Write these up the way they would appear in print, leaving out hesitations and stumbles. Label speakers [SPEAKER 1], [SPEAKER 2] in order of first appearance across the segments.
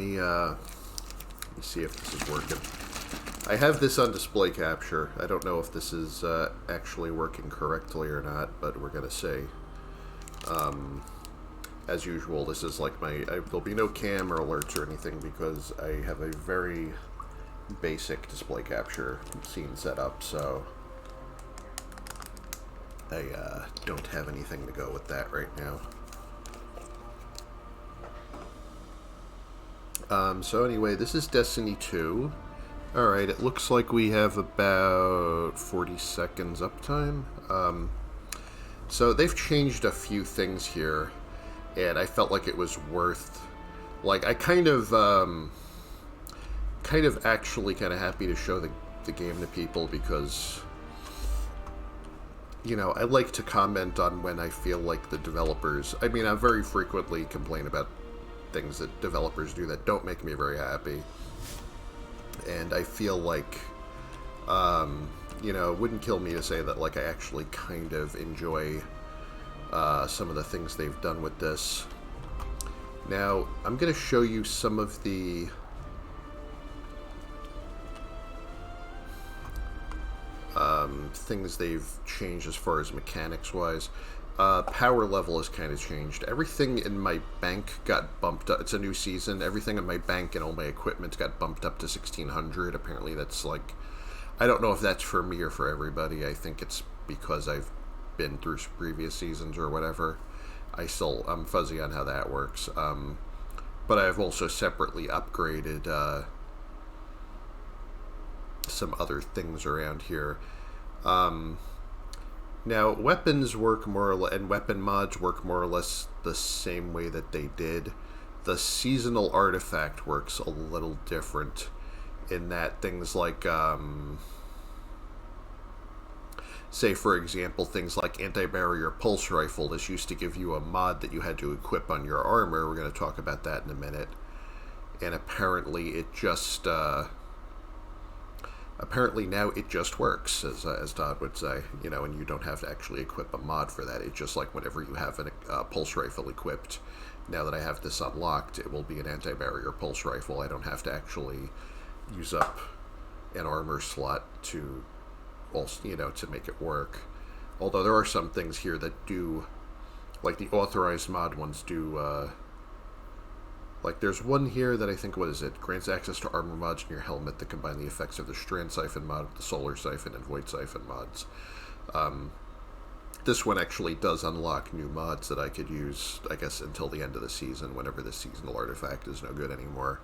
[SPEAKER 1] let me see if this is working. I have this on display capture. I don't know if this is actually working correctly or not, but we're gonna see. As usual, this is like there'll be no cam or alerts or anything because I have a very basic display capture scene set up, so I don't have anything to go with that right now. So anyway, this is Destiny 2. Alright, it looks like we have about 40 seconds uptime. So they've changed a few things here, and I felt like it was worth... Like, I kind of actually kind of happy to show the game to people because, you know, I like to comment on when I feel like the developers... I mean, I very frequently complain about things that developers do that don't make me very happy. And I feel like, you know, it wouldn't kill me to say that, like, I actually kind of enjoy some of the things they've done with this. Now, I'm going to show you some of the things they've changed as far as mechanics-wise. Power level has kind of changed. Everything in my bank got bumped up. It's a new season. Everything in my bank and all my equipment got bumped up to 1600. Apparently that's like... I don't know if that's for me or for everybody. I think it's because I've been through previous seasons or whatever. I'm fuzzy on how that works. But I've also separately upgraded some other things around here. Now, weapons work more or less, and weapon mods work more or less the same way that they did. The seasonal artifact works a little different in that things like, say, for example, things like anti-barrier pulse rifle. This used to give you a mod that you had to equip on your armor. We're going to talk about that in a minute. And apparently it just... Apparently now it just works, as Todd would say, you know, and you don't have to actually equip a mod for that. It's just like whenever you have a pulse rifle equipped, now that I have this unlocked, it will be an anti-barrier pulse rifle. I don't have to actually use up an armor slot to, also, you know, to make it work. Although there are some things here that do, like the authorized mod ones do, like, there's one here that I think, what is it? Grants access to armor mods in your helmet that combine the effects of the Strand Siphon mod with the Solar Siphon and Void Siphon mods. This one actually does unlock new mods that I could use, I guess, until the end of the season, whenever the seasonal artifact is no good anymore.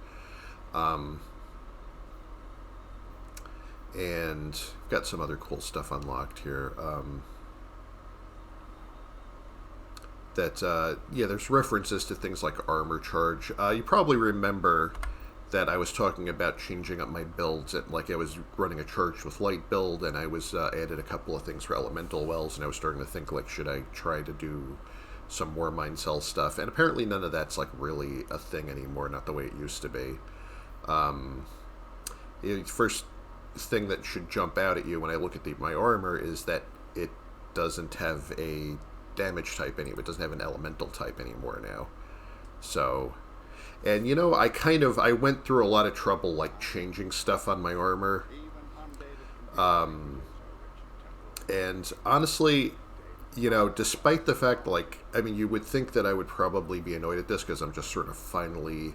[SPEAKER 1] And got some other cool stuff unlocked here. Yeah, there's references to things like armor charge. You probably remember that I was talking about changing up my builds. Like, I was running a charged with light build, and I was added a couple of things for elemental wells, and I was starting to think, like, should I try to do some more mine cell stuff? And apparently none of that's, like, really a thing anymore, not the way it used to be. The first thing that should jump out at you when I look at my armor is that it doesn't have a damage type anymore. It doesn't have an elemental type anymore now. So, and you know, I went through a lot of trouble, like, changing stuff on my armor. And honestly, you know, despite the fact, like, I mean, you would think that I would probably be annoyed at this because I'm just sort of finally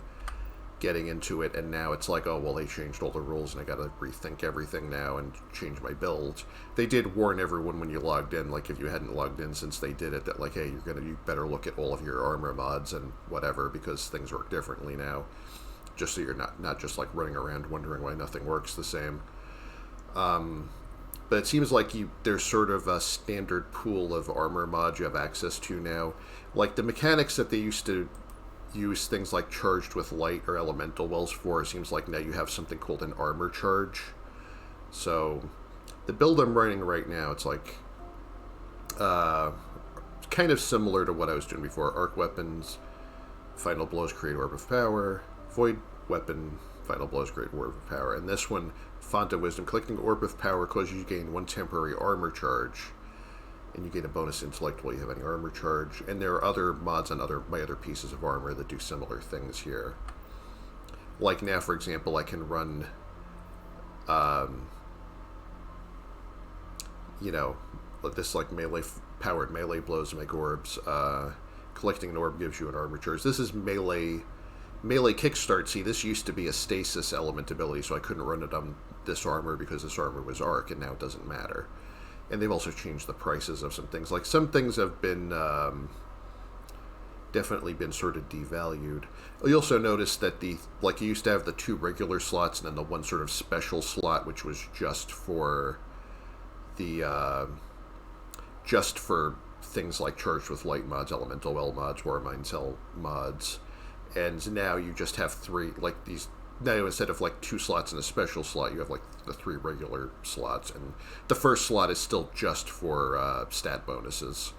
[SPEAKER 1] getting into it, and now it's like, oh, well, they changed all the rules and I gotta rethink everything now and change my build. They did warn everyone when you logged in, like, if you hadn't logged in since they did it, that, like, hey, you better look at all of your armor mods and whatever, because things work differently now, just so you're not just, like, running around wondering why nothing works the same. But it seems like there's sort of a standard pool of armor mods you have access to now. Like, the mechanics that they used to use things like charged with light or elemental wells for, it seems like now you have something called an armor charge. So the build I'm running right now, it's like kind of similar to what I was doing before. Arc weapons, final blows create orb of power, void weapon, final blows create orb of power, and this one, font of wisdom, collecting orb of power causes you to gain one temporary armor charge, and you gain a bonus intellect while you have any armor charge. And there are other mods on my other pieces of armor that do similar things here. like now, for example, I can run, um, you know, this like melee powered melee blows to make orbs. Collecting an orb gives you an armor charge. This is melee kickstart. See, this used to be a stasis element ability, so I couldn't run it on this armor because this armor was arc, and now it doesn't matter. And they've also changed the prices of some things. Like some things have been definitely been sort of devalued. You also notice that you used to have the 2 regular slots and then the 1 sort of special slot, which was just for the just for things like Charged with Light mods, Elemental Well mods, Warmind Cell mods, and now you just have 3 like these. Now instead of like 2 slots and a special slot, you have like the 3 regular slots, and the first slot is still just for stat bonuses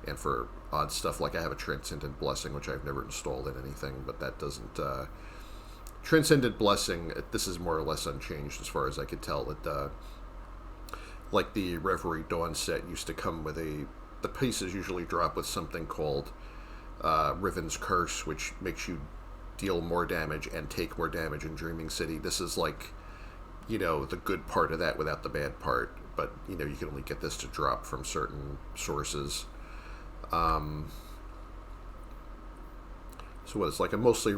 [SPEAKER 1] and for odd stuff. Like I have a Transcendent Blessing, which I've never installed in anything, but that doesn't. Transcendent Blessing, this is more or less unchanged as far as I could tell. That like the Reverie Dawn set used to come with the pieces usually drop with something called Riven's Curse, which makes you deal more damage and take more damage in Dreaming City. This is like, the good part of that without the bad part, but you can only get this to drop from certain sources. So what it's like, I'm mostly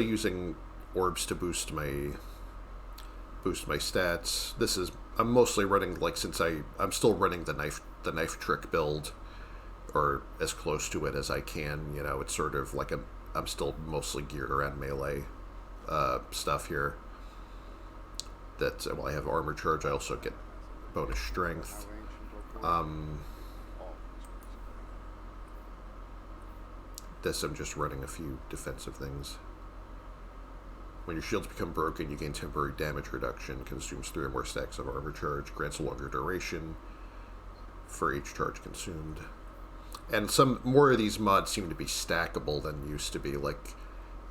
[SPEAKER 1] using orbs to boost my stats. I'm mostly running, like, since I'm still running the knife trick build, or as close to it as I can. It's sort of like I'm still mostly geared around melee stuff here. I have armor charge. I also get bonus strength. This I'm just running a few defensive things. When your shields become broken, you gain temporary damage reduction, consumes 3 or more stacks of armor charge, grants a longer duration for each charge consumed. And some more of these mods seem to be stackable than used to be.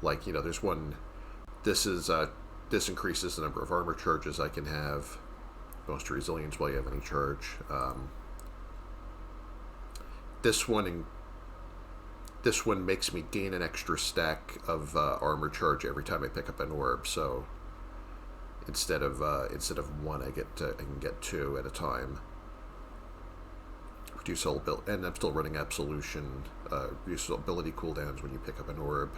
[SPEAKER 1] There's one. This increases the number of armor charges I can have. Most resilience while you have any charge. This one makes me gain an extra stack of armor charge every time I pick up an orb. So instead of 1, I can get 2 at a time. Reduce all ability, and I'm still running Absolution. Reduce ability cooldowns when you pick up an orb.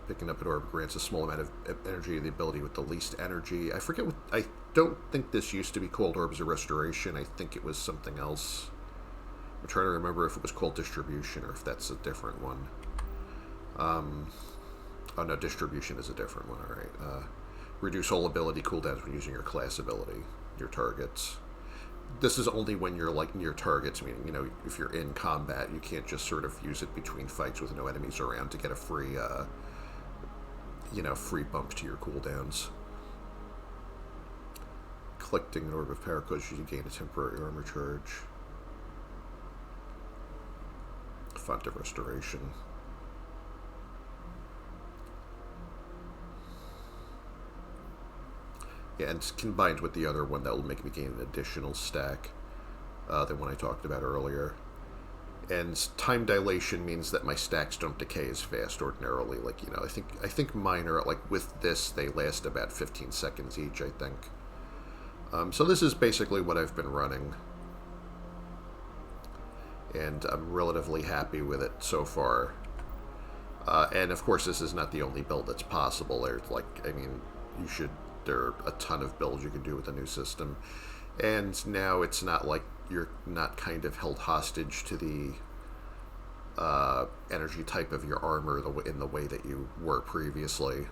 [SPEAKER 1] Picking up an orb grants a small amount of energy of the ability with the least energy. I forget what. I don't think this used to be called Orbs of Restoration. I think it was something else. I'm trying to remember if it was called Distribution or if that's a different one. Oh no, Distribution is a different one. All right. Reduce all ability cooldowns when using your class ability, your targets. This is only when you're like near targets, meaning if you're in combat, you can't just sort of use it between fights with no enemies around to get a free free bump to your cooldowns. Collecting an orb of power causes you to gain a temporary armor charge. Font of Restoration. Yeah, and it's combined with the other one that will make me gain an additional stack than one I talked about earlier. And time dilation means that my stacks don't decay as fast ordinarily. I think mine are, like, with this, they last about 15 seconds each, I think. So this is basically what I've been running. And I'm relatively happy with it so far. And of course, this is not the only build that's possible. There are a ton of builds you can do with the new system. And now it's not like you're not kind of held hostage to the energy type of your armor in the way that you were previously.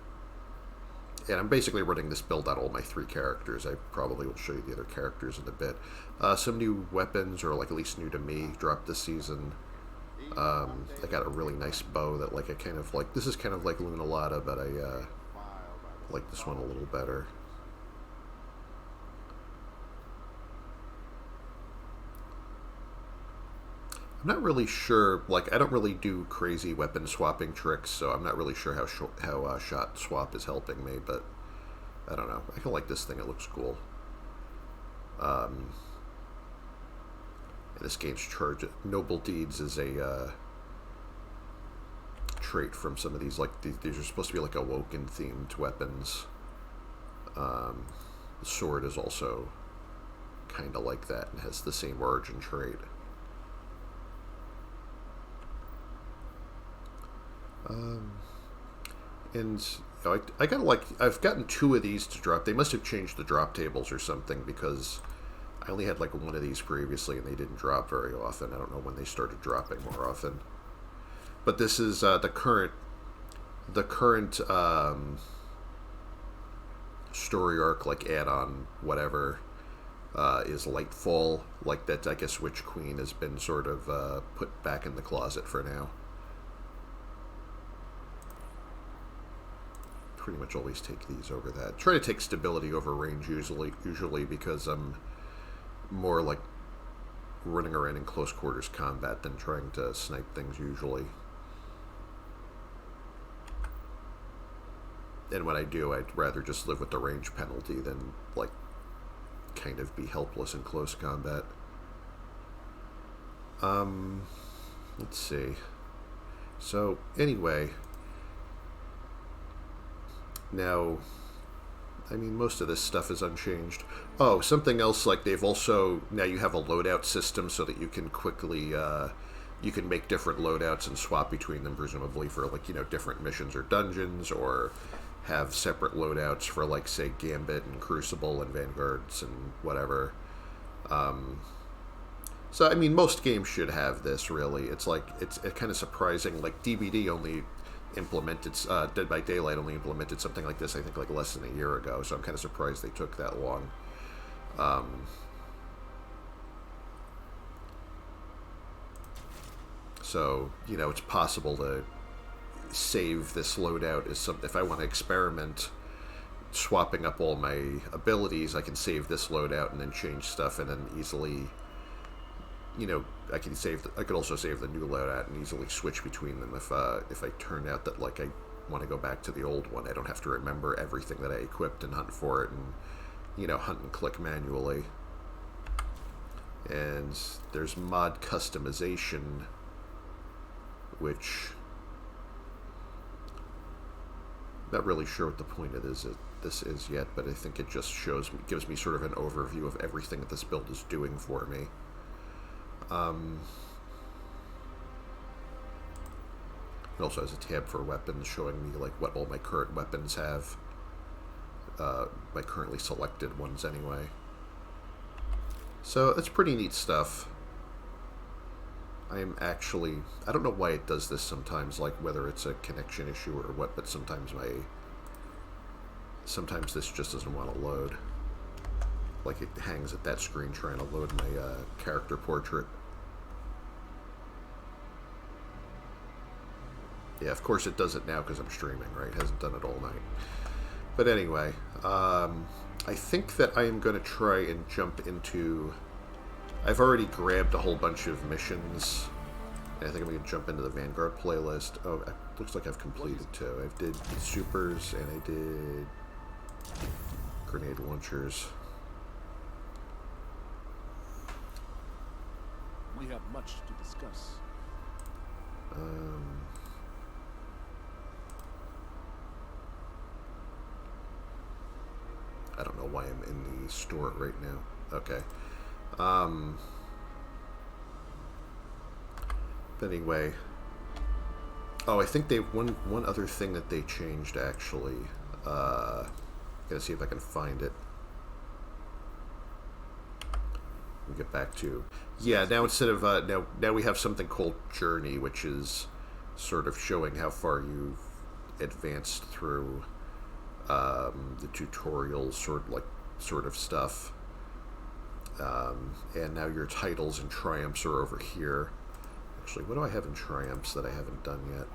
[SPEAKER 1] And I'm basically running this build on all my 3 characters. I probably will show you the other characters in a bit. Some new weapons, or like at least new to me, dropped this season. I got a really nice bow that this is kind of like Lunalata, but I like this one a little better. I'm not really sure, I don't really do crazy weapon swapping tricks, so I'm not really sure how shot swap is helping me, but I don't know. I kind of like this thing, it looks cool. This gains charge. Noble Deeds is a trait from some of these. Like these are supposed to be like awoken themed weapons. The sword is also kind of like that and has the same origin trait. And I got I've gotten 2 of these to drop. They must have changed the drop tables or something, because I only had like 1 of these previously and they didn't drop very often. I don't know when they started dropping more often. But this is the current story arc, like add-on whatever, is Lightfall. Like that, I guess Witch Queen has been sort of put back in the closet for now. Pretty much always take these over that. Try to take stability over range usually because I'm more like running around in close quarters combat than trying to snipe things usually. And when I do, I'd rather just live with the range penalty than like kind of be helpless in close combat. Let's see. So anyway, now, I mean, most of this stuff is unchanged. Oh, something else, like they've also, now you have a loadout system so that you can quickly, you can make different loadouts and swap between them, presumably for, like, you know, different missions or dungeons, or have separate loadouts for, like, say, Gambit and Crucible and Vanguards and whatever. So, I mean, most games should have this, really. It's like, it's kind of surprising. Like, DBD only implemented, Dead by Daylight only implemented something like this, I think, like less than a year ago, so I'm kind of surprised they took that long. So, you know, it's possible to save this loadout as if I want to experiment swapping up all my abilities, I can save this loadout and then change stuff and then easily, you know, I could also save the new loadout and easily switch between them if I turn out that, like, I want to go back to the old one. I don't have to remember everything that I equipped and hunt for it and, you know, hunt and click manually. And there's mod customization, which not really sure what the point of this is yet, but I think it just gives me sort of an overview of everything that this build is doing for me. It also has a tab for weapons showing me like what all my current weapons have. My currently selected ones anyway. So it's pretty neat stuff. I don't know why it does this sometimes, like whether it's a connection issue or what, but sometimes this just doesn't want to load. Like it hangs at that screen trying to load my character portrait. Yeah, of course it does it now because I'm streaming, right? It hasn't done it all night. But anyway, I think that I am going to try and jump into... I've already grabbed a whole bunch of missions. And I think I'm going to jump into the Vanguard playlist. Oh, it looks like I've completed 2. I did supers and I did grenade launchers.
[SPEAKER 2] We have much to discuss.
[SPEAKER 1] I don't know why I'm in the store right now. Okay. But anyway. Oh, I think they one other thing that they changed actually. Gotta see if I can find it. We'll get back to. Yeah, now instead of now we have something called Journey, which is sort of showing how far you've advanced through the tutorial sort of stuff. And now your titles and triumphs are over here. Actually, what do I have in triumphs that I haven't done yet?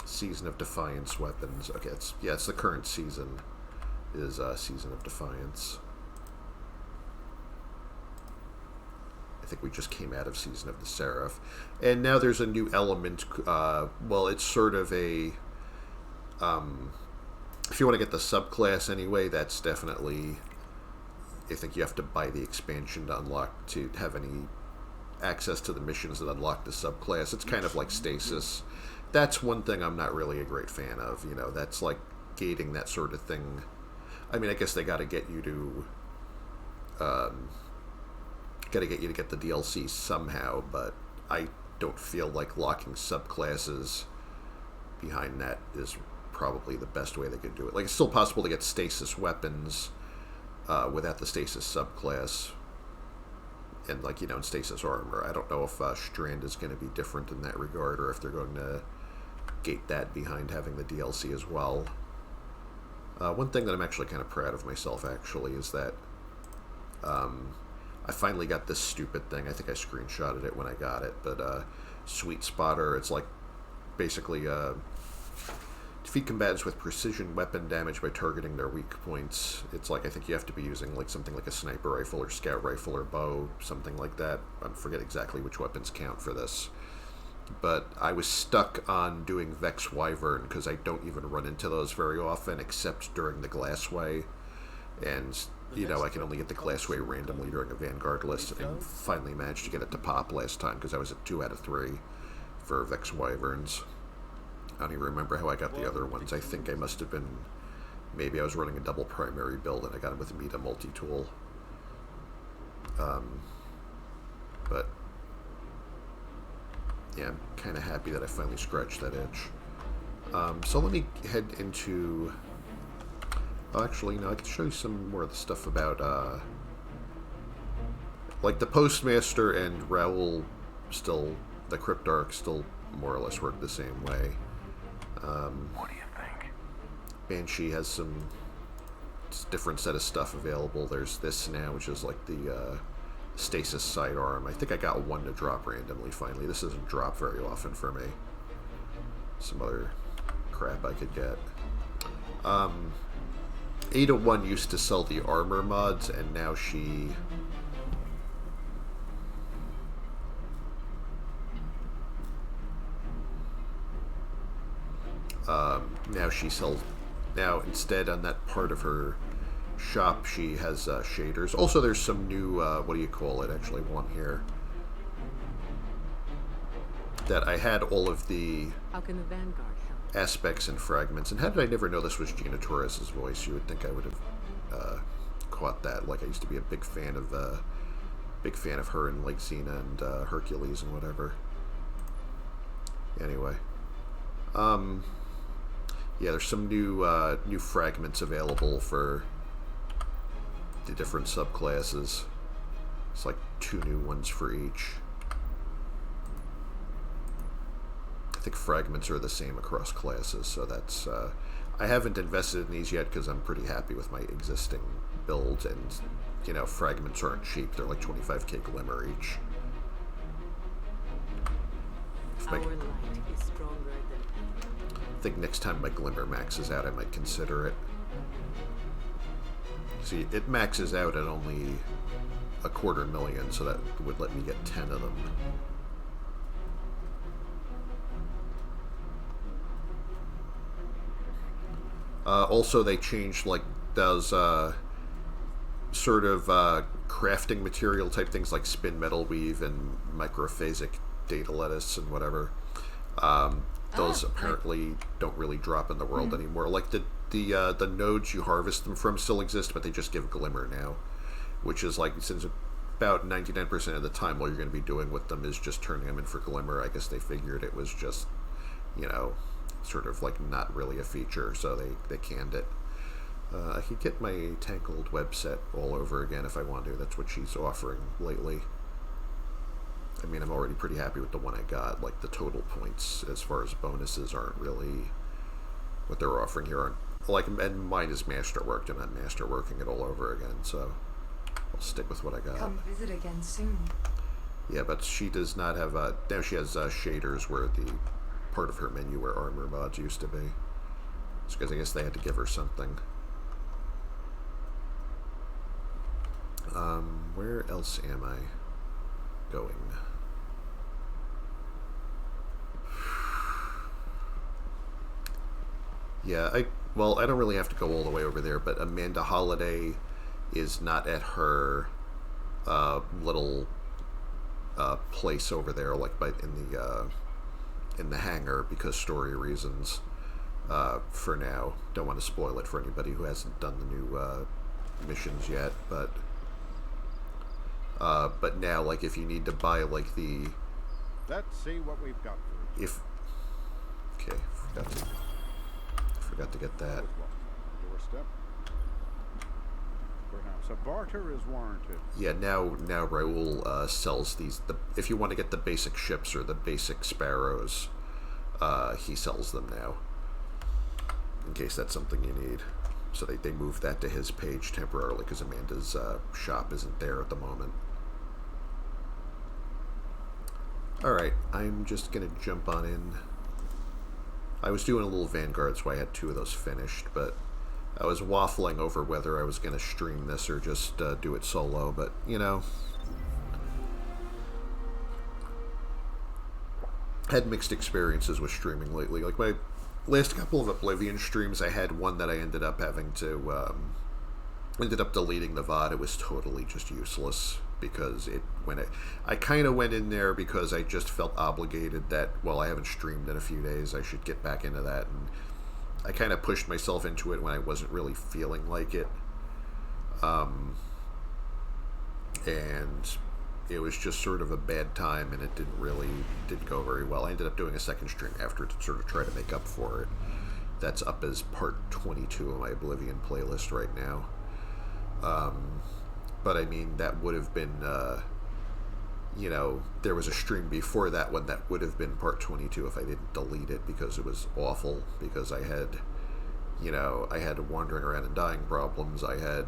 [SPEAKER 1] Season of Defiance weapons. Okay, it's the current season is Season of Defiance. I think we just came out of Season of the Seraph. And now there's a new element. Well, it's sort of a... if you want to get the subclass anyway, that's definitely... I think you have to buy the expansion to unlock, to have any access to the missions that unlock the subclass. It's kind of like stasis. That's one thing I'm not really a great fan of. That's like gating that sort of thing. I mean, I guess they got to get you to, get the DLC somehow, but I don't feel like locking subclasses behind that is probably the best way they could do it. Like, it's still possible to get stasis weapons without the stasis subclass, and in stasis armor. I don't know if Strand is going to be different in that regard, or if they're going to gate that behind having the DLC as well. One thing that I'm actually kind of proud of myself, actually, is that I finally got this stupid thing. I think I screenshotted it when I got it, but Sweet Spotter, it's like basically defeat combatants with precision weapon damage by targeting their weak points. It's like, I think you have to be using like something like a sniper rifle or scout rifle or bow, something like that. I forget exactly which weapons count for this. But I was stuck on doing Vex Wyvern because I don't even run into those very often except during the Glassway. And, I can only get the Glassway randomly during a Vanguard list, and I finally managed to get it to pop last time because I was at 2 out of 3 for Vex Wyverns. I don't even remember how I got the other ones. I think I must have been... Maybe I was running a double primary build and I got them with Meta multi-tool. But... yeah, I'm kind of happy that I finally scratched that itch. So let me head into... Oh, actually, I can show you some more of the stuff about, like, the Postmaster and Raoul still... The Cryptarch still more or less work the same way.
[SPEAKER 3] What do you think?
[SPEAKER 1] Banshee has some different set of stuff available. There's this now, which is like the stasis sidearm. I think I got one to drop randomly finally. This doesn't drop very often for me. Some other crap I could get. Ada 1 used to sell the armor mods, and now she... now she sells... Now, instead, on that part of her shop, she has shaders. Also, there's some new, what do you call it? Actually, one here. That I had all of the...
[SPEAKER 4] How can the Vanguard help?
[SPEAKER 1] Aspects and fragments. And how did I never know this was Gina Torres' voice? You would think I would have caught that. Like, I used to be a big fan of her in, like, Xena and Hercules and whatever. Anyway. Yeah, there's some new fragments available for the different subclasses. It's like 2 new ones for each. I think fragments are the same across classes, so that's... I haven't invested in these yet because I'm pretty happy with my existing build, and, fragments aren't cheap. They're like 25k glimmer each.
[SPEAKER 4] Our light is stronger than ever.
[SPEAKER 1] I think next time my glimmer maxes out, I might consider it. See, it maxes out at only 250,000, so that would let me get 10 of them. Also, they changed, like, those sort of crafting material type things like spin metal weave and microphasic data lettuce and whatever. Those apparently don't really drop in the world anymore. Like, the nodes you harvest them from still exist, but they just give glimmer now. Which is, like, since about 99% of the time all you're going to be doing with them is just turning them in for glimmer, I guess they figured it was just, sort of like not really a feature, so they canned it. I could get my Tangled web set all over again if I want to. That's what she's offering lately. I mean, I'm already pretty happy with the one I got. Like, the total points as far as bonuses aren't really what they're offering here. Aren't, like, and mine is masterworked. I'm not masterworking it all over again, so I'll stick with what I got.
[SPEAKER 5] Come visit again soon.
[SPEAKER 1] Yeah, but she does not have... now she has shaders where the part of her menu where armor mods used to be. It's because I guess they had to give her something. Where else am I going? Yeah, I don't really have to go all the way over there, but Amanda Holiday is not at her little place over there, like in the hangar, because story reasons. For now, don't want to spoil it for anybody who hasn't done the new missions yet. But now, like, if you need to buy like the,
[SPEAKER 5] Let's see what we've got for you.
[SPEAKER 1] if okay, forgot to get that.
[SPEAKER 5] Doorstep. Perhaps a barter is warranted.
[SPEAKER 1] Yeah, now Raoul sells these. If you want to get the basic ships or the basic sparrows, he sells them now. In case that's something you need. So they moved that to his page temporarily because Amanda's shop isn't there at the moment. Alright, I'm just going to jump on in. I was doing a little Vanguard, so I had 2 of those finished, but I was waffling over whether I was going to stream this or just do it solo, but, you know, had mixed experiences with streaming lately. Like, my last couple of Oblivion streams, I had one that I ended up having to, ended up deleting the VOD. It was totally just useless, because I kind of went in there because I just felt obligated that, well, I haven't streamed in a few days, I should get back into that, and I kind of pushed myself into it when I wasn't really feeling like it, and it was just sort of a bad time, and it didn't go very well. I ended up doing a second stream after to sort of try to make up for it. That's up as part 22 of my Oblivion playlist right now. But I mean, that would have been, you know, there was a stream before that one that would have been part 22 if I didn't delete it, because it was awful, because I had, you know, I had wandering around and dying problems, I had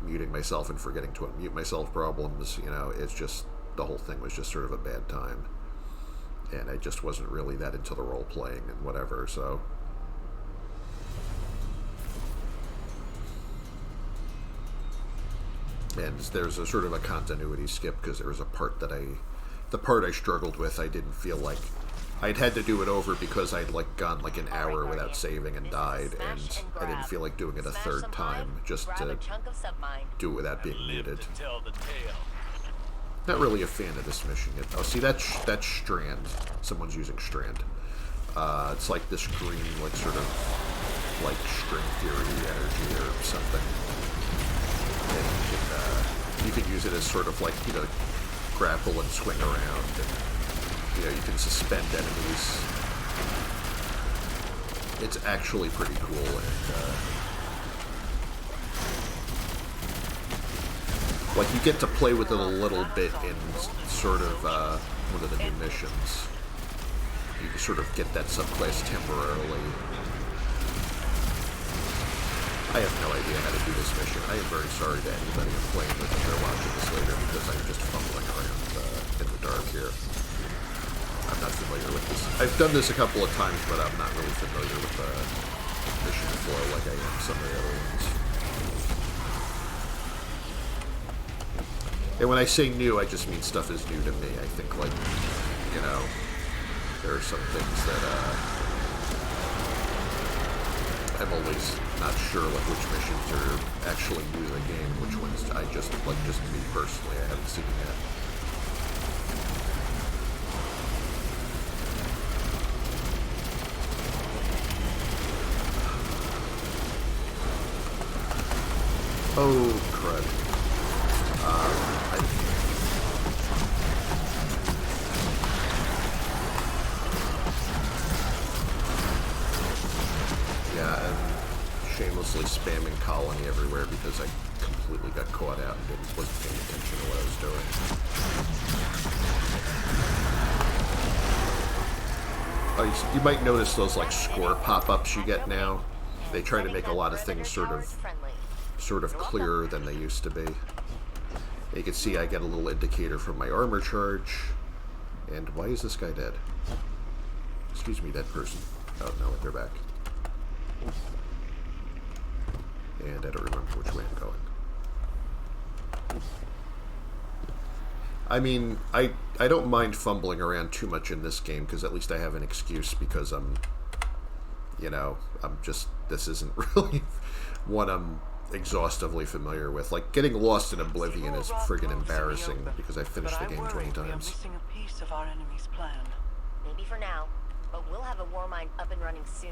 [SPEAKER 1] muting myself and forgetting to unmute myself problems, you know, it's just, the whole thing was just sort of a bad time. And I just wasn't really that into the role-playing and whatever, so... And there's a sort of a continuity skip, because there was a part that the part I struggled with, I didn't feel like, I'd had to do it over because I'd like gone like an hour without saving and died, and I didn't feel like doing it a third time just to do it without being muted. Not really a fan of this mission yet. Oh, see, that's Strand. Someone's using Strand. It's like this green, like sort of like string theory energy or something. And you can use it as sort of like, you know, grapple and swing around, and, you know, you can suspend enemies. It's actually pretty cool, and like, you get to play with it a little bit in sort of one of the new missions. You can sort of get that subclass temporarily. I have no idea how to do this mission. I am very sorry to anybody I'm playing with if they're watching this later, because I'm just fumbling around in the dark here. I'm not familiar with this. I've done this a couple of times, but I'm not really familiar with the mission flow like I am some of the other ones. And when I say new, I just mean stuff is new to me. I think, like, you know, there are some things that I'm always not sure, like, which missions are actually new to the game, which ones I just me personally, I haven't seen yet. Oh, crud. Shamelessly spamming colony everywhere because I completely got caught out and wasn't paying attention to what I was doing. Oh, you might notice those like score pop-ups you get now. They try to make a lot of things sort of clearer than they used to be. You can see I get a little indicator from my armor charge. And why is this guy dead? Excuse me, dead person. Oh no, they're back. And I don't remember which way I'm going. I mean, I don't mind fumbling around too much in this game, because at least I have an excuse, because I'm, you know, this isn't really one I'm exhaustively familiar with. Like, getting lost in Oblivion is friggin' embarrassing because I finished the game 20
[SPEAKER 6] We are
[SPEAKER 1] times.
[SPEAKER 6] missing a piece of our enemy's plan.
[SPEAKER 7] Maybe for now, but we'll have a war mine up and running soon.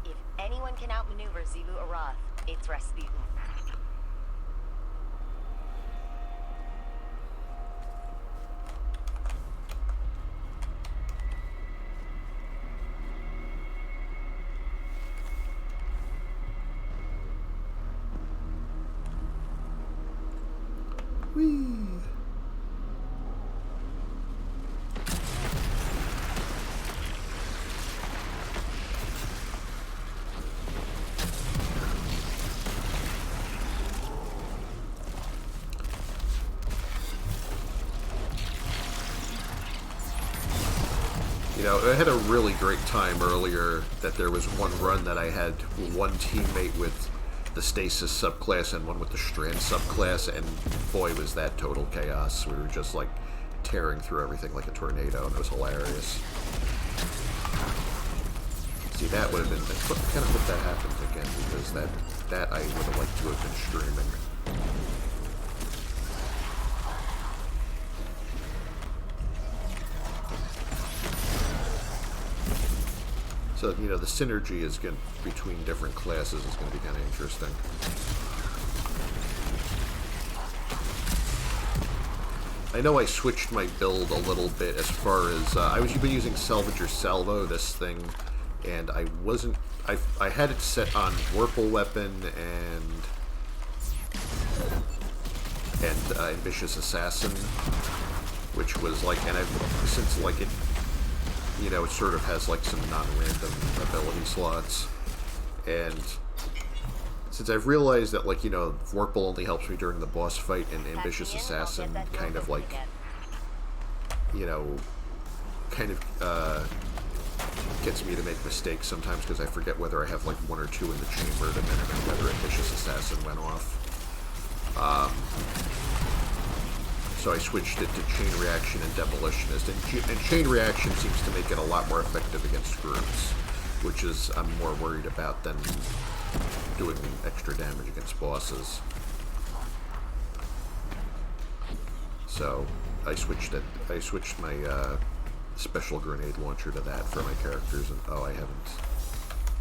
[SPEAKER 7] If anyone can outmaneuver Zebu Arath, it's Rasputin.
[SPEAKER 1] Whee! You know, I had a really great time earlier that there was one run that I had one teammate with the Stasis subclass and one with the Strand subclass, and boy, was that total chaos. We were just, like, tearing through everything like a tornado, and it was hilarious. See, that would have been... I kind of hope that happened again, because that I would have liked to have been streaming. So, you know, the synergy is going between different classes is going to be kind of interesting. I know I switched my build a little bit as far as... I was using Salvager Salvo, this thing, and I wasn't... I had it set on Vorpal Weapon and Ambitious Assassin, which was like... And I've since, like, it... You know, it sort of has, like, some non-random ability slots. And since I've realized that, like, you know, Vorpal only helps me during the boss fight, and Ambitious Assassin kind of, like, you know, kind of, gets me to make mistakes sometimes because I forget whether I have, like, one or two in the chamber, depending on whether Ambitious Assassin went off. So I switched it to Chain Reaction and Demolitionist, and Chain Reaction seems to make it a lot more effective against groups, which is I'm more worried about than doing extra damage against bosses. So I switched my special grenade launcher to that for my characters, and oh, I haven't.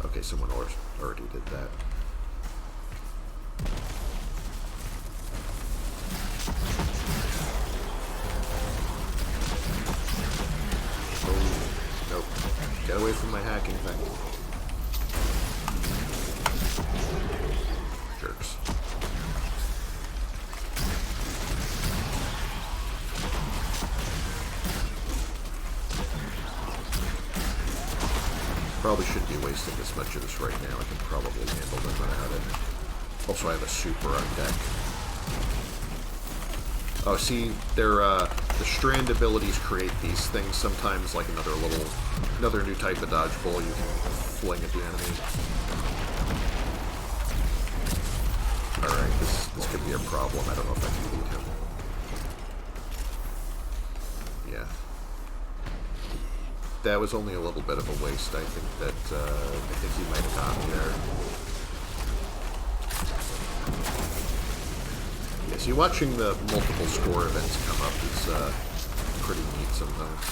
[SPEAKER 1] Okay, someone already did that. Nope. Get away from my hacking thing. Jerks. Probably shouldn't be wasting this much of this right now. I can probably handle them without it. Also, I have a super on deck. Oh, see, the strand abilities create these things sometimes, like another new type of dodgeball you can fling at the enemy. Alright, this could be a problem. I don't know if I can beat him. Yeah. That was only a little bit of a waste. I think he might have got me there. Yeah, see, watching the multiple score events come up is pretty neat sometimes.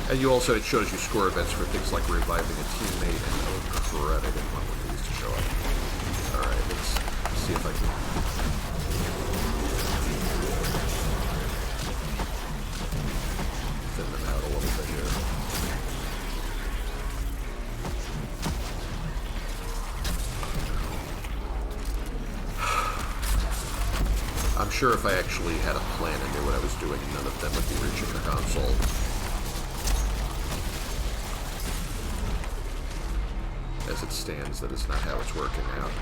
[SPEAKER 1] And it shows you score events for things like reviving a teammate, and oh crud, I didn't want one of these to show up. Alright, let's see if I can... thin them out a little bit here. I'm sure if I actually had a plan and knew what I was doing, none of them would be reaching the console. As it stands, that is not how it's working out.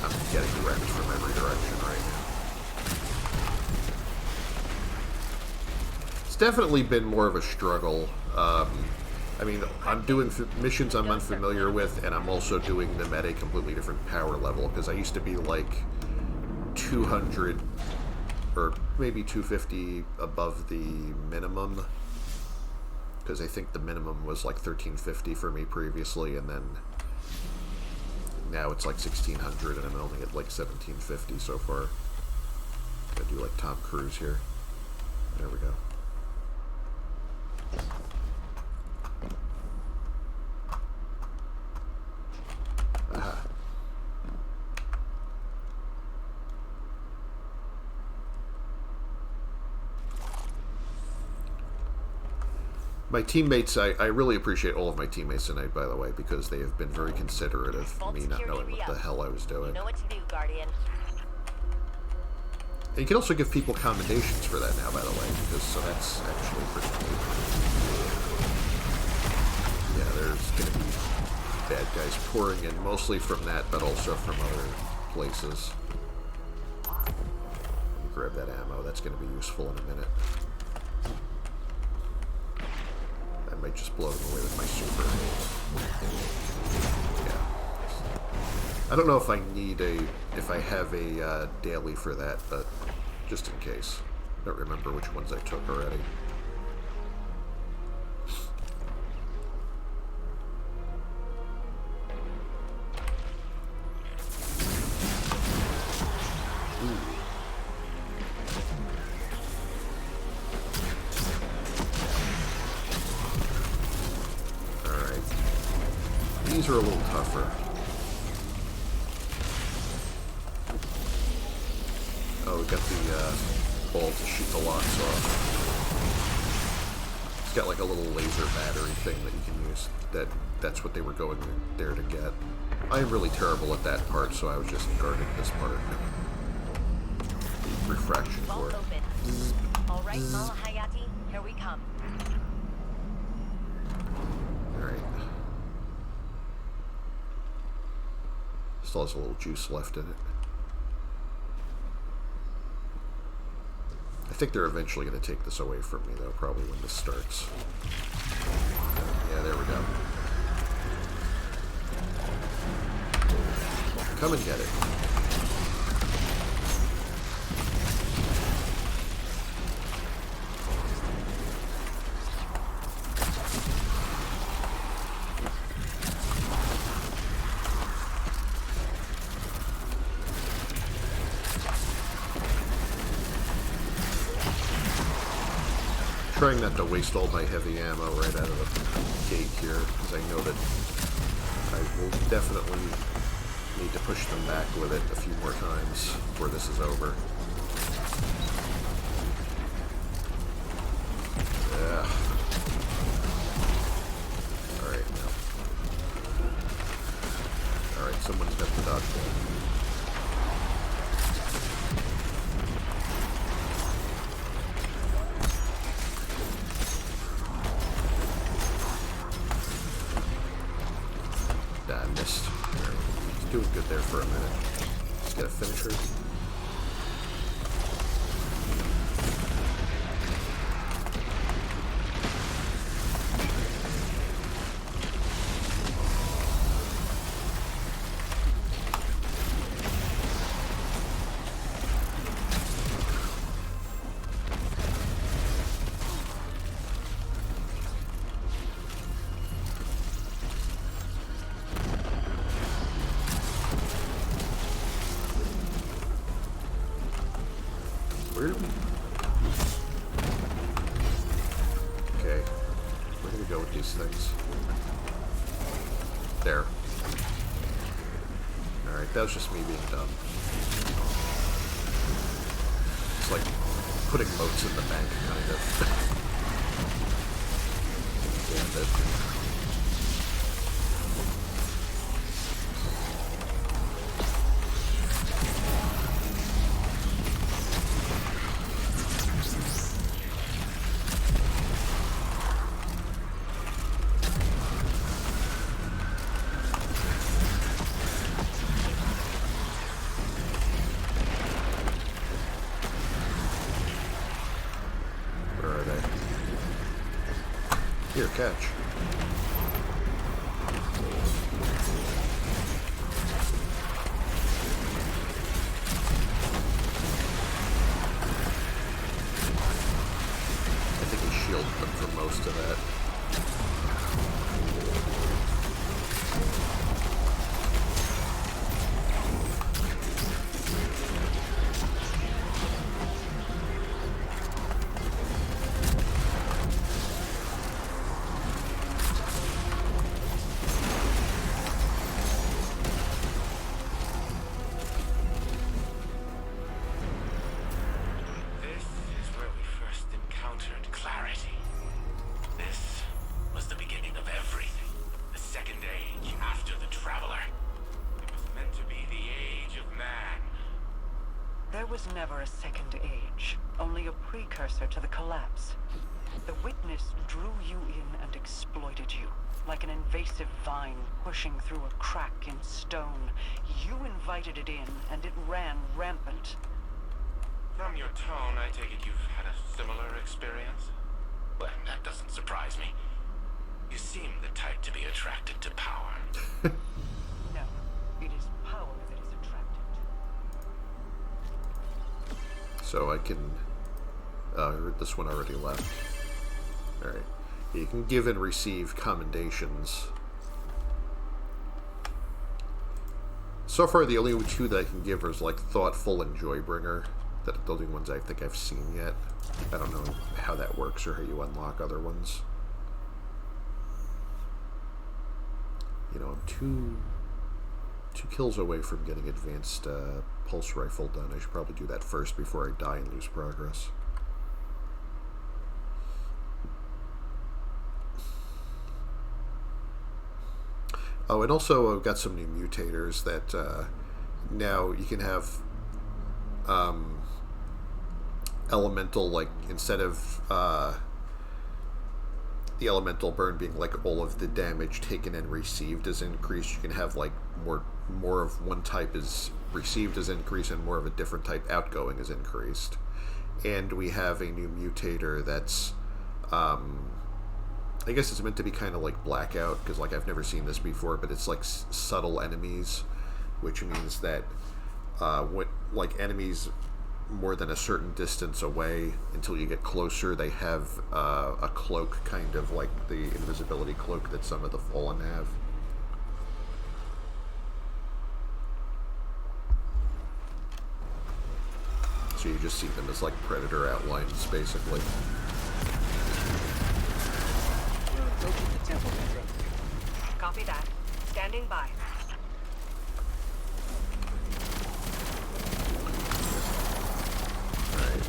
[SPEAKER 1] I'm getting wrecked from every direction right now. It's definitely been more of a struggle I mean, I'm doing missions I'm unfamiliar with, and I'm also doing them at a completely different power level, because I used to be like 200 or maybe 250 above the minimum, because I think the minimum was like 1350 for me previously, and then now it's like 1600, and I'm only at like 1750 so far. I do like Tom Cruise here. There we go. Aha. My teammates, I really appreciate all of my teammates tonight, by the way, because they have been very considerate of me not knowing what the hell I was doing.
[SPEAKER 7] You know what to do, Guardian.
[SPEAKER 1] And you can also give people commendations for that now, by the way, because so that's actually pretty cool. Yeah, there's going to be bad guys pouring in, mostly from that, but also from other places. Let me grab that ammo. That's going to be useful in a minute. I might just blow them away with my super. Yeah. I don't know if I need if I have a daily for that, but just in case. I don't remember which ones I took already. These are a little tougher. Oh, we got the ball to shoot the locks off. It's got like a little laser battery thing that you can use. That's what they were going there to get. I am really terrible at that part, so I was just guarding this part. The refraction for it.
[SPEAKER 7] All right, Mama Hayati, here we come.
[SPEAKER 1] All right. Still has a little juice left in it. I think they're eventually going to take this away from me, though, probably when this starts. Yeah, there we go. Come and get it. Trying not to waste all my heavy ammo right out of the gate here, because I know that I will definitely need to push them back with it a few more times before this is over. Yeah. Alright, now. Alright, someone's got the dodgeball. Doing good there for a minute. Just get a finisher. Okay, we're gonna go with these things. There. Alright, that was just me being dumb. It's like putting moats in the bank, kind of. Damn it. Here, catch. I think he shielded them for most of that.
[SPEAKER 3] This is where we first encountered clarity. This was the beginning of everything. The second age after the Traveler. It was meant to be the age of man.
[SPEAKER 6] There was never a second age, only a precursor to the collapse. The Witness drew you in and exploited you, like an invasive vine pushing through a crack in stone. You invited it in, and it ran rampant.
[SPEAKER 3] From your tone, I take it you've had a similar experience? Well, that doesn't surprise me. You seem the type to be attracted to power.
[SPEAKER 6] No, it is power that is attracted.
[SPEAKER 1] So I can... this one already left. Alright. You can give and receive commendations. So far, the only two that I can give are like Thoughtful and Joybringer. That are the only ones I think I've seen yet. I don't know how that works or how you unlock other ones. You know, I'm two kills away from getting advanced pulse rifle done. I should probably do that first before I die and lose progress. Oh, and also I've got some new mutators that now you can have elemental, like, instead of the elemental burn being like all of the damage taken and received is increased, you can have like more of one type is received as increased and more of a different type outgoing is increased. And we have a new mutator that's I guess it's meant to be kind of like Blackout, because like I've never seen this before, but it's like subtle enemies, which means that what, like, enemies more than a certain distance away, until you get closer, they have a cloak, kind of like the invisibility cloak that some of the Fallen have. So you just see them as like Predator outlines, basically.
[SPEAKER 2] Go to the temple, Metro.
[SPEAKER 6] Copy that. Standing by.
[SPEAKER 1] Alright.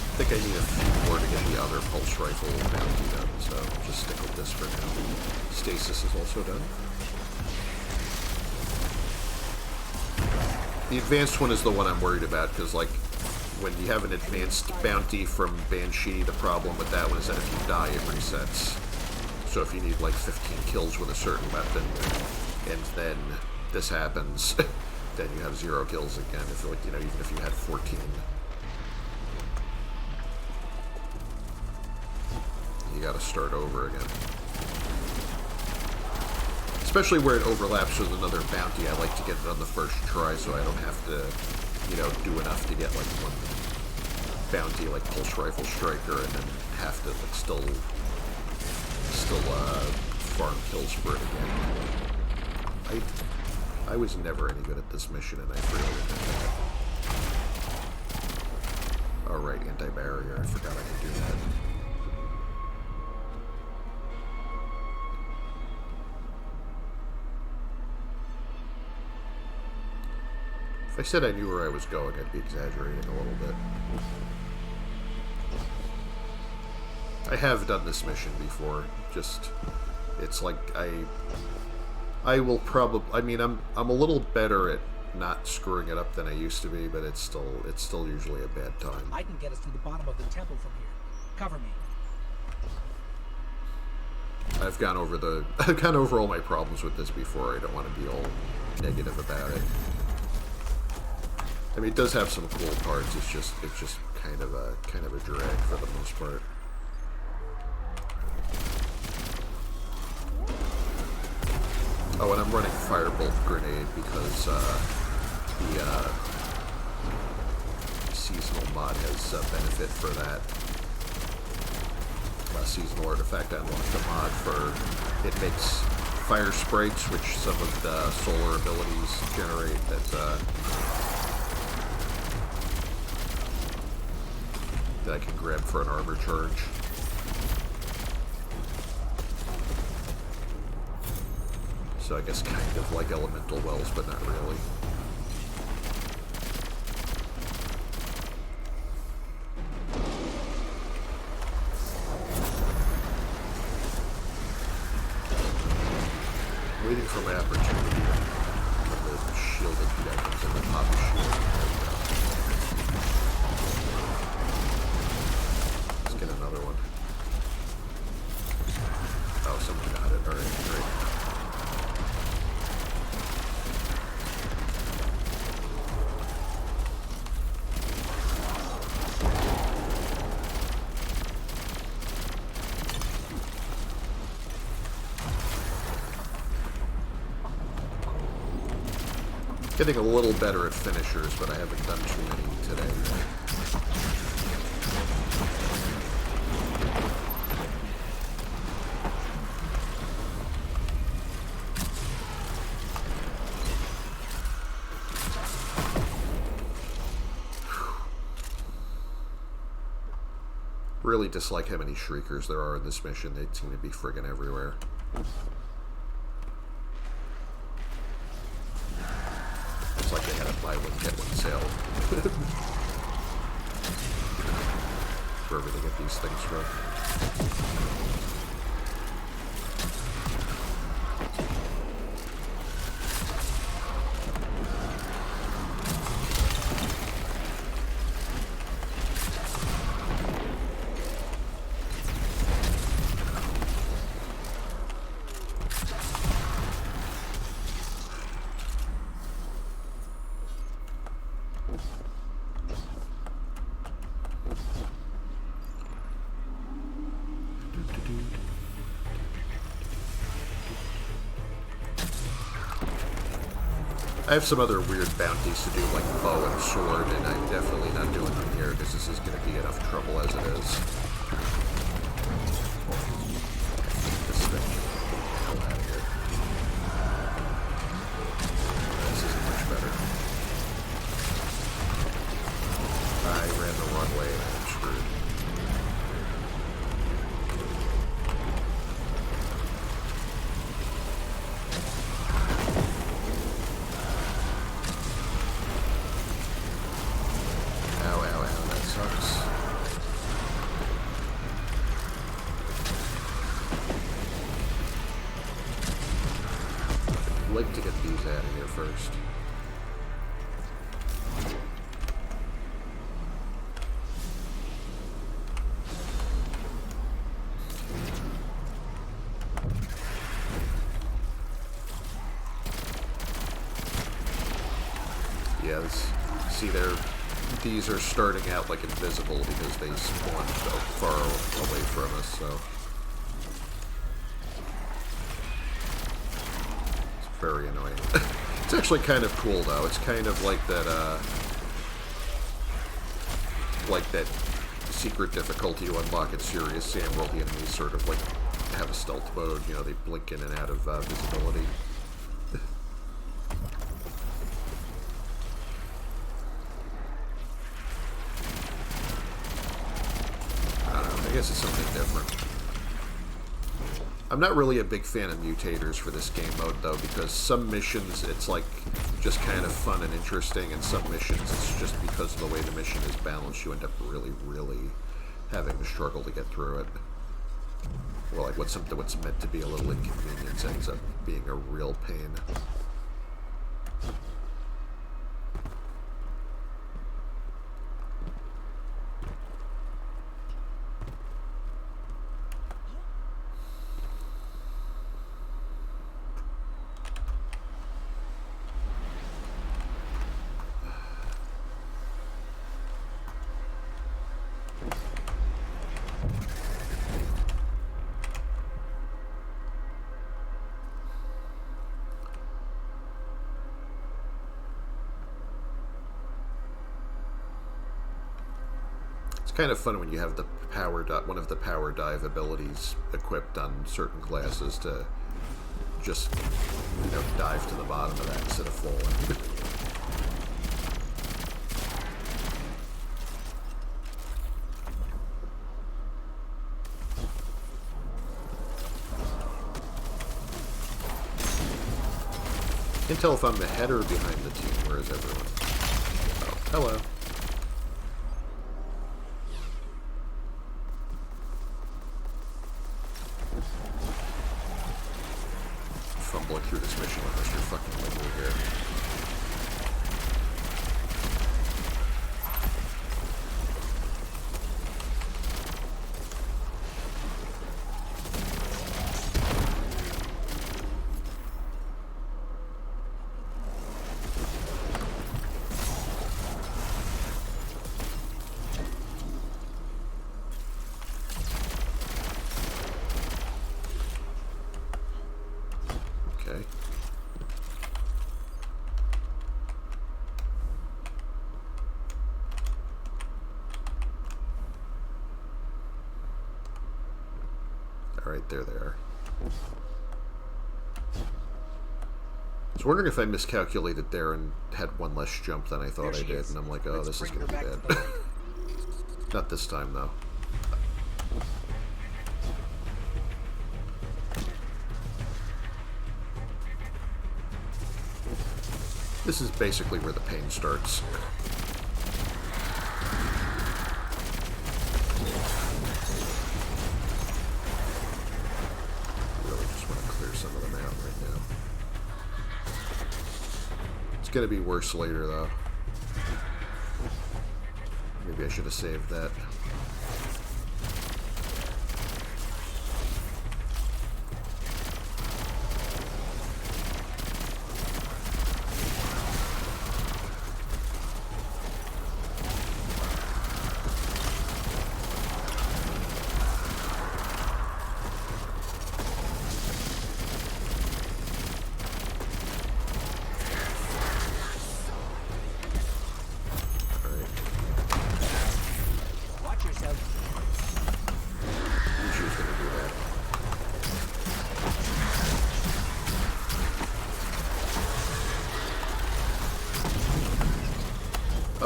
[SPEAKER 1] I think I need a few more to get the other pulse rifle bounty done, so I'll just stick with this for now. Stasis is also done. The advanced one is the one I'm worried about, because, like, when you have an advanced bounty from Banshee, the problem with that one is that if you die, it resets. So if you need, like, 15 kills with a certain weapon, and then this happens, then you have 0 kills again, if, like, you know, even if you had 14. You gotta start over again. Especially where it overlaps with another bounty, I like to get it on the first try so I don't have to, you know, do enough to get, like, one bounty, like Pulse Rifle Striker, and then have to, like, still farm kills for it again. I was never any good at this mission, and I really admit that. Alright, anti-barrier, I forgot I could do that. If I said I knew where I was going, I'd be exaggerating a little bit. I have done this mission before, just, it's like, I will probably, I mean, I'm a little better at not screwing it up than I used to be, but it's still usually a bad time.
[SPEAKER 2] I can get us to the bottom of the temple from here. Cover me.
[SPEAKER 1] I've gone over all my problems with this before. I don't want to be all negative about it. I mean, it does have some cool parts. It's just kind of a drag for the most part. Oh, and I'm running Firebolt Grenade because the seasonal mod has benefit for that. Seasonal artifact. I unlocked a mod for it makes fire sprites, which some of the solar abilities generate. That I can grab for an armor charge. So I guess kind of like elemental wells, but not really. Waiting for my opportunity when the shielded comes in the pop the shield. Let's get another one. Oh, someone got it. Alright, great. Getting a little better at finishers, but I haven't done too many today. Really dislike how many Shriekers there are in this mission. They seem to be friggin' everywhere. It's like they had a buy one, get one sale. Wherever they get these things from. I have some other weird bounties to do, like bow and sword, and I'm definitely not doing them here because this is going to be enough trouble as it is. This thing. Get the hell out of here. This isn't much better. I ran the wrong way and I'm screwed. I'd like to get these out of here first. Yeah, see these are starting out like invisible because they spawned so far away from us, so. Very annoying. It's actually kind of cool though. It's kind of like that secret difficulty you unlock in Serious Sam, where the enemies sort of like have a stealth mode. You know, they blink in and out of visibility. I don't know. I guess it's something different. I'm not really a big fan of mutators for this game mode, though, because some missions, it's like just kind of fun and interesting, and some missions, it's just because of the way the mission is balanced, you end up really, really having to struggle to get through it. Or like what's meant to be a little inconvenience ends up being a real pain. kind of fun when you have the one of the power dive abilities equipped on certain classes to just, dive to the bottom of that instead of falling. Can't tell if I'm ahead or behind the team. Where is everyone? Oh, hello. Fumbling through this mission unless you're fucking like me here. Okay. Alright, there they are. I was wondering if I miscalculated there and had one less jump than I thought I did, and I'm like, oh, this is going to be bad. Not this time, though. This is basically where the pain starts. Really just want to clear some of them out right now. It's going to be worse later, though. Maybe I should have saved that.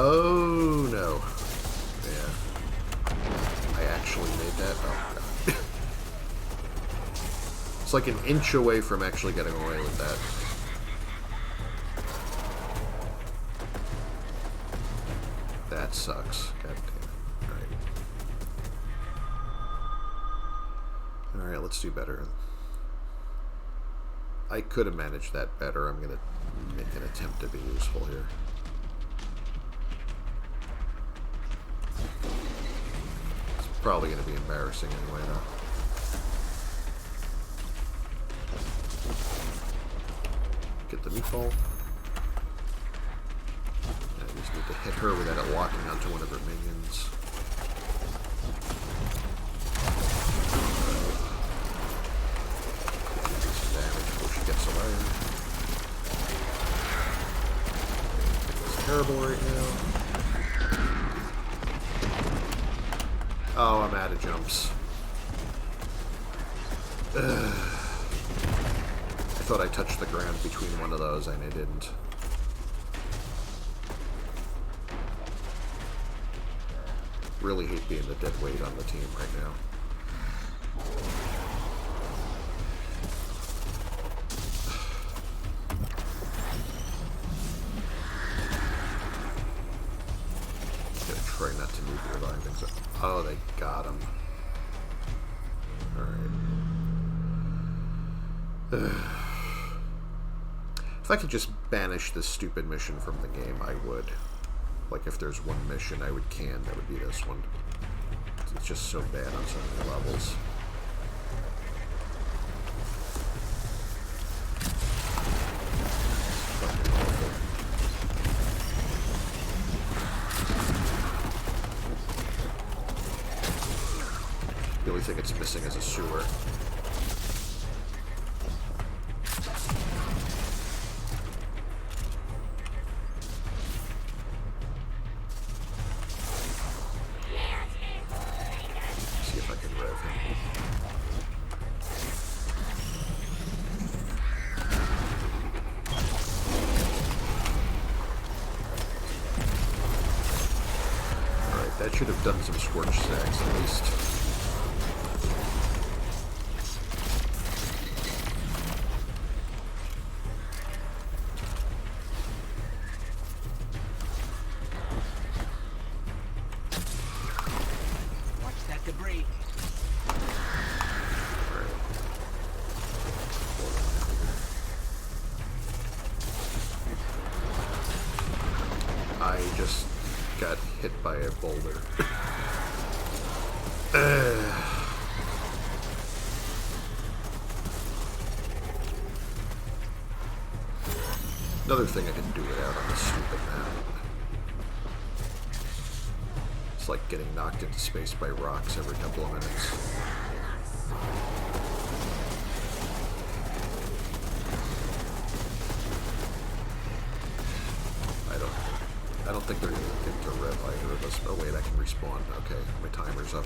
[SPEAKER 1] Oh, no. Yeah. I actually made that. Oh, God. It's like an inch away from actually getting away with that. That sucks. God damn it. Alright. Alright, let's do better. I could have managed that better. I'm going to make an attempt to be useful here. Probably going to be embarrassing anyway, though. Get the meatball. I just need to hit her without it locking onto one of her minions. Do some damage before she gets away. It's terrible right now. Oh, I'm out of jumps. Ugh. I thought I touched the ground between one of those, and I didn't. Really hate being the dead weight on the team right now. Try not to move your line things up. Oh, they got him. Alright. If I could just banish this stupid mission from the game, I would. Like, if there's one mission I would can, that would be this one. It's just so bad on so many levels. Fucking awful. The only thing it's missing is a sewer. should have done some scorch stacks at least.
[SPEAKER 2] Watch that debris.
[SPEAKER 1] I just got hit by a boulder. Another thing I didn't do it out on this stupid map. It's like getting knocked into space by rocks every couple of minutes. I don't think they're going to get to rev either of us. Oh wait, I can respawn. Okay, my timer's up.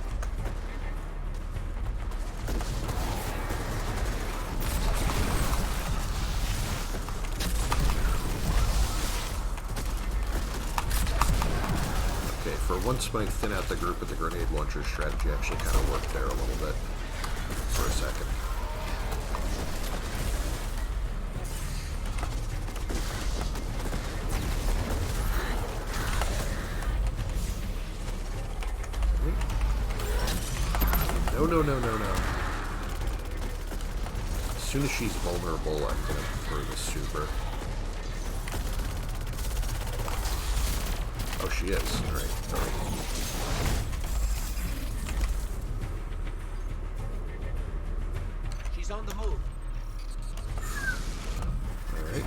[SPEAKER 1] Okay, for once my thin out the group with the grenade launcher strategy actually kind of worked there a little bit for a second. No. As soon as she's vulnerable, I'm gonna throw the super. Oh, she is. Alright.
[SPEAKER 2] She's on the move.
[SPEAKER 1] Alright.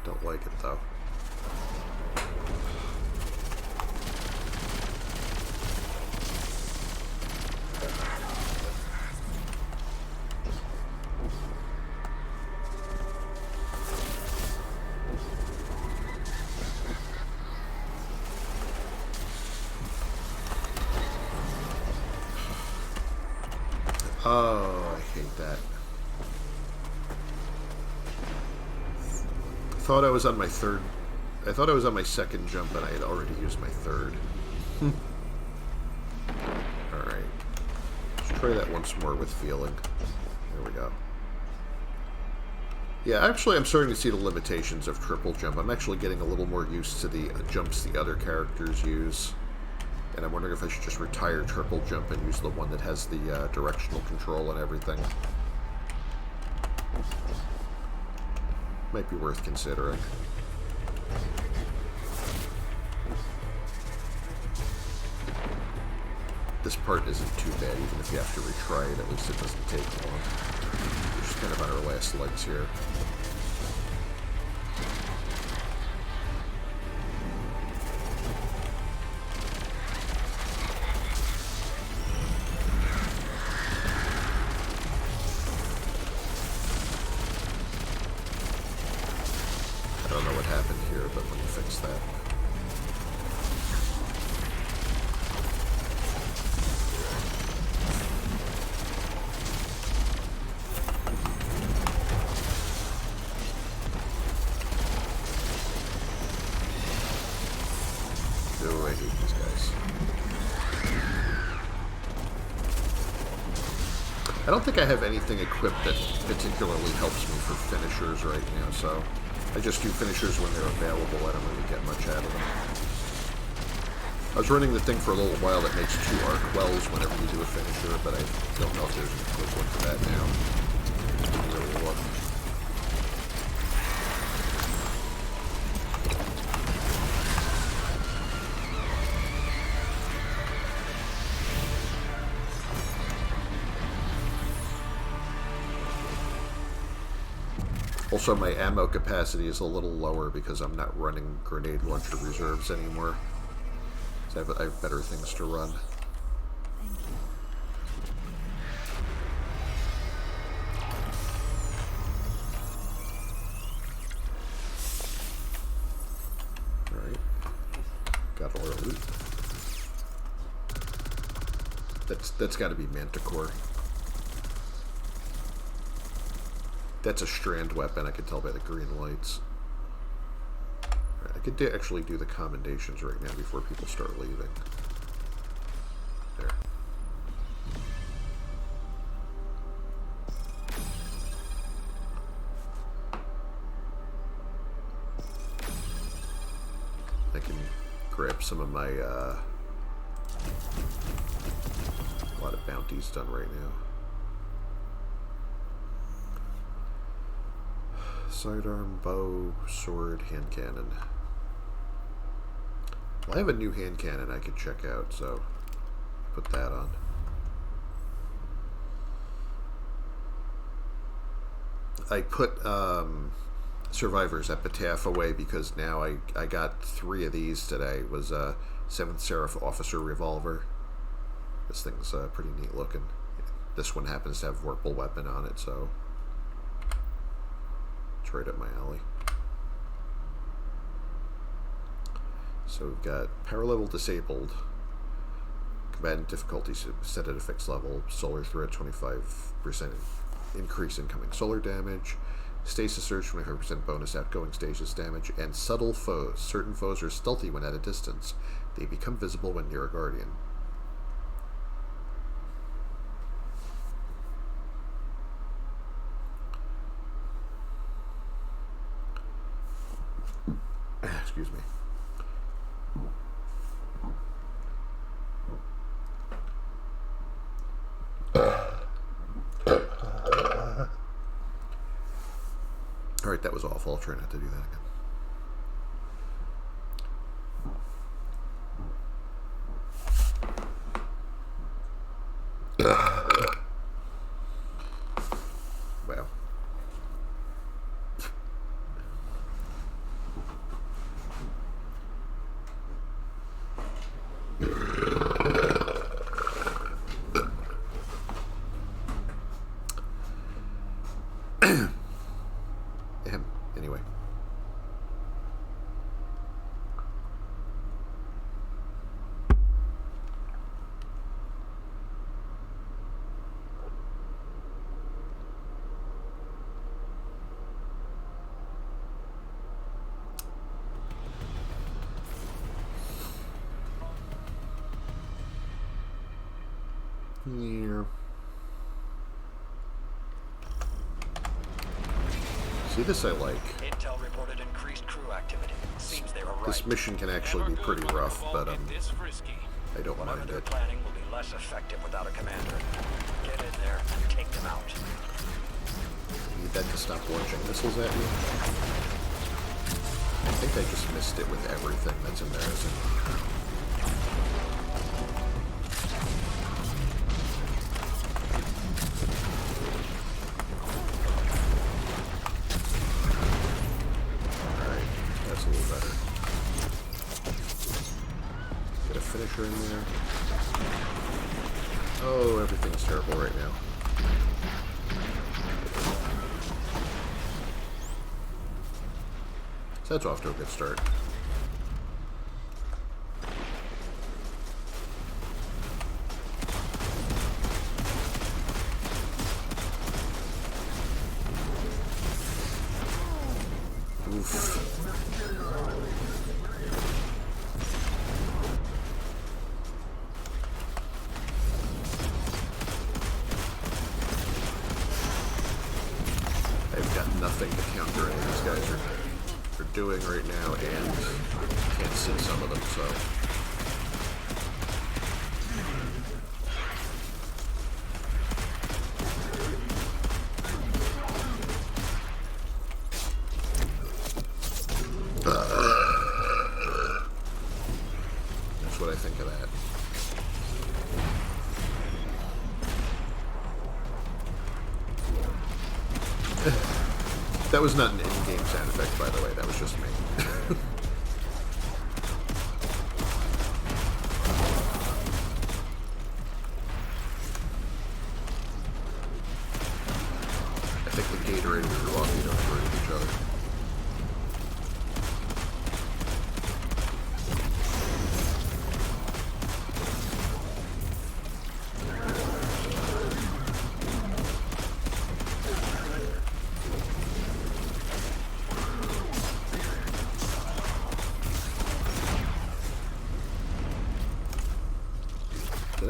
[SPEAKER 1] Don't like it though. Oh, I hate that. I thought I was on my third. I thought I was on my second jump and I had already used my third. Alright. Let's try that once more with feeling. There we go. Yeah, actually I'm starting to see the limitations of triple jump. I'm actually getting a little more used to the jumps the other characters use. And I'm wondering if I should just retire triple jump and use the one that has the directional control and everything. Might be worth considering. This part isn't too bad, even if you have to retry it, at least it doesn't take long. We're just kind of on our last legs here. I don't know what happened here, but let me fix that. Oh, I hate these guys. I don't think I have anything equipped that particularly helps me for finishers right now, so I just do finishers when they're available. I don't really get much out of them. I was running the thing for a little while that makes 2 arc wells whenever you do a finisher, but I don't know if there's an equivalent for that now. I didn't really look. Also, my ammo capacity is a little lower because I'm not running grenade launcher reserves anymore. So I have better things to run. That's got to be Manticore. That's a strand weapon, I can tell by the green lights. Right, I could actually do the commendations right now before people start leaving. There. I can grab some of my, a lot of bounties done right now. Sidearm, bow, sword, hand cannon. Well, I have a new hand cannon I could check out, so put that on. I put Survivor's Epitaph away because now I got 3 of these today. It was a 7th Seraph Officer Revolver. This thing's pretty neat looking. This one happens to have Vorpal weapon on it, so it's right up my alley. So we've got power level disabled, combatant difficulty set at a fixed level, solar threat 25% increase incoming solar damage, stasis surge 25% bonus outgoing stasis damage, and subtle foes. Certain foes are stealthy when at a distance. They become visible when near a guardian. Excuse me. Alright, that was awful. I'll try not to do that again. Wow. Anyway. Yeah. See, this I like.
[SPEAKER 8] Intel reported increased crew activity. Seems they were right.
[SPEAKER 1] This mission can actually be pretty rough, but I don't mind
[SPEAKER 8] Commander
[SPEAKER 1] it.
[SPEAKER 8] planning will be less effective without a commander. Get in there and take them out.
[SPEAKER 1] Need that to stop launching missiles at you. I think I just missed it with everything. That's embarrassing. Alright, that's a little better. Get a finisher in there. Oh, everything's terrible right now. So that's off to a good start. Oof. I've got nothing to counter any of these guys are doing right now, and can't see some of them, so. That's what I think of that. That was not an in-game sound effect, by the way. That was just me. I think the Gatorade and the Rocky don't agree with each other.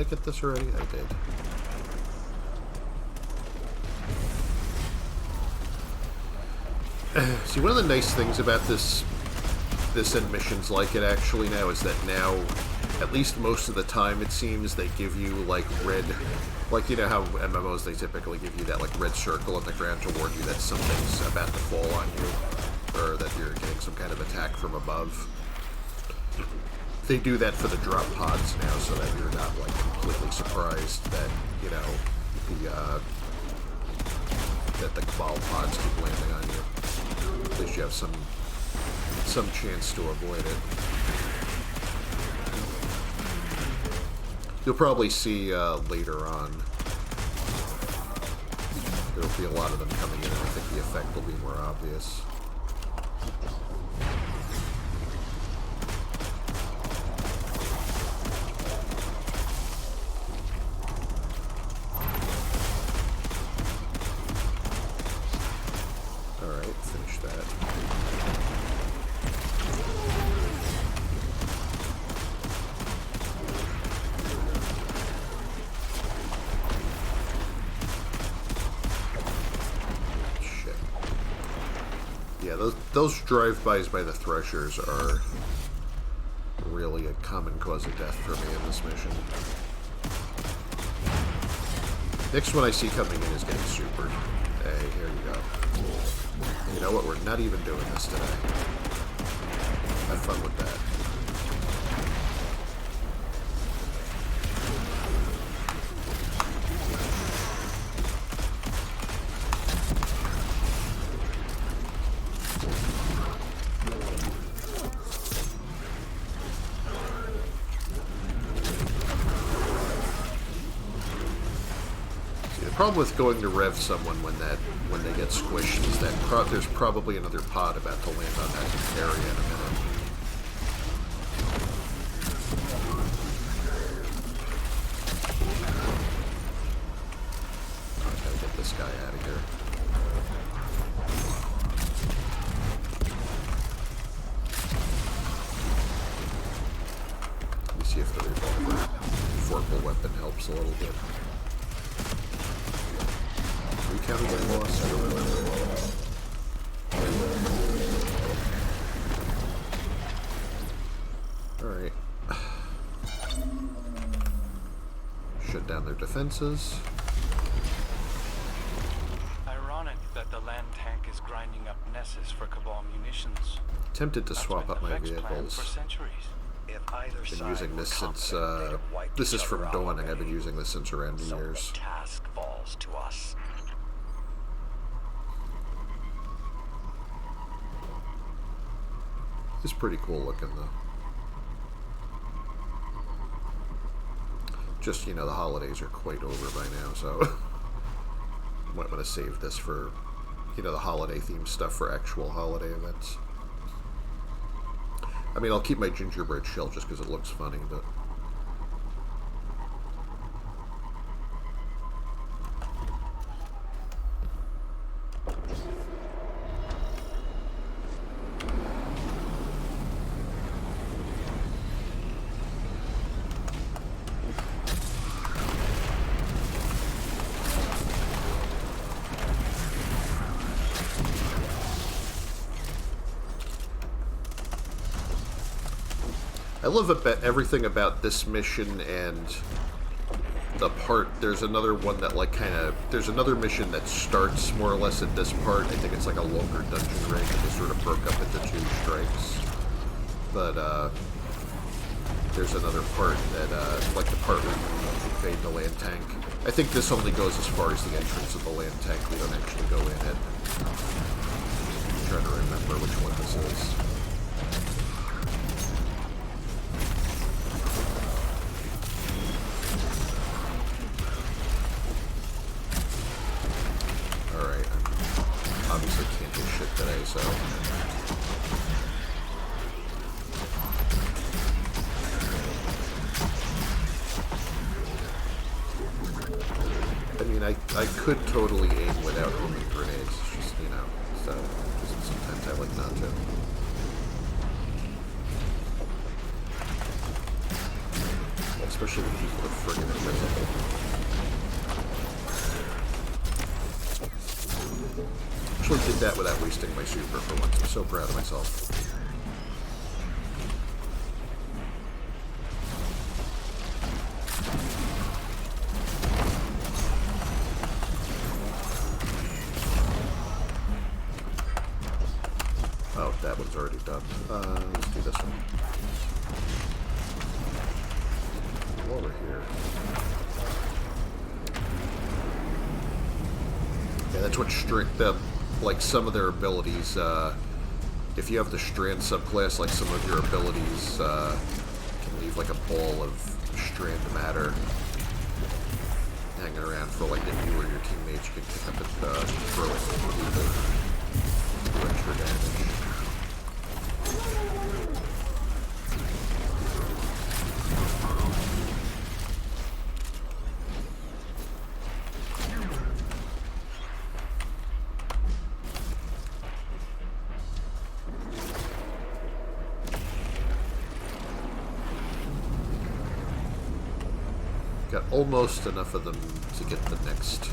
[SPEAKER 1] I get this already? I did. See, one of the nice things about this and missions like it actually now is that now, at least most of the time, it seems they give you like red, like you know how MMOs they typically give you that like red circle on the ground to warn you that something's about to fall on you, or that you're getting some kind of attack from above. They do that for the drop pods now, so that you're not like completely surprised that you know that the Cabal pods keep landing on you. At least you have some chance to avoid it. You'll probably see later on. There'll be a lot of them coming in, and I think the effect will be more obvious. Those drive-bys by the Threshers are really a common cause of death for me in this mission. Next one I see coming in is getting supered. Hey, here you go. You know what? We're not even doing this today. Have fun with that. The problem with going to rev someone when they get squished is that there's probably another pod about to land on that area in a minute. I gotta get this guy out of here. Let me see if the revolver forkable weapon helps a little bit. Counter getting lost. Alright. Shut down their defenses.
[SPEAKER 9] Ironic that the land tank is grinding up Nessus for Cabal munitions.
[SPEAKER 1] Tempted to swap up my vehicles.
[SPEAKER 9] For centuries.
[SPEAKER 1] I've been using this since, this is from Dawning. I've been using this since around New Year's.
[SPEAKER 8] The task falls to us.
[SPEAKER 1] It's pretty cool looking, though. Just, you know, the holidays are quite over by now, so might want to save this for, you know, the holiday-themed stuff for actual holiday events. I mean, I'll keep my gingerbread shell just because it looks funny, but... I love everything about this mission and the part. There's another one that like there's another mission that starts more or less at this part. I think it's like a longer dungeon ring that they sort of broke up into 2 strikes. But there's another part that like the part where you invade the land tank. I think this only goes as far as the entrance of the land tank. We don't actually go in it. I'm trying to remember which one this is. Obviously can't do shit today, so... I mean, I could totally aim without homing grenades, it's just, you know, so just sometimes I like not to. Especially when people are friggin' invisible. Actually did that without wasting my super for once. I'm so proud of myself. Oh, that one's already done. Let's do this one. Over here. Yeah, that's what like some of their abilities, if you have the strand subclass, like some of your abilities can leave like a ball of strand matter hanging around for like if you or your teammates can pick up and throw it and do extra damage. Got almost enough of them to get the next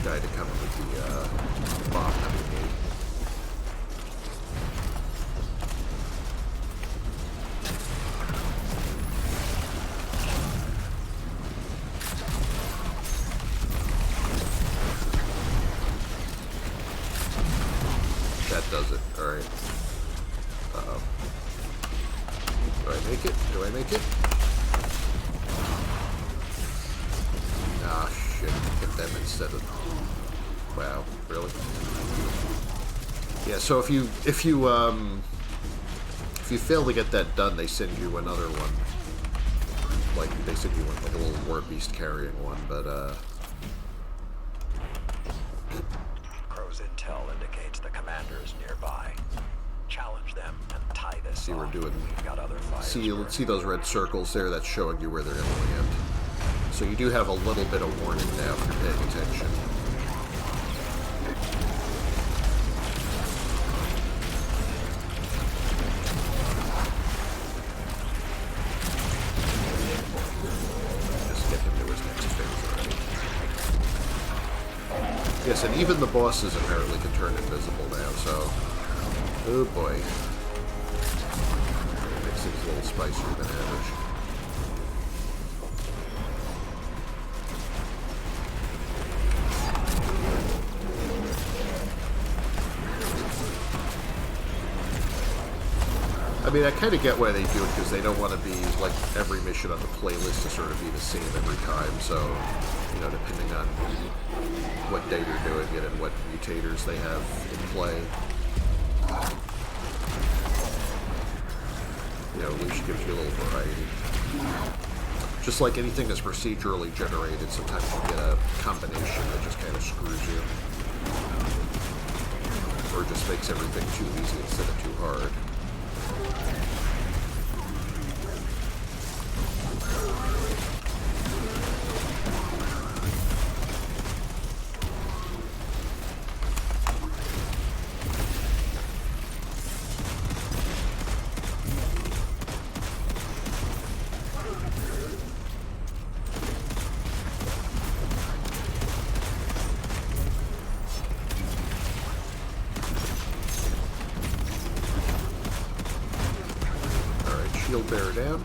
[SPEAKER 1] guy to come with the bomb that we need. That does it. Alright. Uh-oh. Do I make it? Do I make it? Ah, shit. Get them instead of... Wow. Really? Yeah, so if you fail to get that done, they send you another one. Like, they send you one, like a little war beast carrying one, but,
[SPEAKER 8] Crow's intel indicates the commander is nearby. Challenge them and tie this
[SPEAKER 1] see, we're
[SPEAKER 8] off.
[SPEAKER 1] doing...
[SPEAKER 8] We've got other fires
[SPEAKER 1] See
[SPEAKER 8] burning.
[SPEAKER 1] those red circles there? That's showing you where they're going to land. So you do have a little bit of warning now if you're paying attention. Just get him to his next phase already. Yes, and even the bosses apparently can turn invisible now, so... Oh boy. It makes things a little spicier than average. I mean, I kind of get why they do it, because they don't want to be, like, every mission on the playlist to sort of be the same every time, so, you know, depending on what day you're doing it and what mutators they have in play. You know, at least gives you a little variety. Just like anything that's procedurally generated, sometimes you get a combination that just kind of screws you. Or just makes everything too easy instead of too hard. Shield bearer down.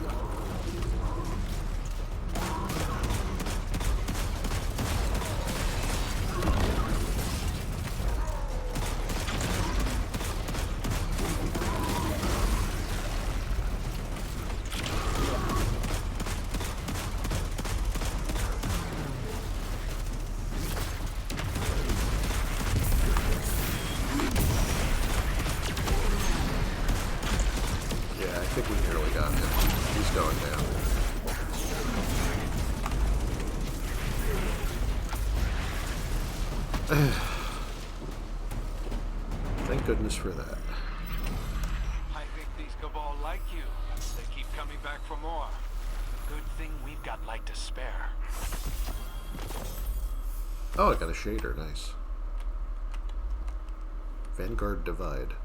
[SPEAKER 1] I think we nearly got him. He's going down. Thank goodness for that.
[SPEAKER 9] I think these Cabal like you. They keep coming back for more. Good thing we've got light to spare.
[SPEAKER 1] Oh, I got a shader. Nice. Vanguard Divide.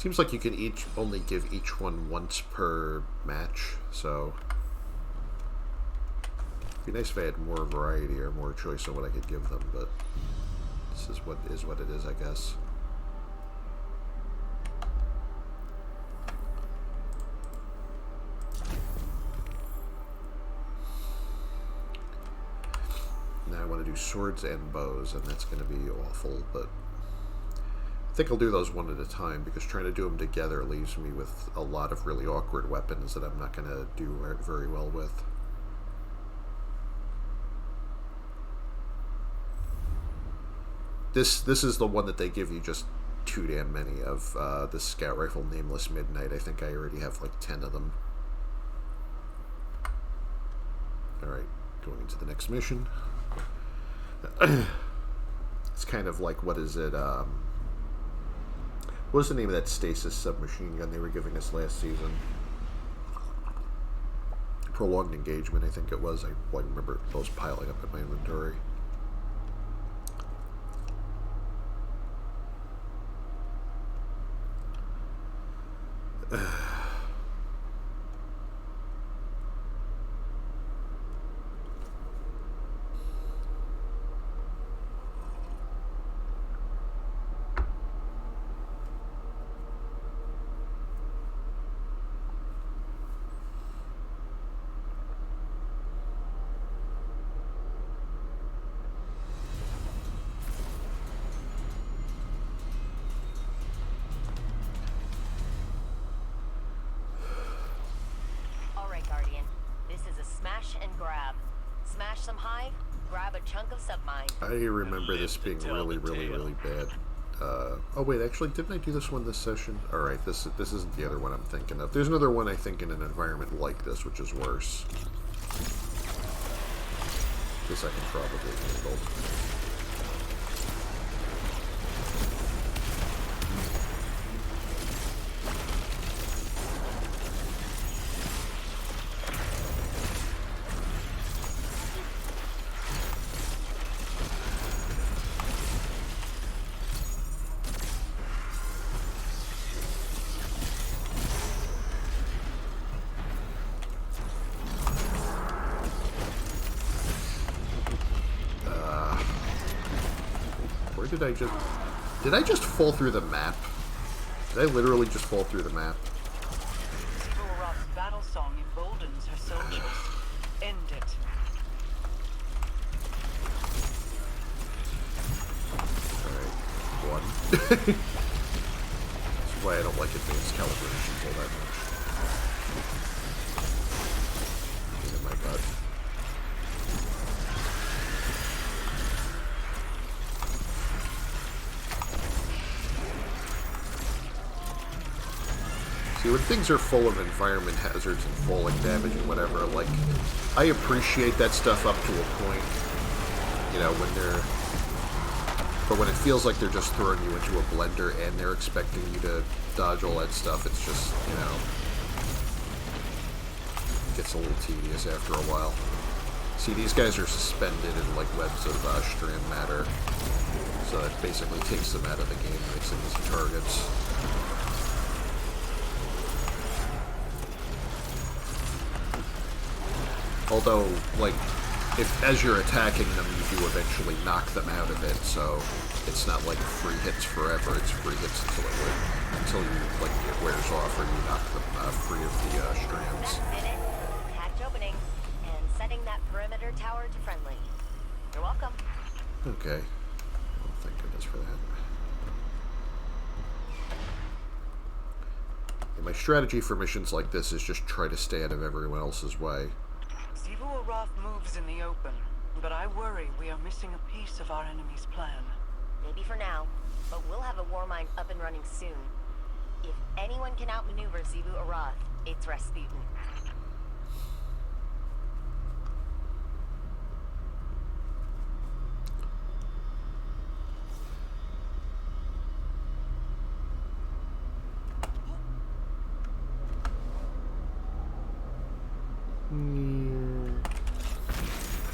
[SPEAKER 1] Seems like you can only give each one once per match, so it'd be nice if I had more variety or more choice on what I could give them, but this is what it is, I guess. Now I want to do swords and bows, and that's going to be awful, but I think I'll do those one at a time, because trying to do them together leaves me with a lot of really awkward weapons that I'm not going to do very well with. This is the one that they give you just too damn many of, the scout rifle Nameless Midnight. I think I already have like 10 of them. Alright, going into the next mission. It's kind of like, what is it, what was the name of that stasis submachine gun they were giving us last season? Prolonged Engagement, I think it was. I remember those piling up in my inventory. I remember this being really bad. Oh wait, actually, didn't I do this one this session? Alright, this isn't the other one I'm thinking of. There's another one I think in an environment like this, which is worse. This I can probably handle. Did I just fall through the map? Did I literally just fall through the map?
[SPEAKER 6] Uranus' battle song emboldens her soldiers. End it.
[SPEAKER 1] Alright, one. That's why I don't like advanced calibrations all that much. Pain in my gut. See, when things are full of environment hazards and falling damage and whatever, like, I appreciate that stuff up to a point, you know, but when it feels like they're just throwing you into a blender and they're expecting you to dodge all that stuff, it's just, you know, it gets a little tedious after a while. See, these guys are suspended in, like, webs of strand matter, so that basically takes them out of the game and makes them easy targets. Although, like, if as you're attacking them, you do eventually knock them out of it, so it's not like free hits forever. It's free hits until you like it wears off or you knock them free of the strands.
[SPEAKER 7] Minute, hatch opening, and setting that perimeter tower to friendly. You're welcome.
[SPEAKER 1] Okay. Well, thank goodness for that. And my strategy for missions like this is just try to stay out of everyone else's way.
[SPEAKER 6] Uranus moves in the open, but I worry we are missing a piece of our enemy's plan.
[SPEAKER 7] Maybe for now, but we'll have a war mine up and running soon. If anyone can outmaneuver Xivu Arath, it's Rasputin.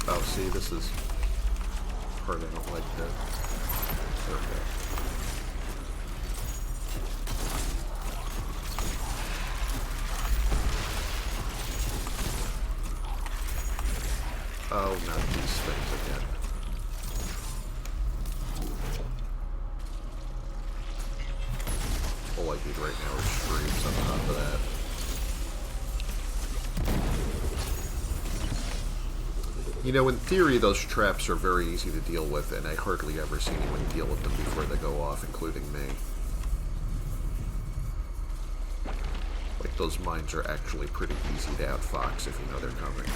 [SPEAKER 1] Oh, see, this is part I don't like there. Okay. Oh, not these things again. All I need right now are streams on top of that. You know, in theory, those traps are very easy to deal with, and I hardly ever see anyone deal with them before they go off, including me. Like, those mines are actually pretty easy to outfox if you know they're coming.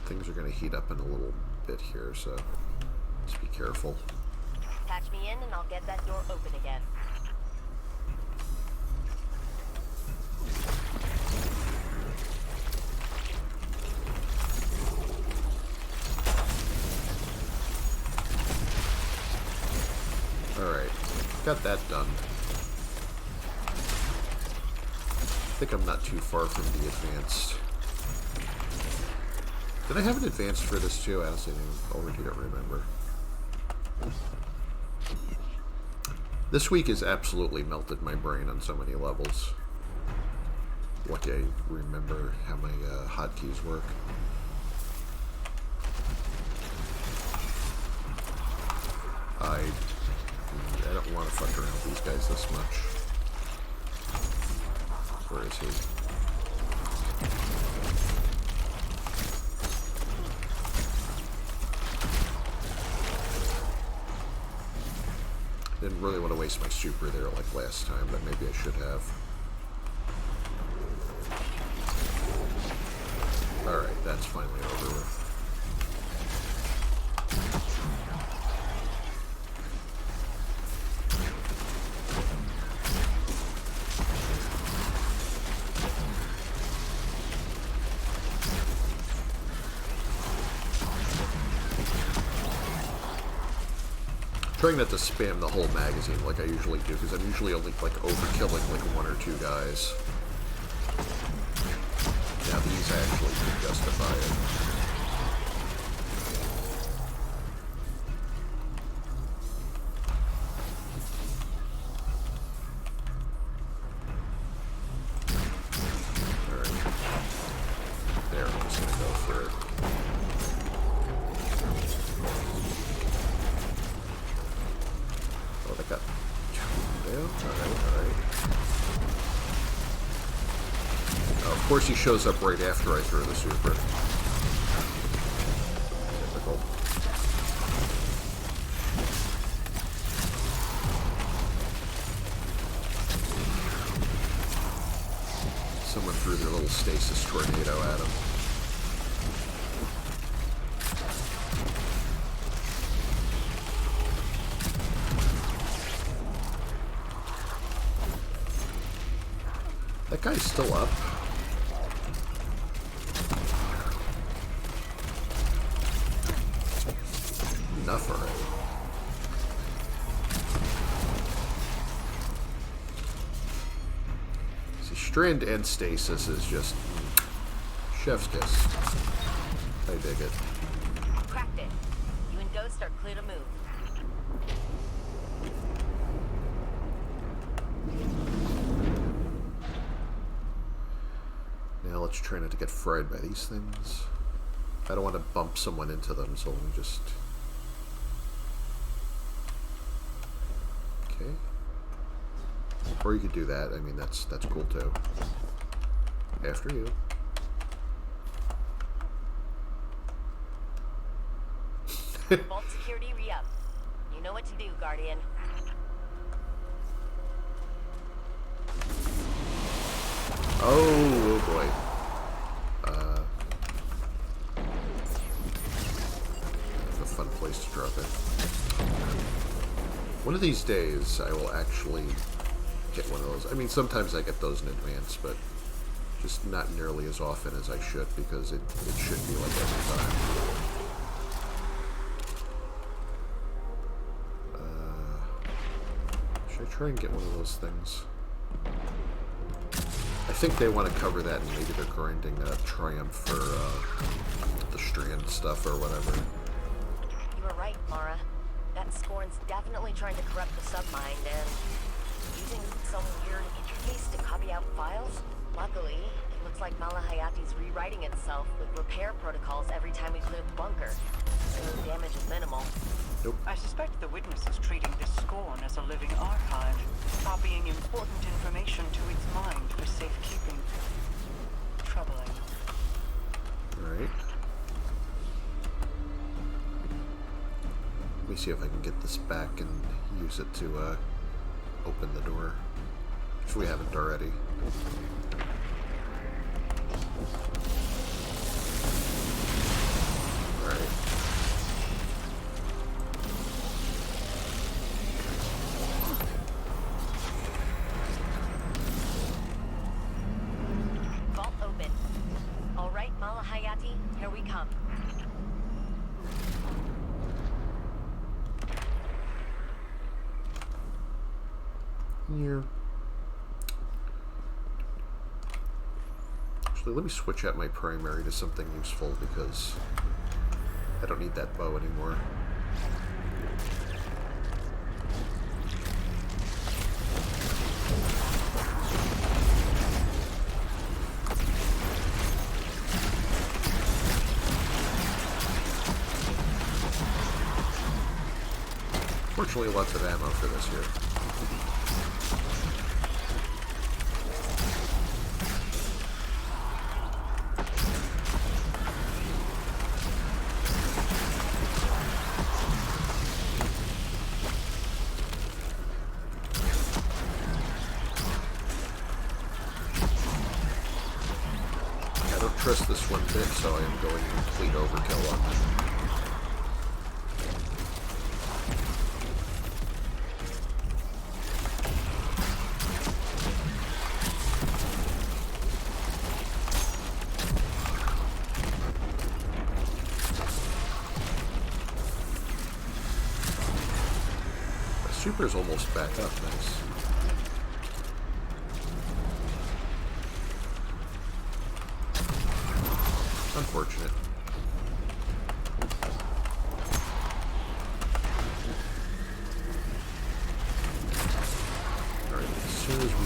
[SPEAKER 1] Things are going to heat up in a little bit here, so just be careful.
[SPEAKER 7] Patch me in and I'll get that door open again.
[SPEAKER 1] Alright, got that done. I think I'm not too far from the advanced. Did I have an advanced for this too? I honestly already don't remember. This week has absolutely melted my brain on so many levels. Lucky I remember how my hotkeys work. I don't want to fuck around with these guys this much. Where is he? Didn't really want to waste my super there like last time, but maybe I should have. Alright, that's finally over with. Trying not to spam the whole magazine like I usually do, because I'm usually only like overkilling like one or two guys. Now these actually do justify it. Alright. There, I'm just gonna go for it. Oh, they got two down. Alright. Of course, he shows up right after I throw the super. Typical. Someone threw their little stasis tornado at him. That guy's still up. Enough already. See, Strand and Stasis is just chef's kiss. I dig it.
[SPEAKER 7] Cracked it. You and Ghost are clear to move.
[SPEAKER 1] Now let's try not to get fried by these things. I don't want to bump someone into them, so let me just... Okay. Or you could do that. I mean, that's cool too. After you.
[SPEAKER 7] Vault security re-up. You know what to do, Guardian.
[SPEAKER 1] Oh boy. That's a fun place to drop it. One of these days, I will actually get one of those. I mean, sometimes I get those in advance, but just not nearly as often as I should, because it should be like every time. Should I try and get one of those things? I think they want to cover that, and maybe they're grinding Triumph for the Strand stuff or whatever.
[SPEAKER 7] You were right, Mara. That Scorn's definitely trying to corrupt the submind and using some weird interface to copy out files. Luckily, it looks like Malahayati's rewriting itself with repair protocols every time we clear the bunker, so damage is minimal.
[SPEAKER 1] Nope.
[SPEAKER 6] I suspect the witness is treating this Scorn as a living archive, copying important information to its mind for safekeeping. Troubling.
[SPEAKER 1] Alright. Let me see if I can get this back and use it to open the door, if we haven't already. Alright.
[SPEAKER 7] Vault open. All right, Malahayati, here we come.
[SPEAKER 1] Here. Actually, let me switch out my primary to something useful, because I don't need that bow anymore. Fortunately, lots of ammo for this here. I don't trust this one bit, so I am going complete overkill on it. Super's almost back up, nice. Unfortunate. Alright, as soon as we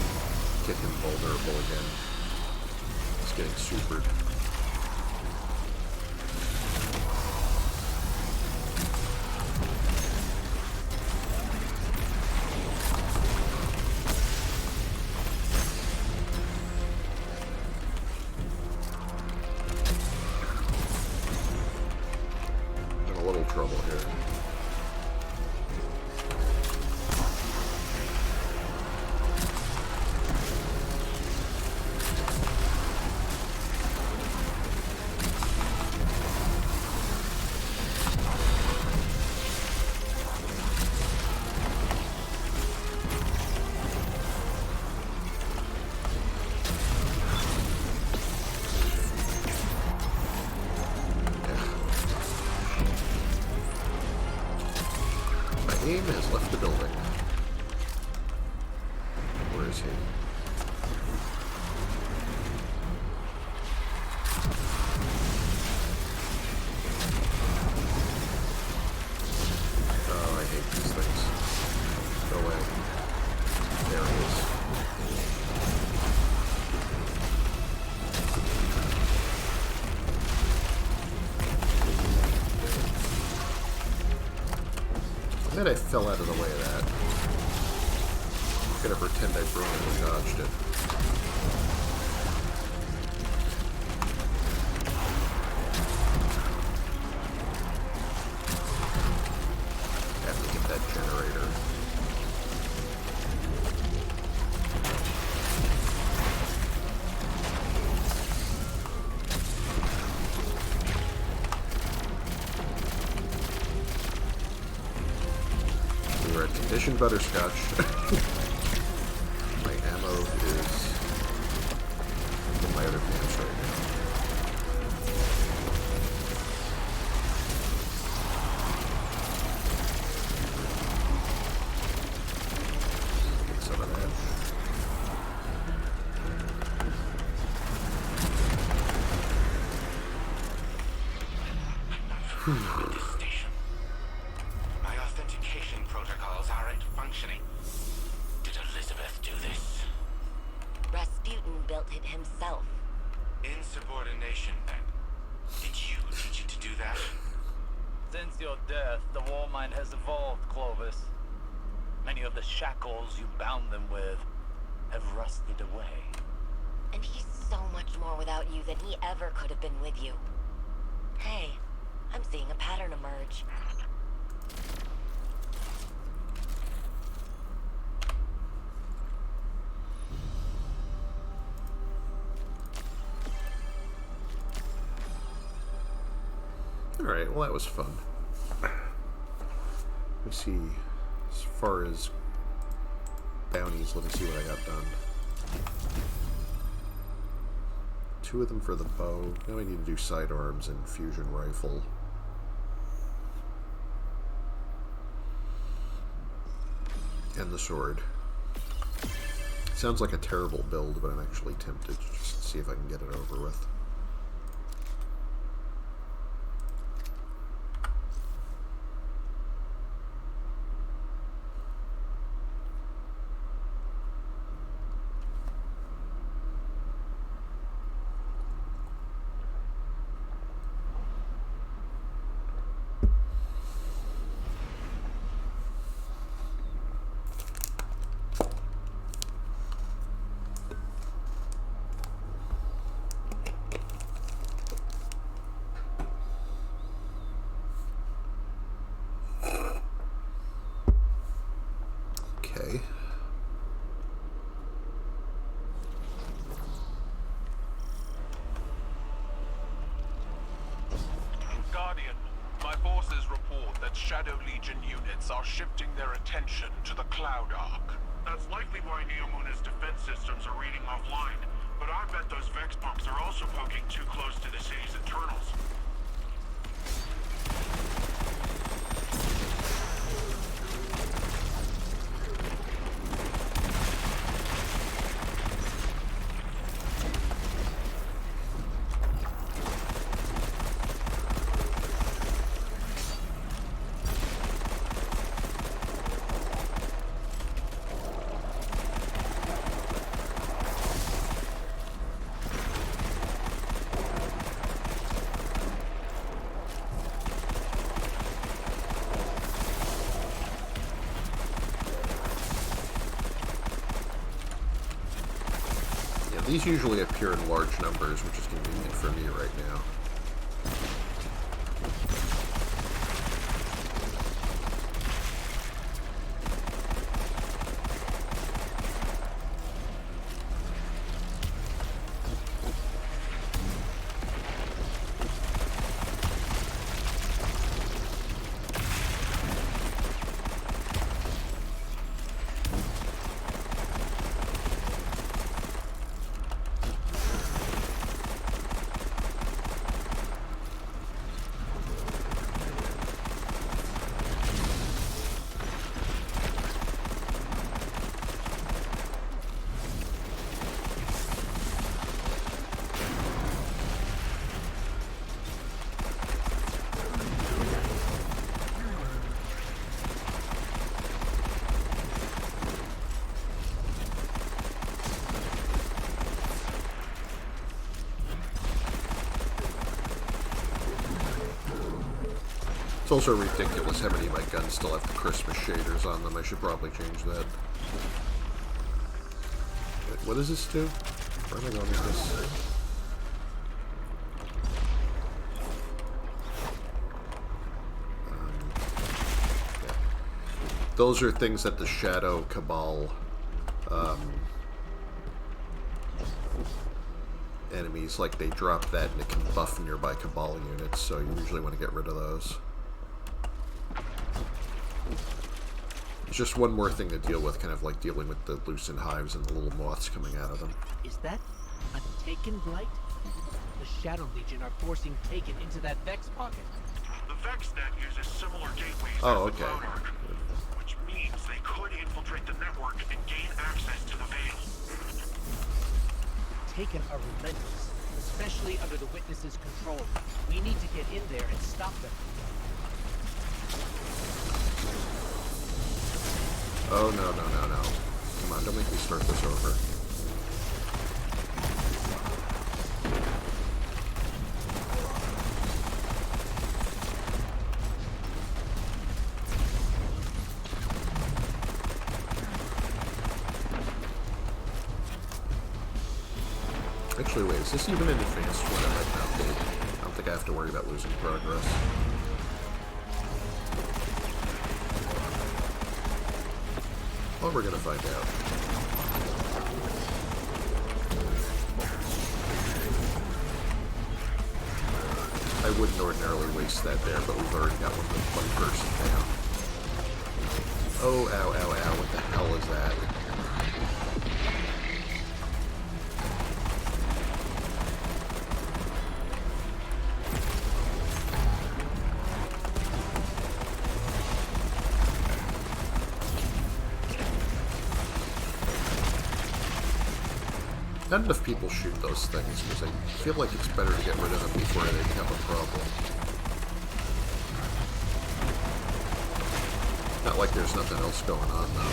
[SPEAKER 1] get him vulnerable again, he's getting supered. Trouble here. Aim has left the building. Where is he? Oh, I hate these things. Go away. There he is. I fell out of the way of that. I'm gonna pretend I brilliantly dodged it. Have to get that generator. Conditioned butterscotch. is in my other pants right now. Get some of that.
[SPEAKER 3] This station. My authentication protocols aren't functioning. Did Elizabeth do this?
[SPEAKER 7] Rasputin built it himself.
[SPEAKER 3] Insubordination, then. Did you teach it to do that?
[SPEAKER 10] Since your death, the war mind has evolved, Clovis. Many of the shackles you bound them with have rusted away.
[SPEAKER 7] And he's so much more without you than he ever could have been with you. Hey, I'm seeing a pattern emerge.
[SPEAKER 1] Alright, well that was fun. Let's see, as far as bounties, let me see what I got done. 2 of them for the bow. Now I need to do sidearms and fusion rifle. And the sword. Sounds like a terrible build, but I'm actually tempted to just see if I can get it over with. Okay.
[SPEAKER 9] Guardian, my forces report that Shadow Legion units are shifting their attention to the Cloud Arc.
[SPEAKER 11] That's likely why Neomuna's defense systems are reading offline. But I bet those Vex pumps are also poking too close to the city's internals.
[SPEAKER 1] These usually appear in large numbers, which is convenient for me right now. It's also ridiculous how many of my guns still have the Christmas shaders on them. I should probably change that. Wait, what does this do? Where am I going with this? Yeah. Those are things that the Shadow Cabal enemies, like, they drop that and it can buff nearby Cabal units, so you usually want to get rid of those. It's just one more thing to deal with, kind of like dealing with the loosened hives and the little moths coming out of them.
[SPEAKER 2] Is that a Taken blight? The Shadow Legion are forcing Taken into that Vex pocket.
[SPEAKER 11] The Vex net uses similar gateways
[SPEAKER 1] Oh,
[SPEAKER 11] as the
[SPEAKER 1] okay.
[SPEAKER 11] Cloud Arc, which means they could infiltrate the network and gain access to the Veil.
[SPEAKER 2] Taken are relentless, especially under the Witness's control. We need to get in there and stop them.
[SPEAKER 1] Oh, no, no, no, no. Come on, don't make me start this over. Actually, wait, is this even an advanced one? It might not be. I don't think I have to worry about losing progress. Well, we're gonna find out. I wouldn't ordinarily waste that there, but we've already got one person down. Oh, ow, ow, ow, what the hell is that? Not enough people shoot those things, because I feel like it's better to get rid of them before they become a problem. Not like there's nothing else going on, though.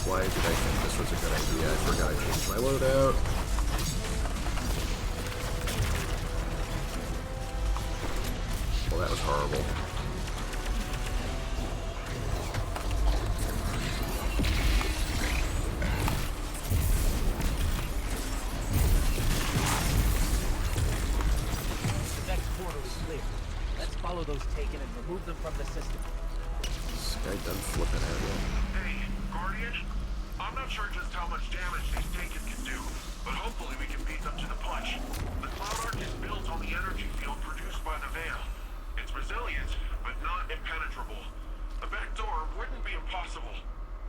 [SPEAKER 1] Why did I think this was a good idea? I forgot I changed my loadout. Well, that was horrible.
[SPEAKER 2] The next portal is clear. Let's follow those Taken and remove them from the system.
[SPEAKER 1] This guy done flipping at you.
[SPEAKER 11] Hey, Guardian? I'm not sure just how much damage these Taken can do, but hopefully we can beat them to the punch. The Cloud Arc is built on the energy field produced by the Veil. It's resilient, but not impenetrable. A backdoor wouldn't be impossible.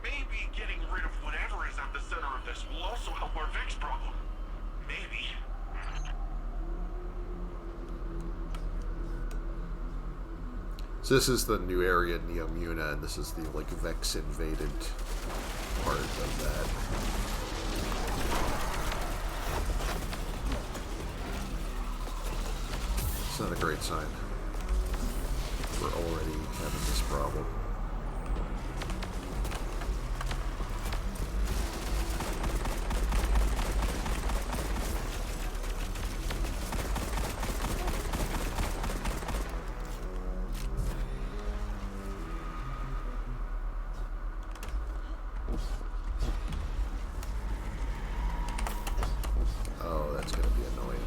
[SPEAKER 11] Maybe getting rid of whatever is at the center of this will also help our Vex problem. Maybe.
[SPEAKER 1] So this is the new area, Neomuna, and this is the, like, Vex invaded part of that. It's not a great sign. We're already having this problem. Oh, that's going to be annoying.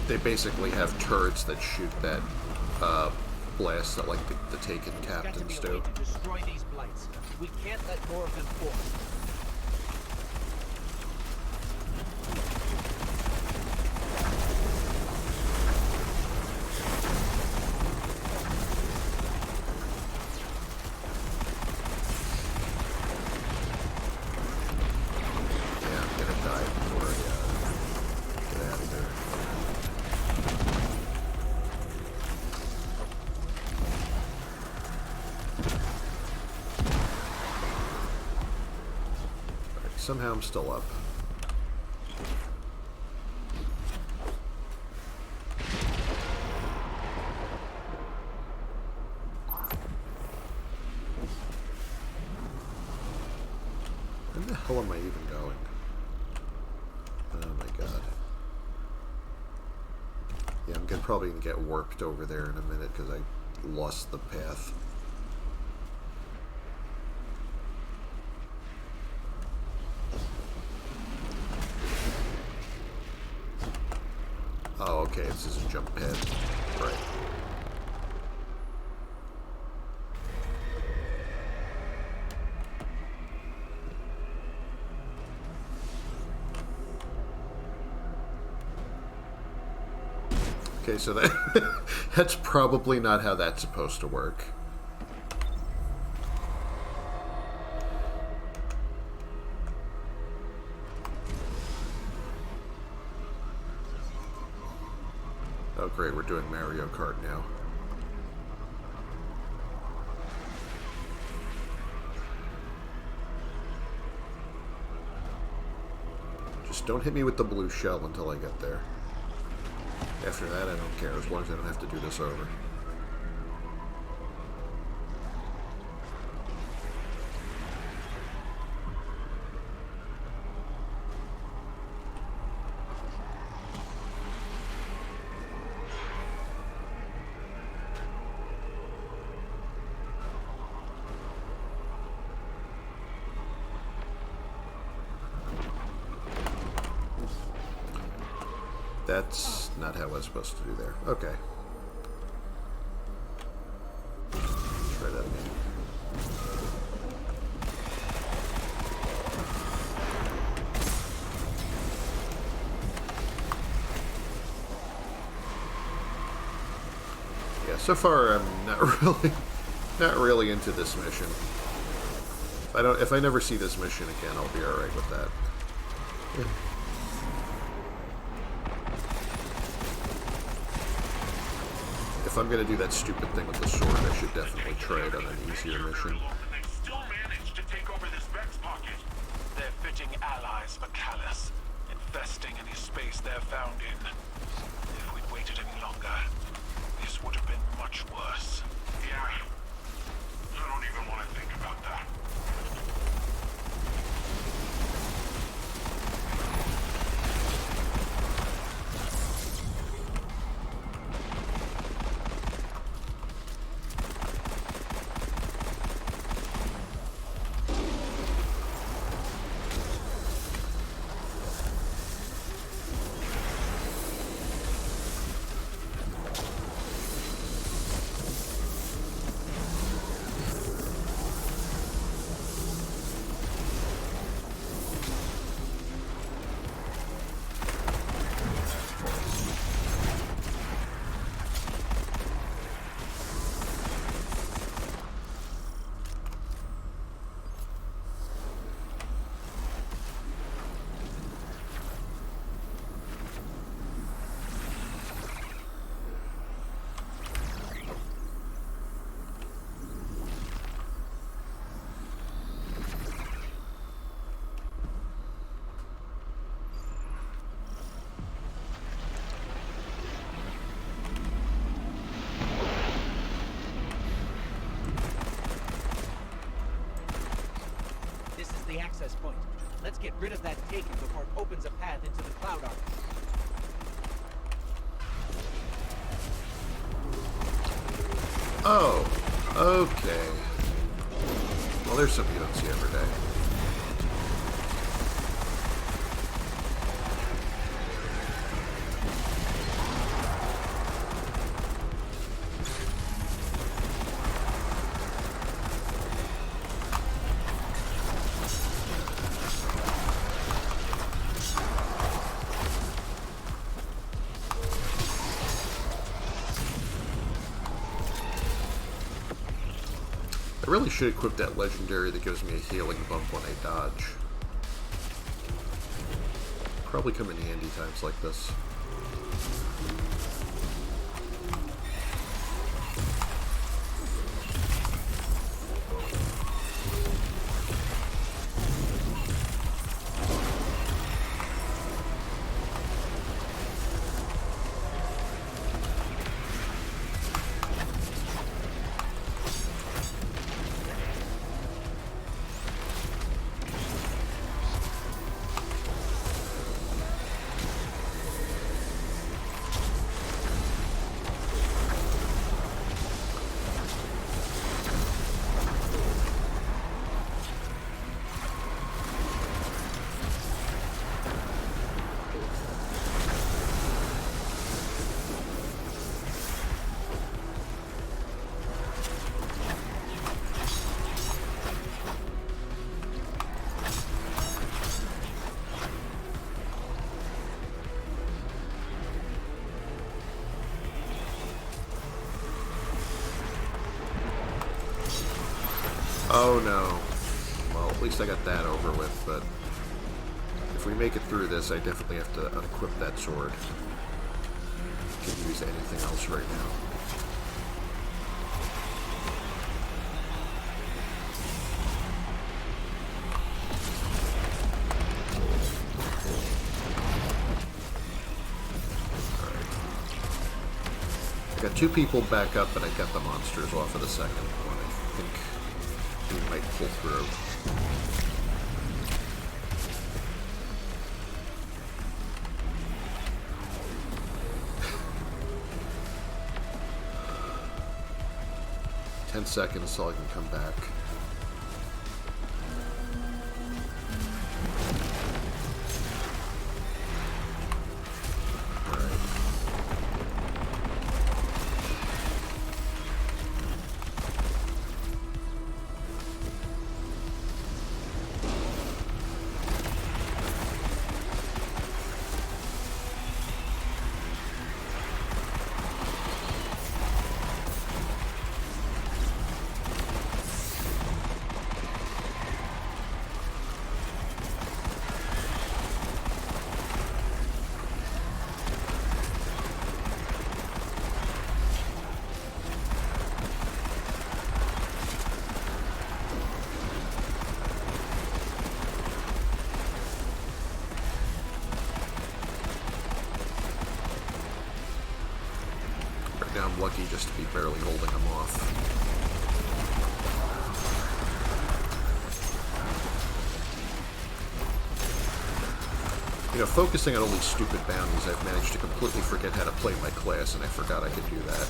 [SPEAKER 1] They basically have turrets that shoot that blast that, like, the Taken captains do.
[SPEAKER 2] To destroy these blights. We can't let more of them forth.
[SPEAKER 1] Yeah, I'm gonna die before I get out of there. Alright, somehow I'm still up. Where the hell am I even going? Oh my god. Yeah, I'm probably gonna get warped over there in a minute because I lost the path. Oh, okay, this is a jump pad. Right. Okay, so that's probably not how that's supposed to work. Oh great, we're doing Mario Kart now. Just don't hit me with the blue shell until I get there. After that, I don't care, as long as I don't have to do this over. That's not how I was supposed to do there. Okay. Try that again. Yeah, so far I'm not really into this mission. If I never see this mission again, I'll be alright with that. Yeah. If I'm gonna do that stupid thing with the sword, I should definitely try it on an easier mission.
[SPEAKER 11] Still managed to take over this Vex pocket.
[SPEAKER 9] They're fitting allies for Callus, investing any space they're found in. If we'd waited any longer, this would have been much worse.
[SPEAKER 11] Yeah. I don't even want to think about that.
[SPEAKER 2] The access point. Let's get rid of that taken before it opens a path into the Cloud Ark.
[SPEAKER 1] Oh, okay. Well, there's something you don't see every day. I really should equip that legendary that gives me a healing bump when I dodge. Probably come in handy times like this. Oh no. Well, at least I got that over with, but if we make it through this, I definitely have to unequip that sword. Can use anything else right now. I got 2 people back up, and I got the monsters off of the second one. I think we might pull through. 10 seconds so I can come back. I'm lucky just to be barely holding them off. You know, focusing on only stupid bounties, I've managed to completely forget how to play my class, and I forgot I could do that.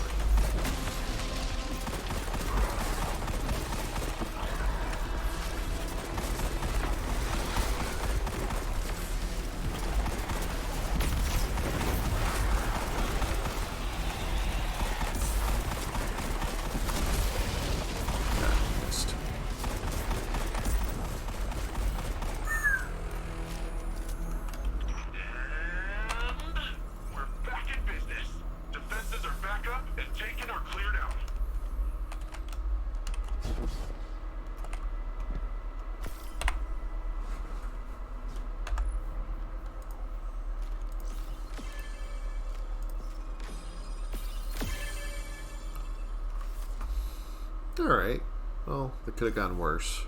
[SPEAKER 1] Alright. Well, it could have gone worse.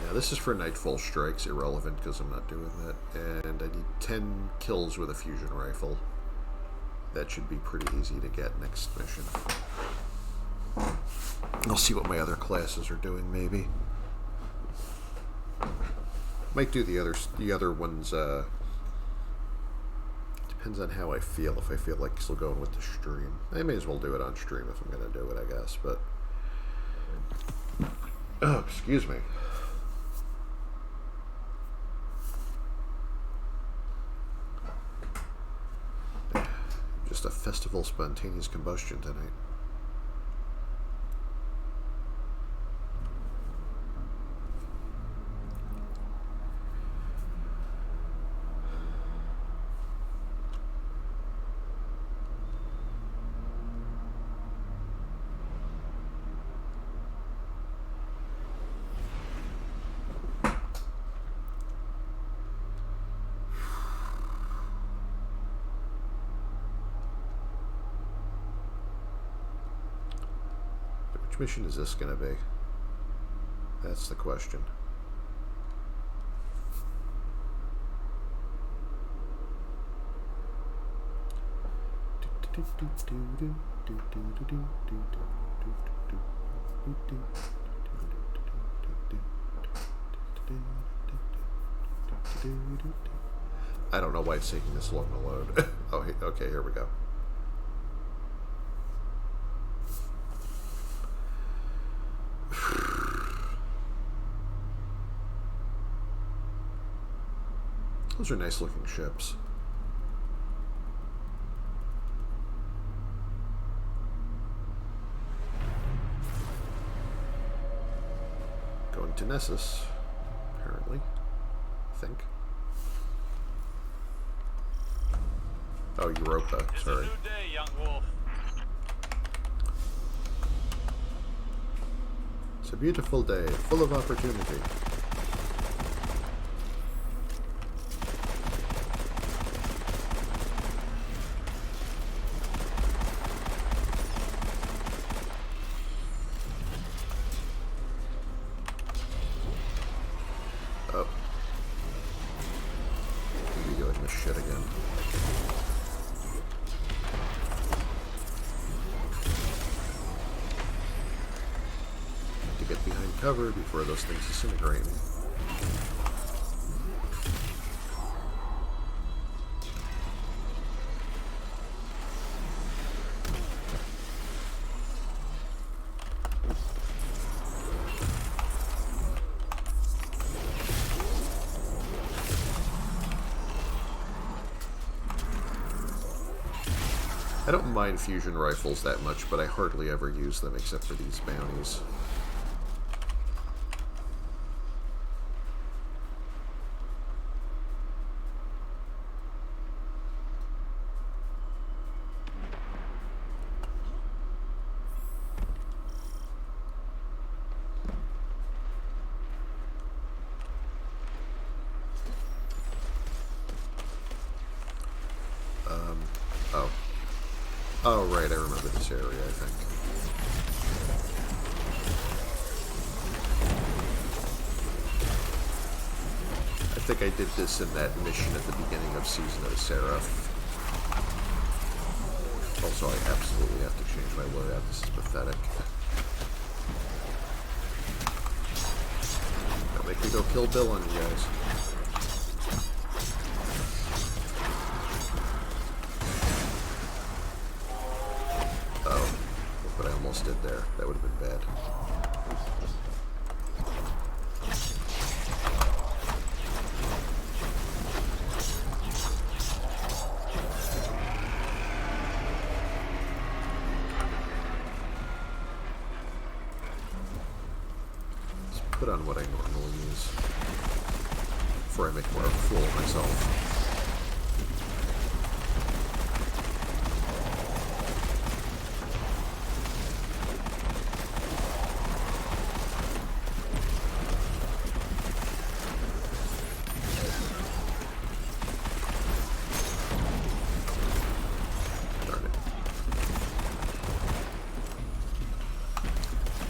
[SPEAKER 1] Yeah, this is for Nightfall Strikes, irrelevant because I'm not doing that. And I need 10 kills with a fusion rifle. That should be pretty easy to get next mission. I'll see what my other classes are doing, maybe. Might do the other ones, depends on how I feel. If I feel like still going with the stream. I may as well do it on stream if I'm going to do it, I guess, but... Oh, excuse me. Just a festival spontaneous combustion tonight. Which mission is this going to be? That's the question. I don't know why it's taking this long to load. Oh, okay, here we go. Those are nice looking ships. Going to Nessus, apparently. I think. Oh, Europa.
[SPEAKER 10] It's
[SPEAKER 1] Sorry.
[SPEAKER 10] a new day, young wolf.
[SPEAKER 1] It's a beautiful day, full of opportunity. Oh. Maybe doing this shit again. To get behind cover before those things disintegrate me. I don't mind fusion rifles that much, but I hardly ever use them except for these bounties. Oh. Oh, right, I remember this area, I think. I think I did this in that mission at the beginning of Season of Seraph. Also, I absolutely have to change my loadout. This is pathetic. Don't make me go kill Bill on you guys. Oh, look what I almost did there. That would have been bad. Put on what I normally use before I make more of a fool of myself. Darn it.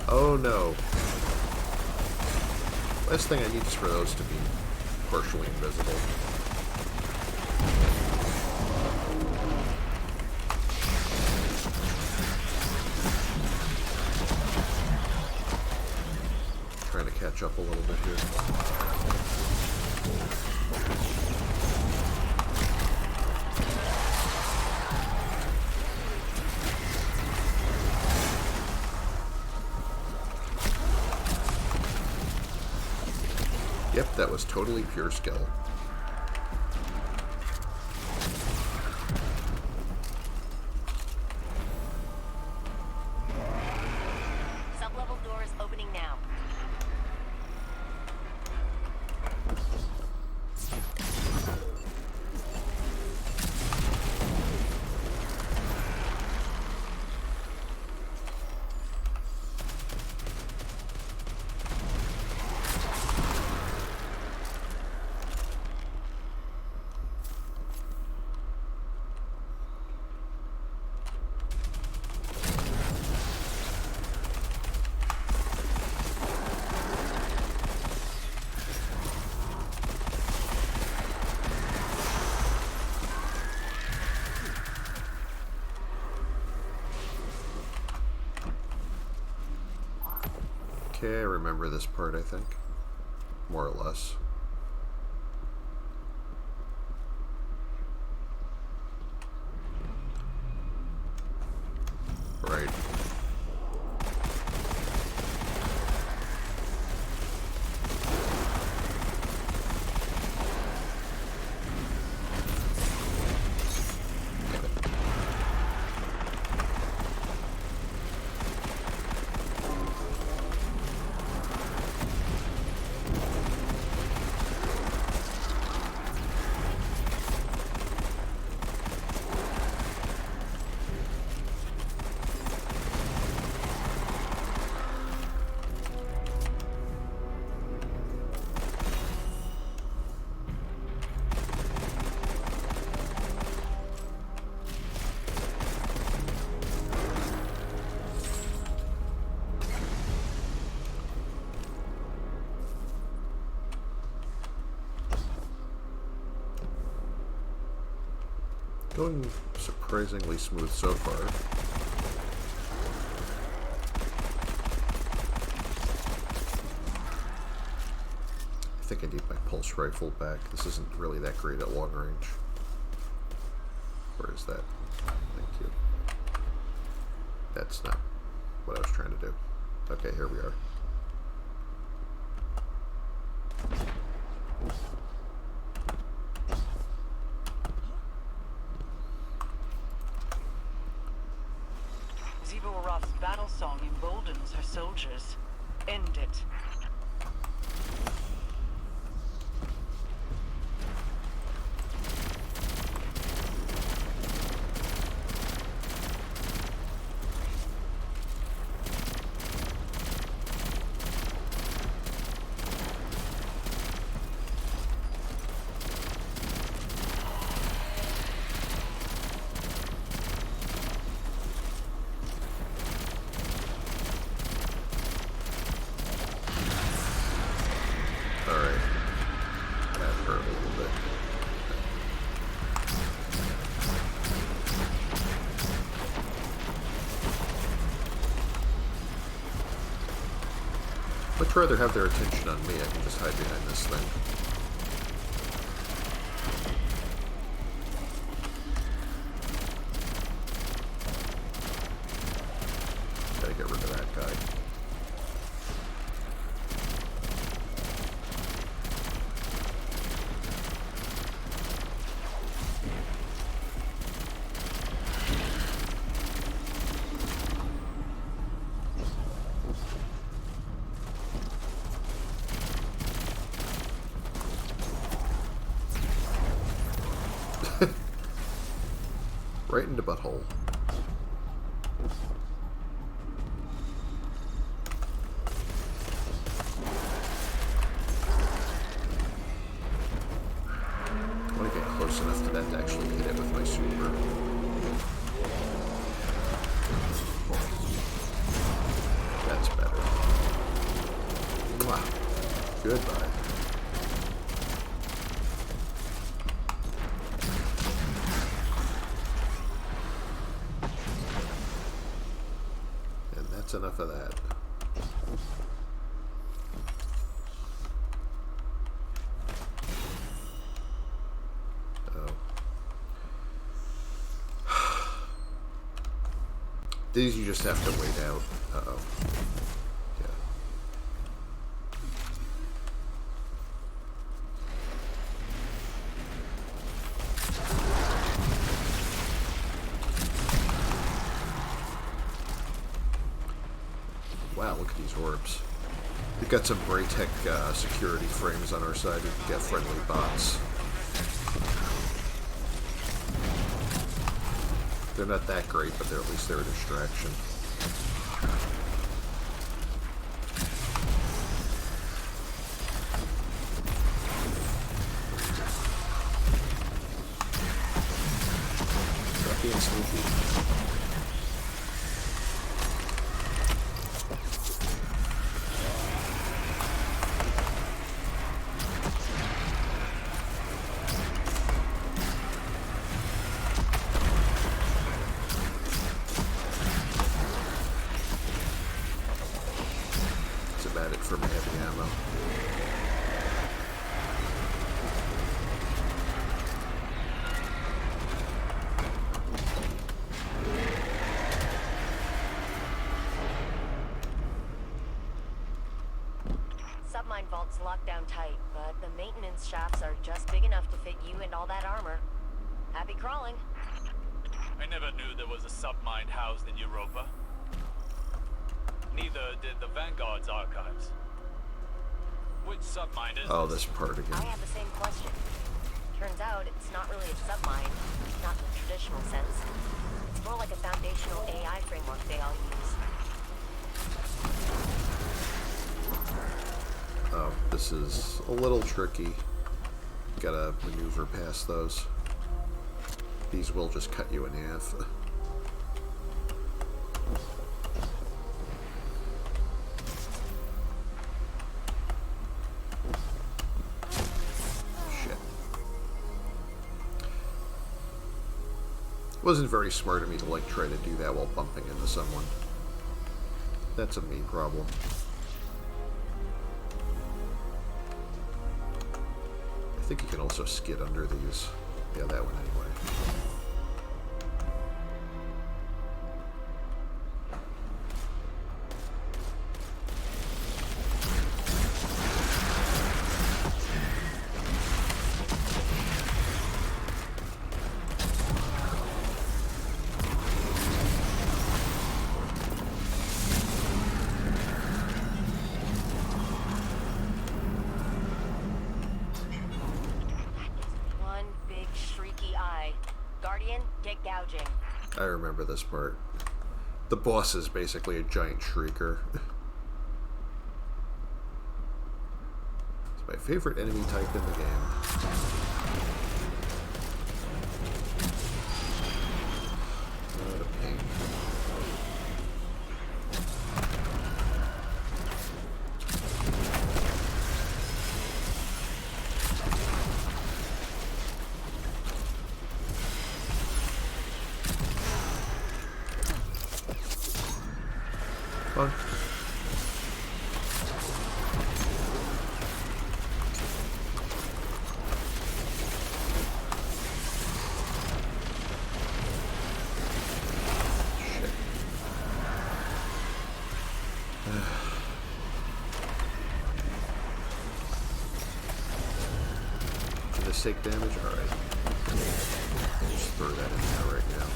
[SPEAKER 1] Oh no. Last thing I need is for those to be partially invisible. Trying to catch up a little bit here. Yep, that was totally pure skill.
[SPEAKER 7] Sub-level doors opening now.
[SPEAKER 1] Okay, I remember this part, I think. More or less. Right. Going surprisingly smooth so far. I think I need my pulse rifle back. This isn't really that great at long range. Where is that? Thank you. That's not what I was trying to do. Okay, here we are.
[SPEAKER 6] Zibo-Araf's battle song emboldens her soldiers. End it.
[SPEAKER 1] Much rather have their attention on me. I can just hide behind this thing. Gotta get rid of that guy. Right into butthole. I want to get close enough to that to actually hit it with my super. That's better. Mwah. Goodbye. Enough of that. Oh. These you just have to wait out. Uh-oh. Yeah. Wow, look at these orbs. We've got some Braytech security frames on our side. We can get friendly bots. They're not that great, but at least they're a distraction. Stop being sneaky. For my heavy ammo.
[SPEAKER 7] Submine vault's locked down tight, but the maintenance shafts are just big enough to fit you and all that armor. Happy crawling.
[SPEAKER 10] I never knew there was a submine housed in Europa. Neither did the Vanguard's archives. Which submine is
[SPEAKER 1] this part again.
[SPEAKER 7] I had the same question. Turns out it's not really a submine, not in the traditional sense. It's more like a foundational AI framework they all use.
[SPEAKER 1] Oh, this is a little tricky. Gotta maneuver past those. These will just cut you in half. Wasn't very smart of me to, like, try to do that while bumping into someone. That's a me problem. I think you can also skid under these. Yeah, that one anyway. I remember this part. The boss is basically a giant shrieker. It's my favorite enemy type in the game. What a pain. Fun. Did this take damage? Alright. Just throw that in there right now.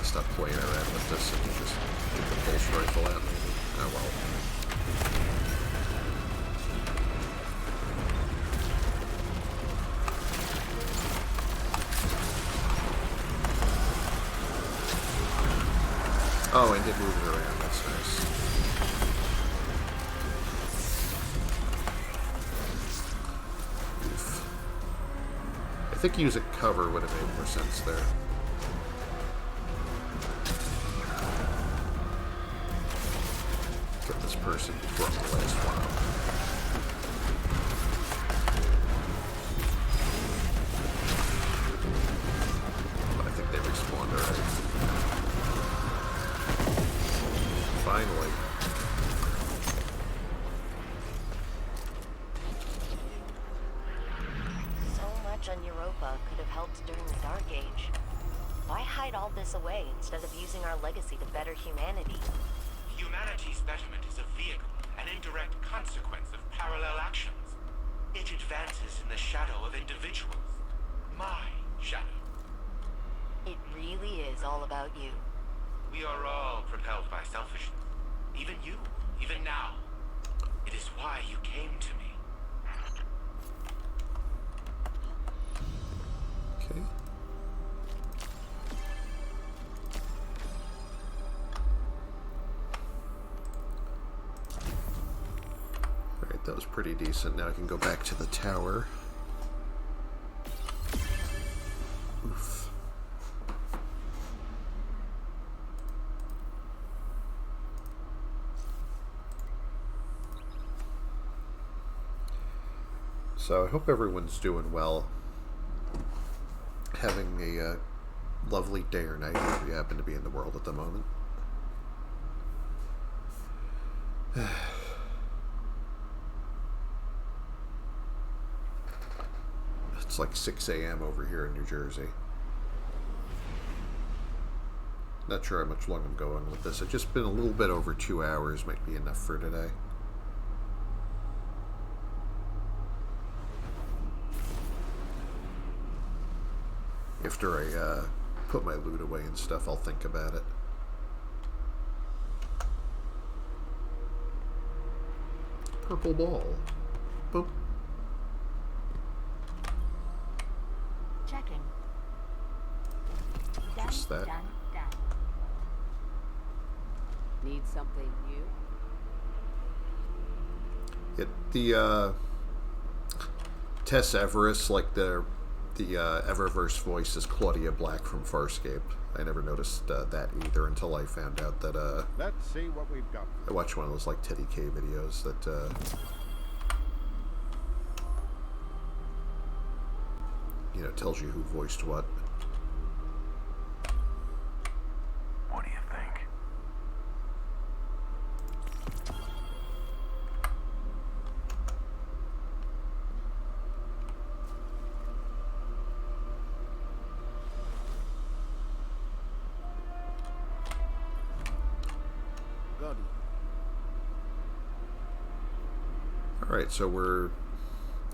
[SPEAKER 1] Stop playing around with this and just get the pulse rifle out maybe. Oh well. Oh, and did move it around, that's nice. Oof. I think using cover would have made more sense there. Person from the last one. But I think they respawned already. Finally.
[SPEAKER 7] So much on Europa could have helped during the Dark Age. Why hide all this away instead of using our legacy to better humanity?
[SPEAKER 3] Humanity's betterment is a vehicle, an indirect consequence of parallel actions. It advances in the shadow of individuals. My shadow.
[SPEAKER 7] It really is all about you.
[SPEAKER 3] We are all propelled by selfishness. Even you, even now. It is why you came to me.
[SPEAKER 1] Okay. Alright, that was pretty decent. Now I can go back to the tower. Oof. So I hope everyone's doing well. Having a lovely day or night wherever you happen to be in the world at the moment. It's like 6 a.m. over here in New Jersey. Not sure how much longer I'm going with this. It's just been a little bit over 2 hours. Might be enough for today. After I put my loot away and stuff, I'll think about it. Purple ball. Boop.
[SPEAKER 12] Checking.
[SPEAKER 1] Just that.
[SPEAKER 12] Done.
[SPEAKER 4] Need something new?
[SPEAKER 1] The Tess Everest, like the Eververse voice is Claudia Black from Farscape. I never noticed that either until I found out that
[SPEAKER 5] Let's see what we've got.
[SPEAKER 1] I watched one of those like Teddy K videos that tells you who voiced what.
[SPEAKER 3] What do you think?
[SPEAKER 1] Alright, so we're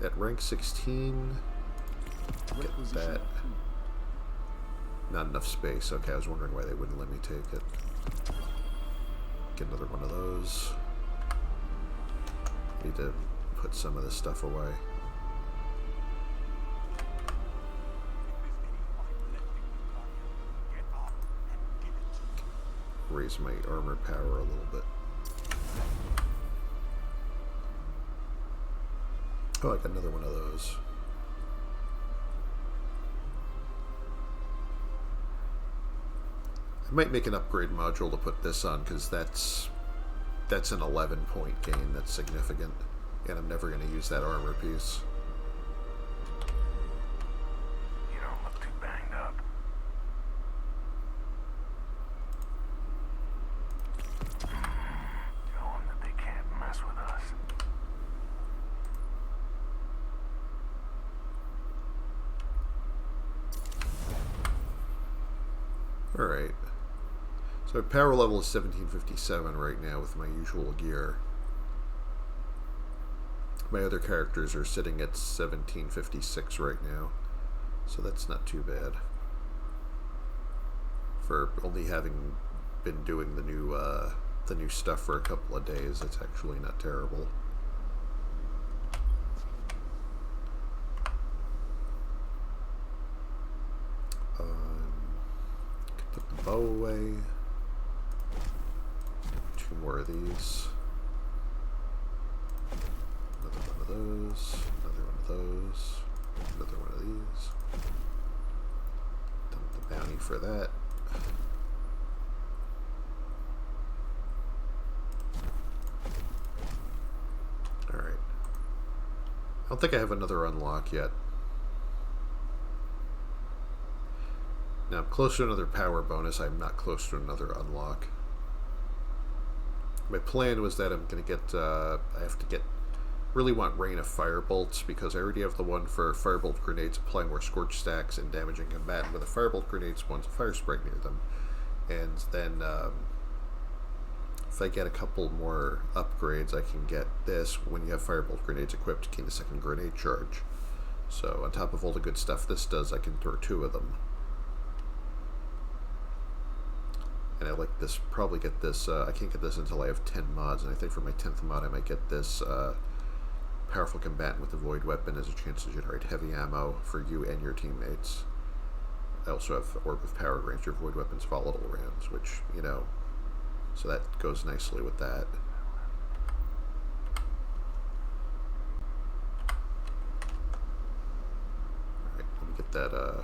[SPEAKER 1] at rank 16. Get that. Not enough space. Okay, I was wondering why they wouldn't let me take it. Get another one of those. Need to put some of this stuff away. Raise my armor power a little bit. Oh, I got another one of those. I might make an upgrade module to put this on, because that's an 11-point gain. That's significant. And I'm never going to use that armor piece.
[SPEAKER 3] You don't look too banged up. Tell them that they can't mess with us.
[SPEAKER 1] Alright. So power level is 1757 right now with my usual gear. My other characters are sitting at 1756 right now. So that's not too bad. For only having been doing the new stuff for a couple of days, it's actually not terrible. Put the bow away. 2 more of these. Another one of those. Another one of those. Another one of these. Dump the bounty for that. Alright. I don't think I have another unlock yet. Now I'm close to another power bonus. I'm not close to another unlock. My plan was that I'm going to get, I have to get, really want Rain of Firebolts, because I already have the one for Firebolt Grenades, apply more Scorch stacks and damaging combatant with a Firebolt Grenade spawns a Fire Sprite near them. And then, if I get a couple more upgrades, I can get this. When you have Firebolt Grenades equipped, gain a second grenade charge. So, on top of all the good stuff this does, I can throw 2 of them. And I like this, probably get this, I can't get this until I have 10 mods, and I think for my 10th mod I might get this Powerful Combatant with the Void Weapon as a chance to generate heavy ammo for you and your teammates. I also have Orb of Power, grants your Void Weapons volatile rounds, which, so that goes nicely with that. Alright, let me get that,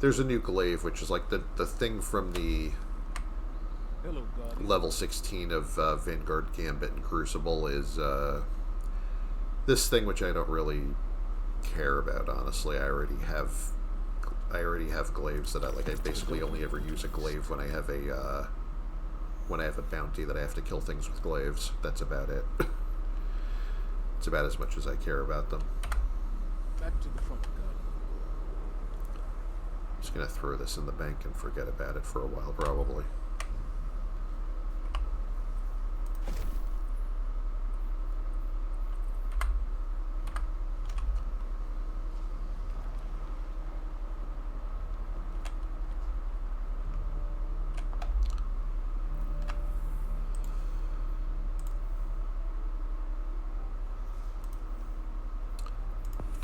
[SPEAKER 1] there's a new glaive, which is like the thing from the level 16 of Vanguard, Gambit, and Crucible is this thing, which I don't really care about, honestly. I already have glaives that I like. I basically only ever use a glaive when I have a bounty that I have to kill things with glaives. That's about it. It's about as much as I care about them.
[SPEAKER 2] Back to the front, gun.
[SPEAKER 1] Just gonna throw this in the bank and forget about it for a while, probably.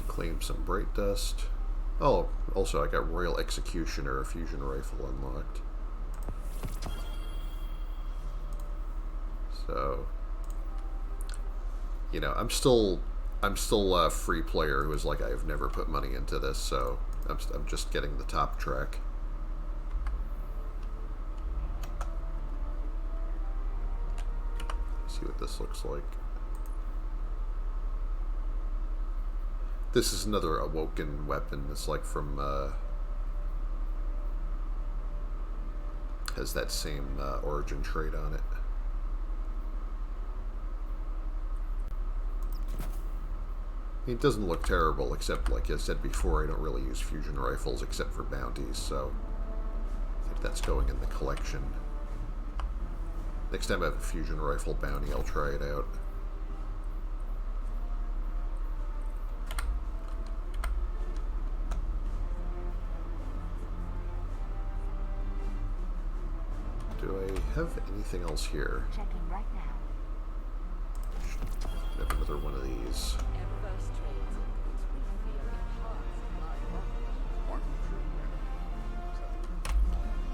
[SPEAKER 1] Claim some bright dust. Oh, also I got Royal Executioner, a fusion rifle unlocked. So, you know, I'm still a free player who is like, I've never put money into this, so I'm just getting the top track. See what this looks like. This is another awoken weapon. It's like from, has that same origin trait on it. It doesn't look terrible, except, like I said before, I don't really use fusion rifles except for bounties, so I think that's going in the collection. Next time I have a fusion rifle bounty, I'll try it out. Do I have anything else here?
[SPEAKER 12] Checking right now.
[SPEAKER 1] Have another one of these.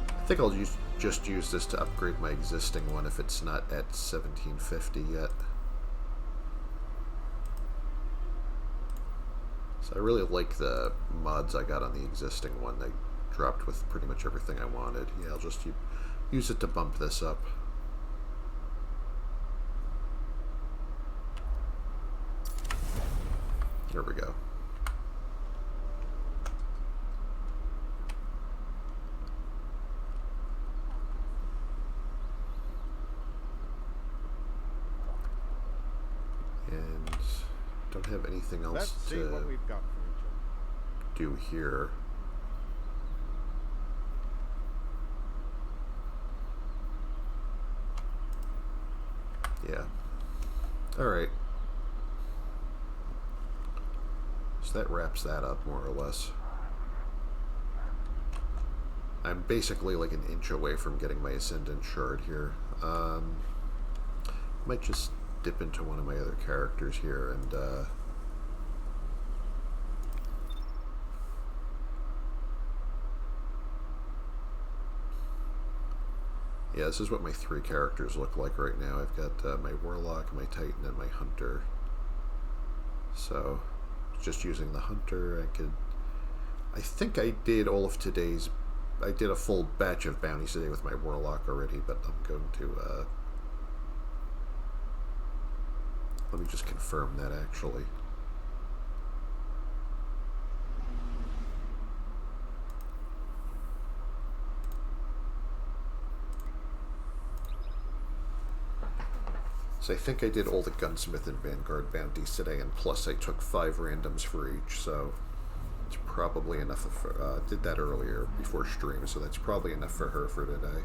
[SPEAKER 1] I think I'll just use this to upgrade my existing one if it's not at 1750 yet. So I really like the mods I got on the existing one. They dropped with pretty much everything I wanted. Yeah, I'll just use it to bump this up. There we go. And don't have anything else
[SPEAKER 5] Let's see
[SPEAKER 1] to
[SPEAKER 5] what we've got for each other.
[SPEAKER 1] do here. Yeah. Alright. So that wraps that up, more or less. I'm basically like an inch away from getting my Ascendant Shard here. Might just dip into one of my other characters here and, yeah, this is what my three characters look like right now. I've got my Warlock, my Titan, and my Hunter. So, just using the Hunter, I think I did all of today's... I did a full batch of bounties today with my Warlock already, but I'm going to... let me just confirm that, actually. So I think I did all the Gunsmith and Vanguard bounties today, and plus I took 5 randoms for each, so it's probably enough for, did that earlier before stream, so that's probably enough for her for today.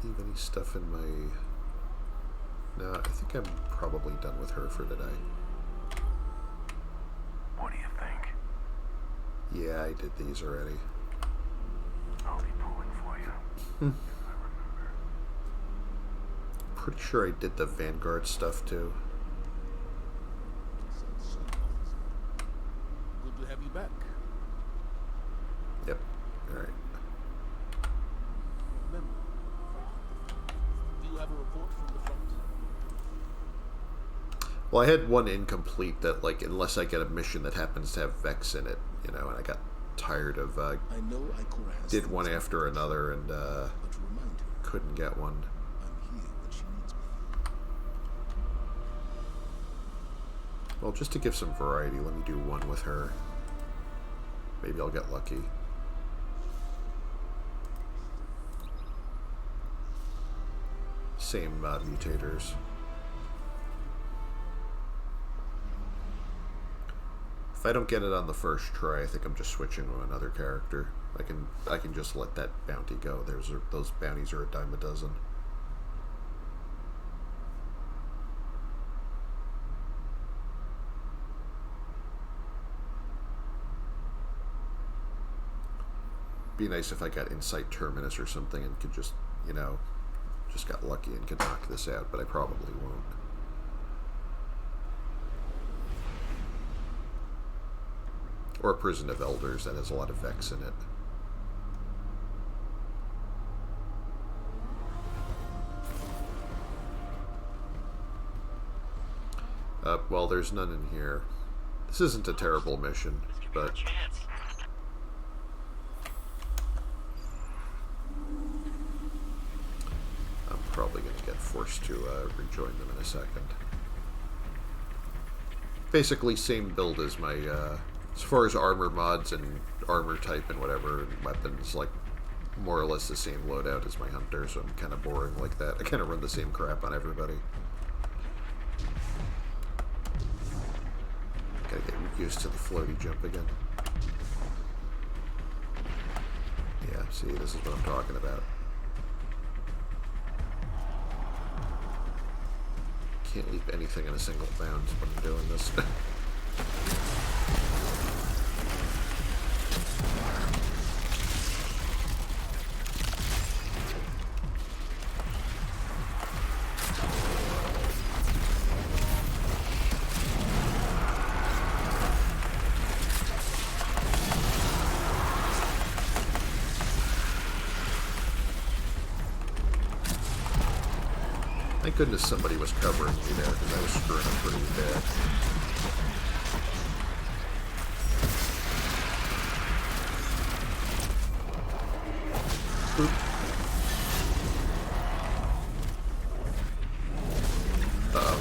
[SPEAKER 1] Leave any stuff in my... No, I think I'm probably done with her for today.
[SPEAKER 9] What do you think?
[SPEAKER 1] Yeah, I did these already.
[SPEAKER 9] I'll be pulling for you. If I remember.
[SPEAKER 1] Pretty sure I did the Vanguard stuff too.
[SPEAKER 2] Good to have you back.
[SPEAKER 1] Yep. Well, I had one incomplete that, like, unless I get a mission that happens to have Vex in it, you know, and I got tired of,
[SPEAKER 12] I know Ikora has
[SPEAKER 1] did one after another and,
[SPEAKER 12] but remind her,
[SPEAKER 1] couldn't get one.
[SPEAKER 12] I'm here when she needs me.
[SPEAKER 1] Well, just to give some variety, let me do one with her. Maybe I'll get lucky. Same mutators. If I don't get it on the first try, I think I'm just switching to another character. I can just let that bounty go. Those bounties are a dime a dozen. Be nice if I got Insight Terminus or something and could just, you know, just got lucky and could knock this out, but I probably won't. Or Prison of Elders, that has a lot of Vex in it. Well, there's none in here. This isn't a terrible mission, but... I'm probably going to get forced to rejoin them in a second. Basically, same build as my... as far as armor mods and armor type and whatever, and weapons, like, more or less the same loadout as my hunter, so I'm kind of boring like that. I kind of run the same crap on everybody. Gotta get used to the floaty jump again. Yeah, see, this is what I'm talking about. Can't leap anything in a single bound when I'm doing this. Thank goodness somebody was covering me there, because I was screwing up pretty bad. Boop. Uh-oh.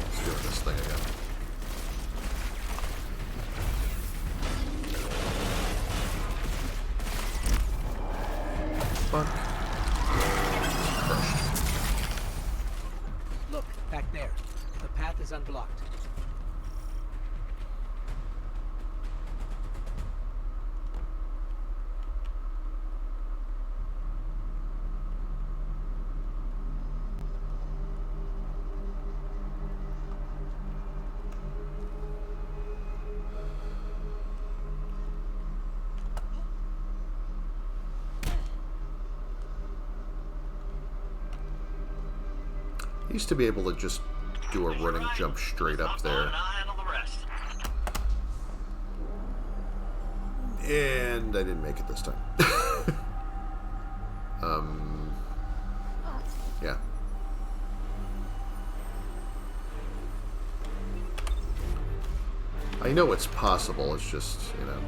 [SPEAKER 1] It's doing this thing again. Fuck. Crushed.
[SPEAKER 2] Look, back there. The path is unblocked.
[SPEAKER 1] I used to be able to just do a running jump straight up there. And I didn't make it this time. Yeah. I know it's possible, it's just, you know,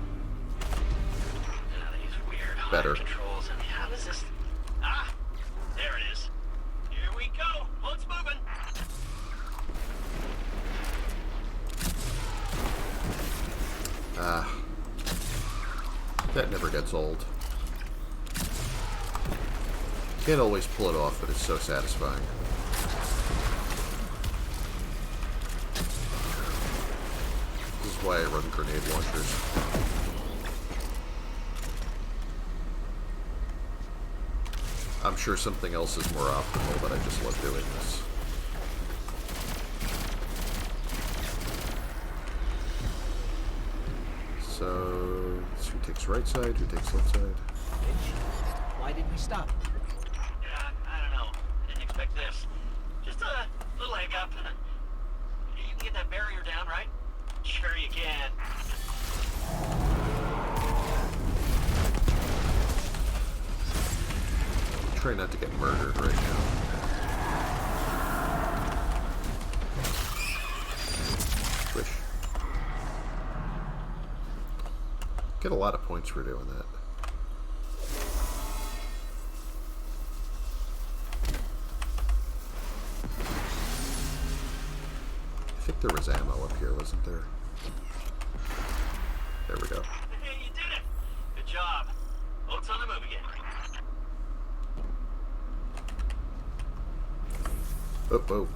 [SPEAKER 1] better.
[SPEAKER 3] How is this? Ah, there it is. Here we go. Boat's moving.
[SPEAKER 1] Ah. That never gets old. Can't always pull it off, but it's so satisfying. This is why I run grenade launchers. I'm sure something else is more optimal, but I just love doing this. So, who takes right side, who takes left side?
[SPEAKER 2] Why did we stop?
[SPEAKER 3] Yeah, I don't know. Didn't expect this. Just a little leg up. You can get that barrier down, right? Sure you can.
[SPEAKER 1] Try not to get murdered right now. Get a lot of points for doing that. I think there was ammo up here, wasn't there? There we go.
[SPEAKER 10] Hey, you did it! Good job. Boat's on the move again.
[SPEAKER 1] Oh, oh.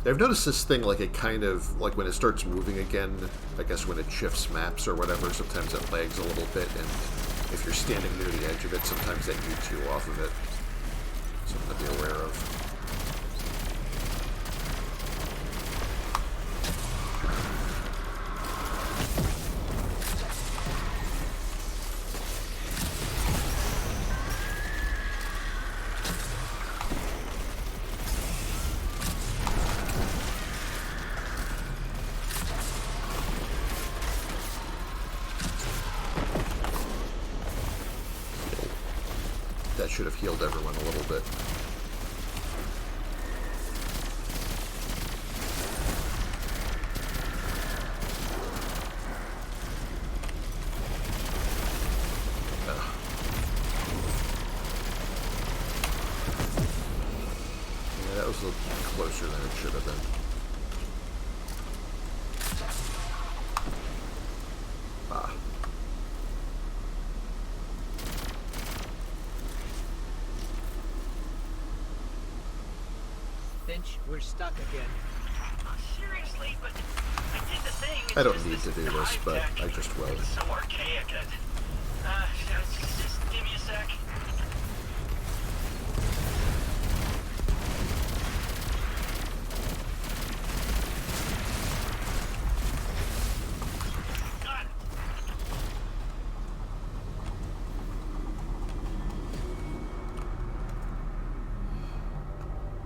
[SPEAKER 1] I've noticed this thing, like, it kind of, like, when it starts moving again, I guess when it shifts maps or whatever, sometimes it lags a little bit, and if you're standing near the edge of it, sometimes that yeets you off of it. Something to be aware of. That should have healed everyone a little bit. Yeah, that was a little closer than it should have been. Ah.
[SPEAKER 2] Finch, we're stuck again.
[SPEAKER 10] Seriously, but I did the thing.
[SPEAKER 1] I don't need to do this, but I just will.
[SPEAKER 10] It's so archaic. Just give me a sec.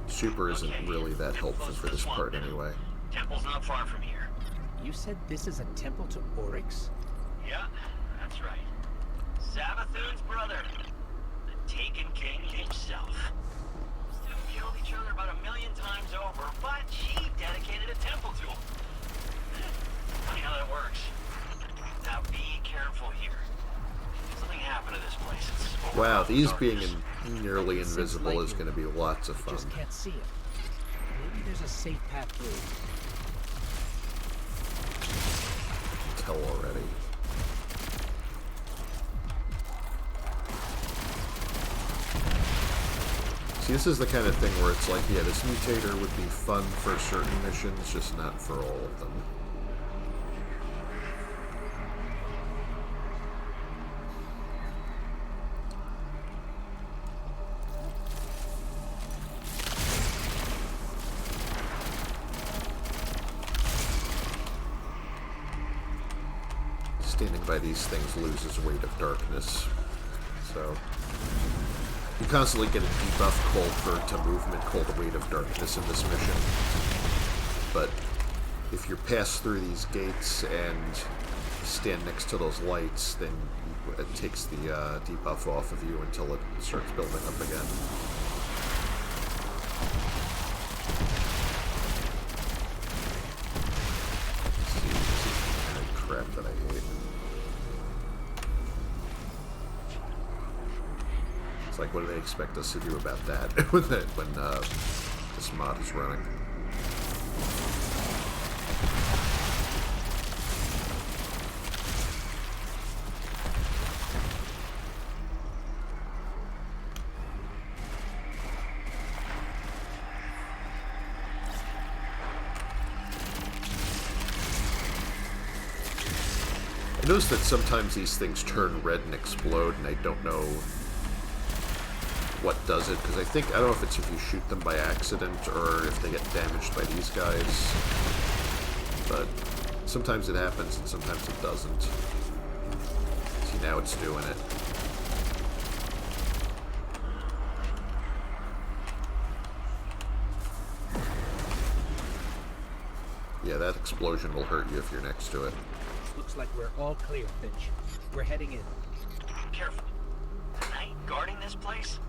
[SPEAKER 1] Super isn't really that helpful for this part anyway.
[SPEAKER 10] Temple's not far from here.
[SPEAKER 2] You said this is a temple to Oryx?
[SPEAKER 10] Yeah, that's right. Savathun's brother. The Taken King himself. These two killed each other about 1 million times over, but she dedicated a temple to him. Funny how that works. Now be careful here. Something happened to this place. It's
[SPEAKER 1] Wow, these being
[SPEAKER 10] darkness.
[SPEAKER 1] nearly invisible is going to be lots of
[SPEAKER 2] I
[SPEAKER 1] fun.
[SPEAKER 2] just can't see it. Maybe there's a safe path through.
[SPEAKER 1] Tell already. See, this is the kind of thing where it's like, yeah, this mutator would be fun for certain missions, just not for all of them. Standing by these things loses weight of darkness, so you constantly get a debuff called to movement called the weight of darkness in this mission. But if you pass through these gates and stand next to those lights, then it takes the debuff off of you until it starts building up again. Crap that I hate. It's like, what do they expect us to do about that when this mod is running? I notice that sometimes these things turn red and explode, and I don't know what does it, because I don't know if it's if you shoot them by accident or if they get damaged by these guys, but sometimes it happens and sometimes it doesn't. See, now it's doing it. Yeah, that explosion will hurt you if you're next to it.
[SPEAKER 2] Looks like we're all clear, Finch. We're heading in.
[SPEAKER 10] Careful. Knight guarding this place?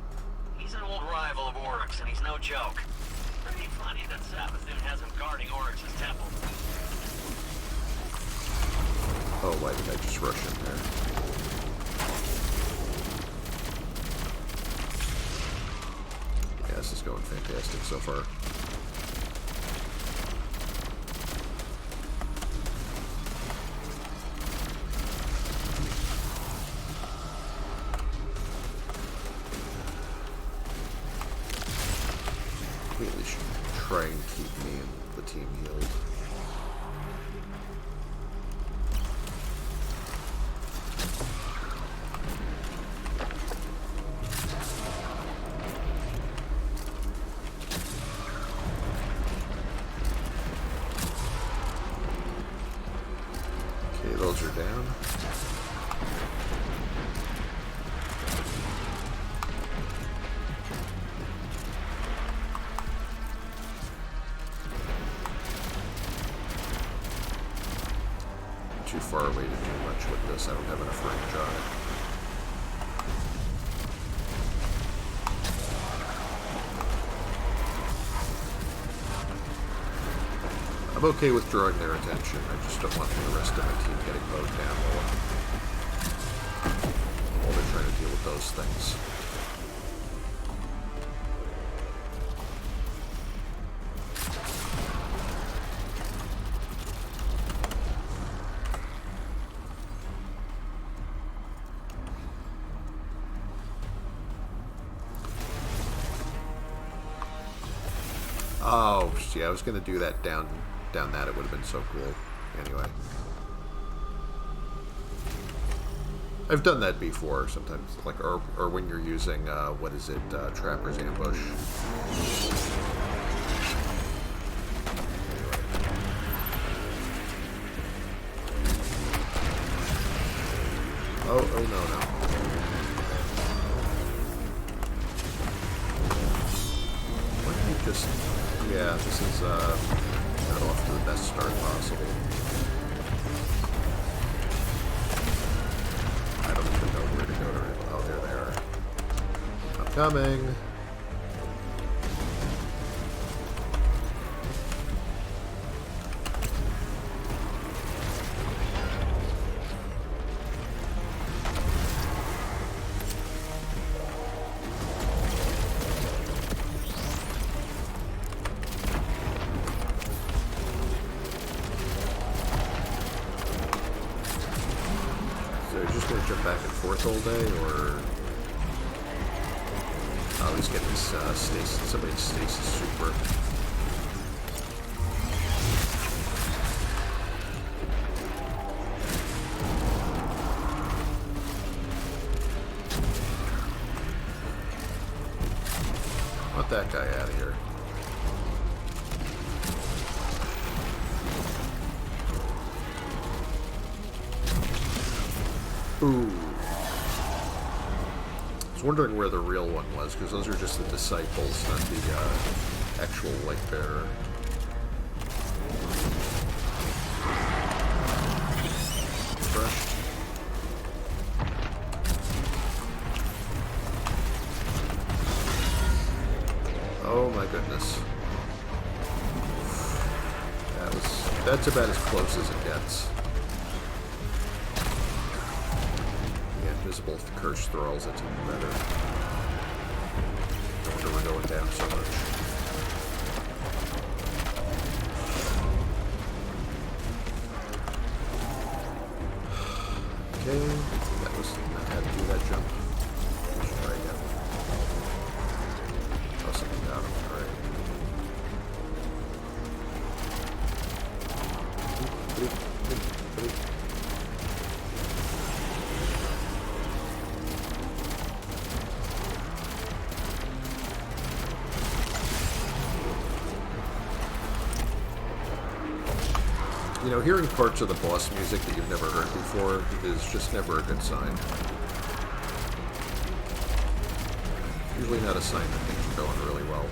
[SPEAKER 10] He's an old rival of Oryx, and he's no joke. Pretty funny that Savathun has him guarding Oryx's temple.
[SPEAKER 1] Oh, why did I just rush in there? so far. We at least should try and keep me and the team healed. Those are down. Too far away to do much with this. I don't have enough range on it. I'm okay with drawing their attention. I just don't want the rest of my team getting mowed down while they're trying to deal with those things. Oh, see, I was going to do that down that. It would have been so cool. Anyway. I've done that before, sometimes, like, or when you're using, what is it, Trapper's Ambush. Oh, no. Why don't you just... Yeah, this is, not off to the best start possible. I don't even know where to go to... Oh, there they are. I'm coming! Back and forth all day, or oh, he's getting his stasis, somebody's stasis super. Want that guy out of here. Ooh. I was wondering where the real one was, because those are just the disciples, not the actual light bearer. Crushed. Oh my goodness. That's about as close as it gets. Invisible curse thralls, it's even better. No wonder we're going down so much. Okay, that was not how to do that jump. Let's try again. Oh, something got him. Alright. You know, hearing parts of the boss music that you've never heard before is just never a good sign. Usually not a sign that things are going really well.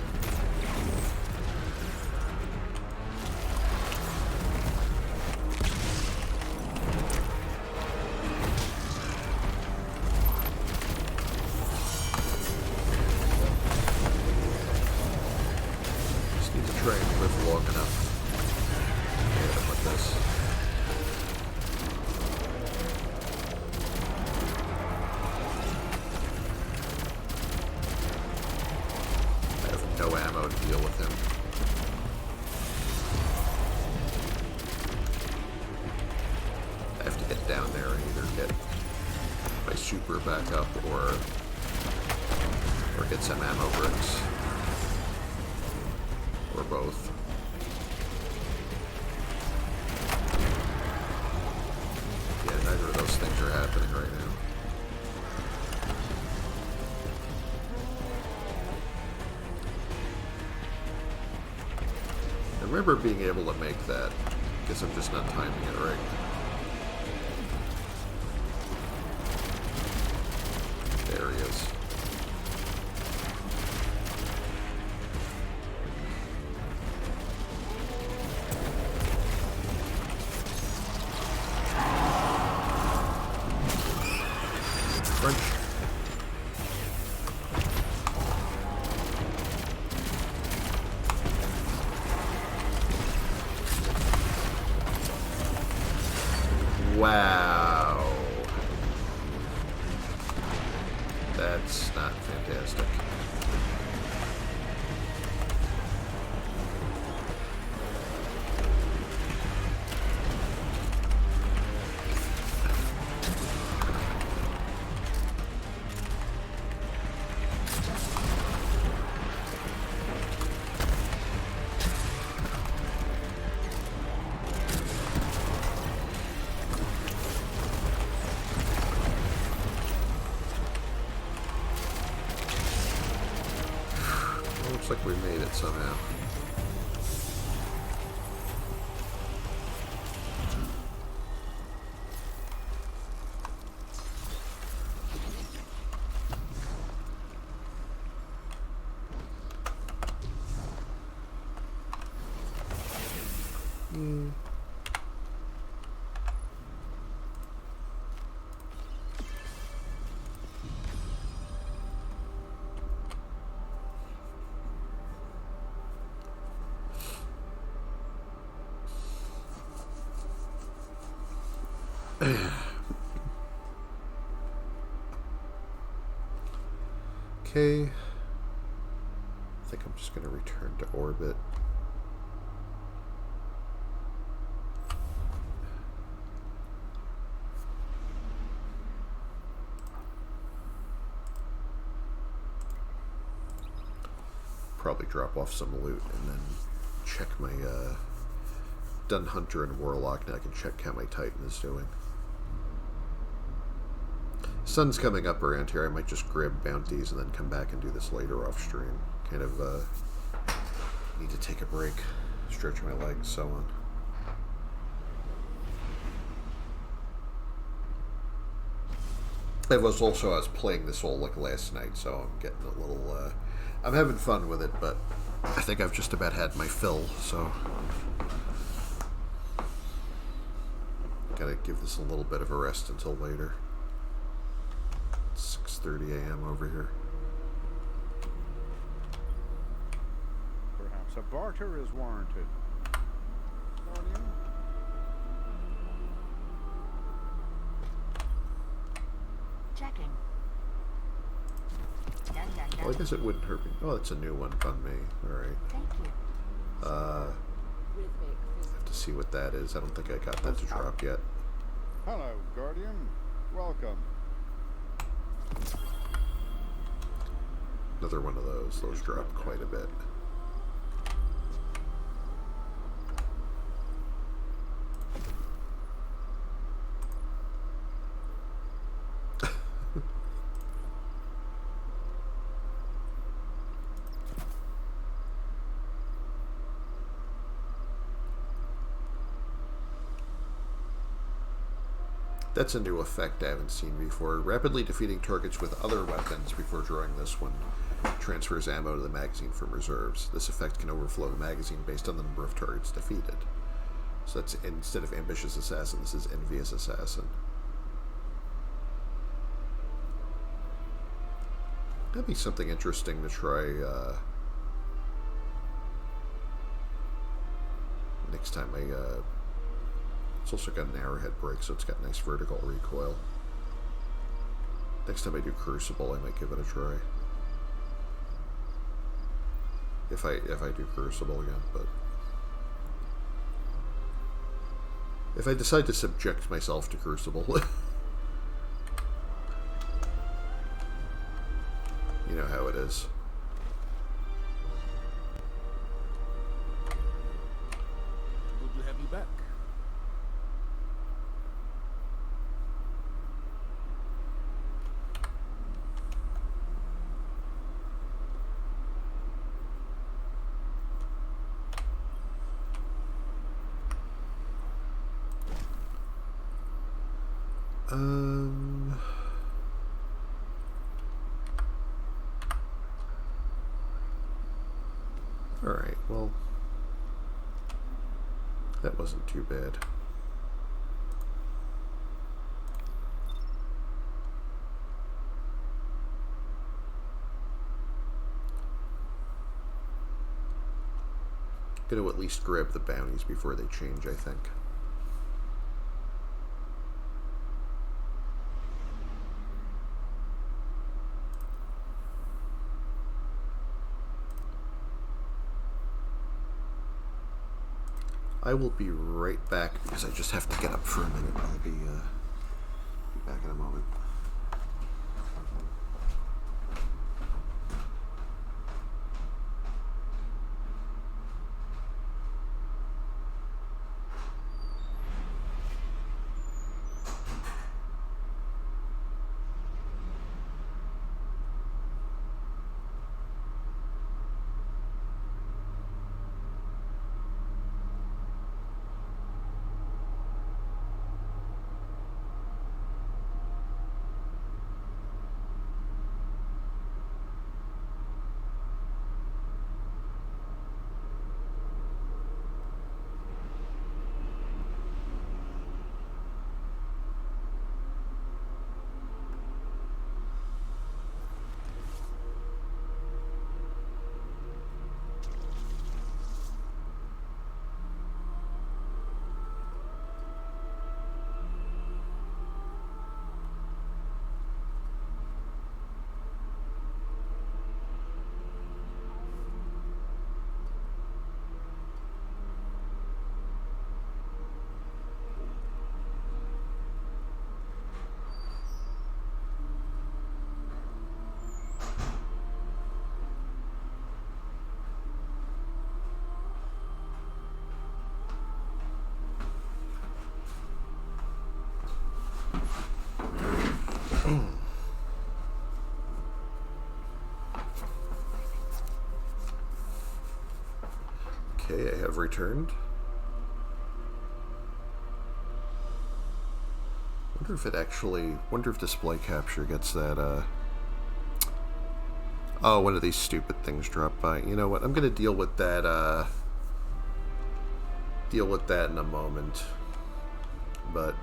[SPEAKER 1] Just need to try and live long enough. I have no ammo to deal with get my super back up or get some ammo bricks. Or both. Yeah, neither of those things are happening right now. I remember being able to make that. Guess I'm just not timing it right. There he is. French. Wow. That's not fantastic. Looks like we made it somehow. Okay. I think I'm just going to return to orbit. Probably drop off some loot and then check my done Hunter and Warlock. Now I can check how my Titan is doing. Sun's coming up around here. I might just grab bounties and then come back and do this later off stream. Kind of need to take a break, stretch my legs, so on. I was playing this all like last night, so I'm getting a little I'm having fun with it, but I think I've just about had my fill, so gotta give this a little bit of a rest until later. 6:30 a.m. over here.
[SPEAKER 5] Perhaps a barter is warranted. Guardian?
[SPEAKER 4] Checking. Done.
[SPEAKER 1] Well, I guess it wouldn't hurt me. Oh, that's a new one on me. Alright.
[SPEAKER 4] Thank you.
[SPEAKER 1] I have to see what that is. I don't think I got that to drop yet.
[SPEAKER 5] Hello, Guardian. Welcome.
[SPEAKER 1] Another one of those. Those drop quite a bit. That's a new effect I haven't seen before. Rapidly defeating targets with other weapons before drawing this one transfers ammo to the magazine from reserves. This effect can overflow the magazine based on the number of targets defeated. So that's, instead of Ambitious Assassin, this is Envious Assassin. That'd be something interesting to try next time I... It's also got an arrowhead break, so it's got nice vertical recoil. Next time I do Crucible, I might give it a try. If I do Crucible again, but if I decide to subject myself to Crucible. You know how it is.
[SPEAKER 12] Good to have you back.
[SPEAKER 1] Alright, well, that wasn't too bad. Gonna at least grab the bounties before they change, I think. I will be right back because I just have to get up for a minute. I'll be back in a moment. Okay, I have returned. Wonder if display capture gets that, oh, one of these stupid things dropped by. You know what, I'm gonna deal with that in a moment. But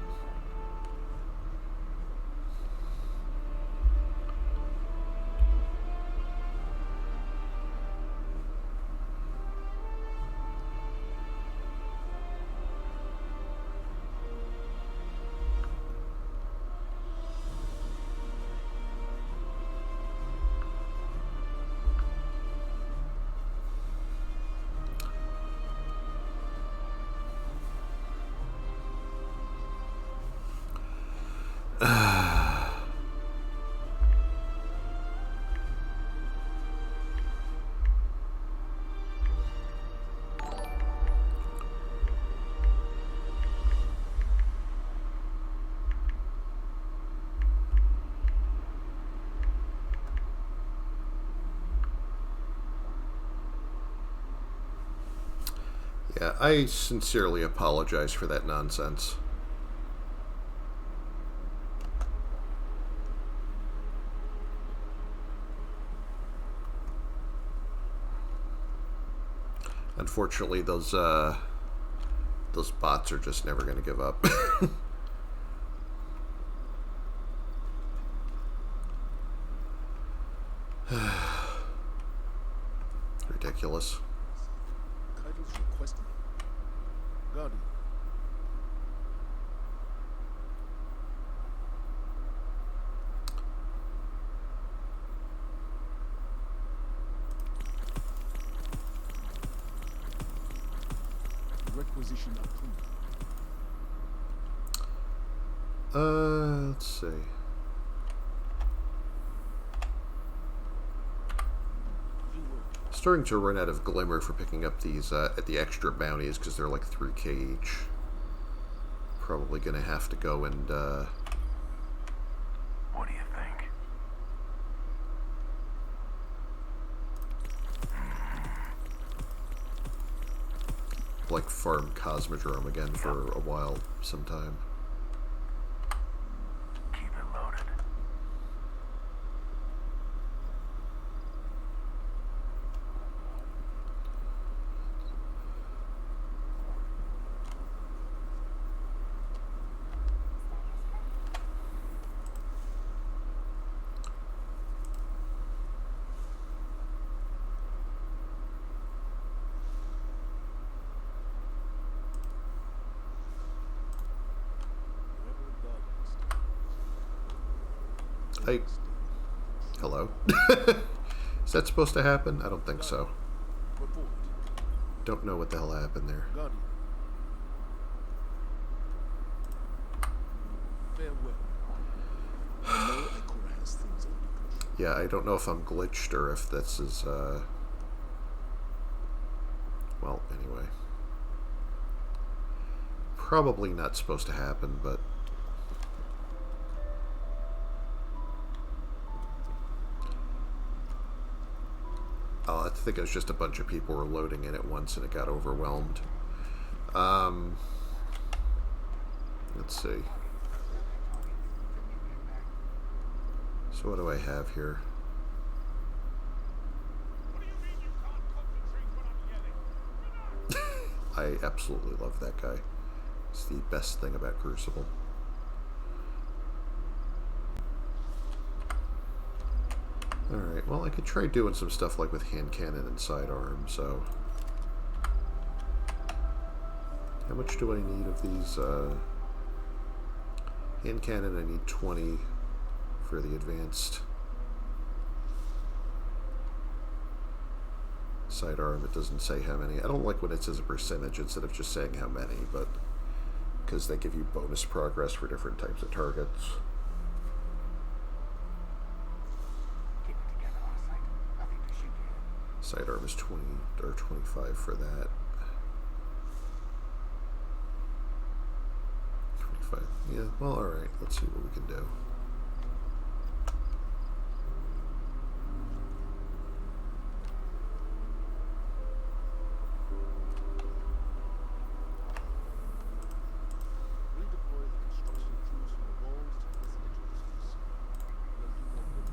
[SPEAKER 1] yeah, I sincerely apologize for that nonsense. Unfortunately, those bots are just never going to give up. Ridiculous.
[SPEAKER 12] Titles requested. Guardian. Requisition approved.
[SPEAKER 1] Let's see. Starting to run out of glimmer for picking up these at the extra bounties because they're like 3k each. Probably gonna have to go and
[SPEAKER 3] What do you think?
[SPEAKER 1] like farm Cosmodrome again for a while sometime.
[SPEAKER 3] Keep it loaded.
[SPEAKER 1] Hello? Is that supposed to happen? I don't think so. Don't know what the hell happened there.
[SPEAKER 12] Guardian. Farewell. I know Ikora has things under control.
[SPEAKER 1] Yeah, I don't know if I'm glitched or if this is, well, anyway. Probably not supposed to happen, but... I think it was just a bunch of people were loading in at once and it got overwhelmed. Let's see. So what do I have here? I absolutely love that guy. It's the best thing about Crucible. Alright, well I could try doing some stuff like with hand cannon and sidearm, so... How much do I need of these? Hand cannon I need 20 for the advanced. Sidearm, it doesn't say how many. I don't like when it says a percentage instead of just saying how many, but... because they give you bonus progress for different types of targets. Sidearm is 20 or 25 for that. 25. Yeah, well, alright. Let's see what we can do.
[SPEAKER 12] Redeploy the construction crews from the walls to residential districts. They'll do no good.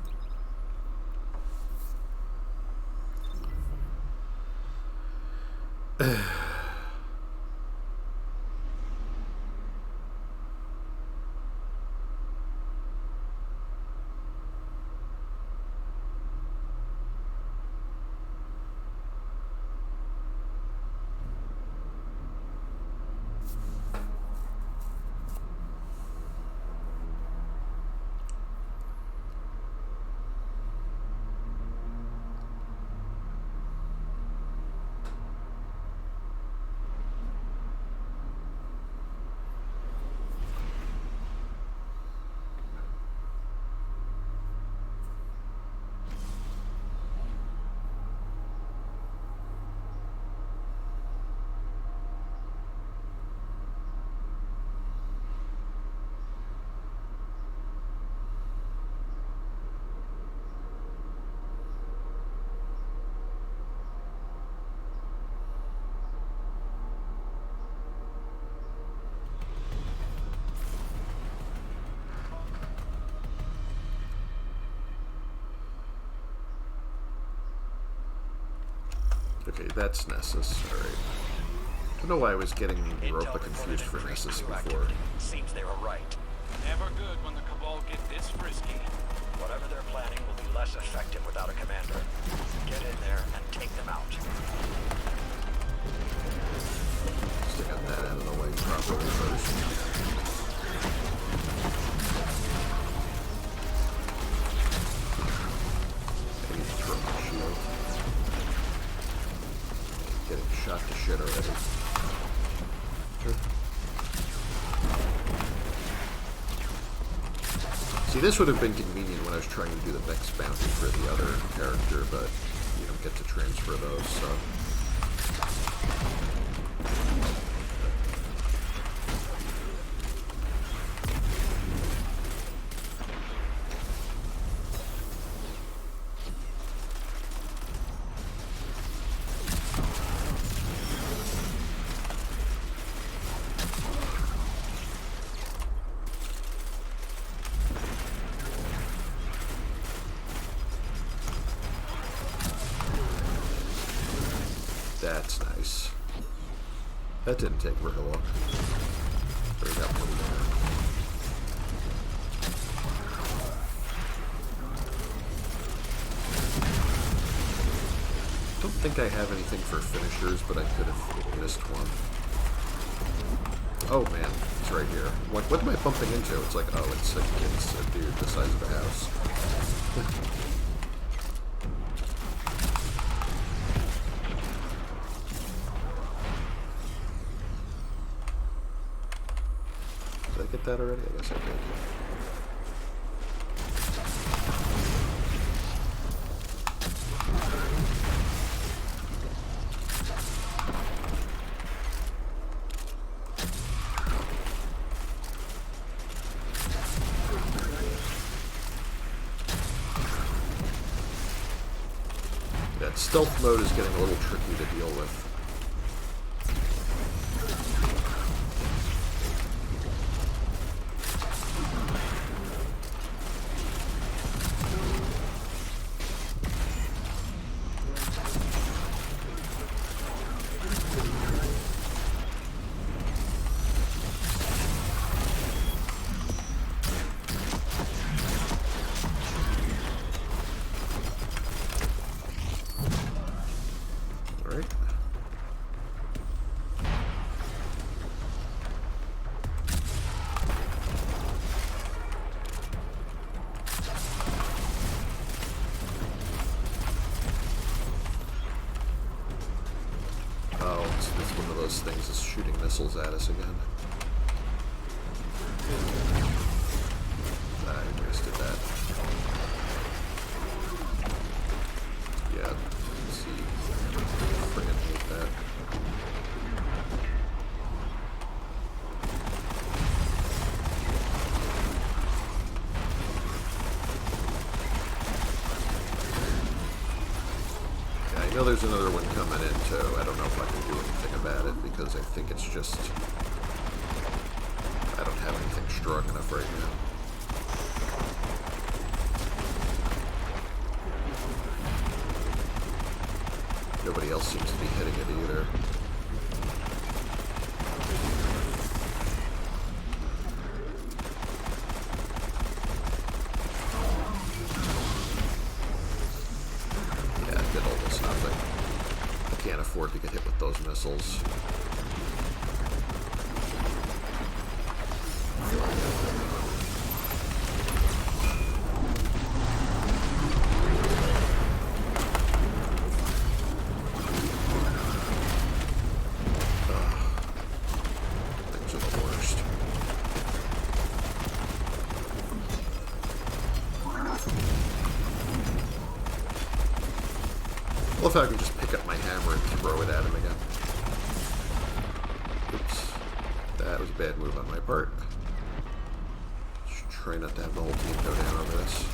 [SPEAKER 1] Okay, that's Nessus. Alright. I don't know why I was getting Europa confused for Nessus before.
[SPEAKER 8] Seems they were right.
[SPEAKER 9] Never good when the Cabal get this frisky.
[SPEAKER 8] Whatever they're planning will be less effective without a commander. Get in there and take them out.
[SPEAKER 1] Stick on that out of the way properly first. I need to throw my shield. Getting shot to shit already. Sure. See, this would have been convenient when I was trying to do the next bounty for the other character, but, you know, didn't get to transfer those, so... That's nice. That didn't take very long. There got one there. Don't think I have anything for finishers, but I could have missed one. Oh man, it's right here. What am I bumping into? It's like, oh, it's a dude the size of a house. Did I get that already? I guess I did. That stealth mode is getting a little tricky to deal with. It's one of those things that's shooting missiles at us again. I wasted that. Yeah, let's see. Friggin' hate that. I know there's another one coming in too. I don't know if I can do anything about it because I think it's just... I don't have anything strong enough right now. Nobody else seems to be hitting it either. Can't afford to get hit with those missiles. Things are the worst. I love how I can just pick up my hammer and throw it at him again. Oops. That was a bad move on my part. Just try not to have the whole team go down over this.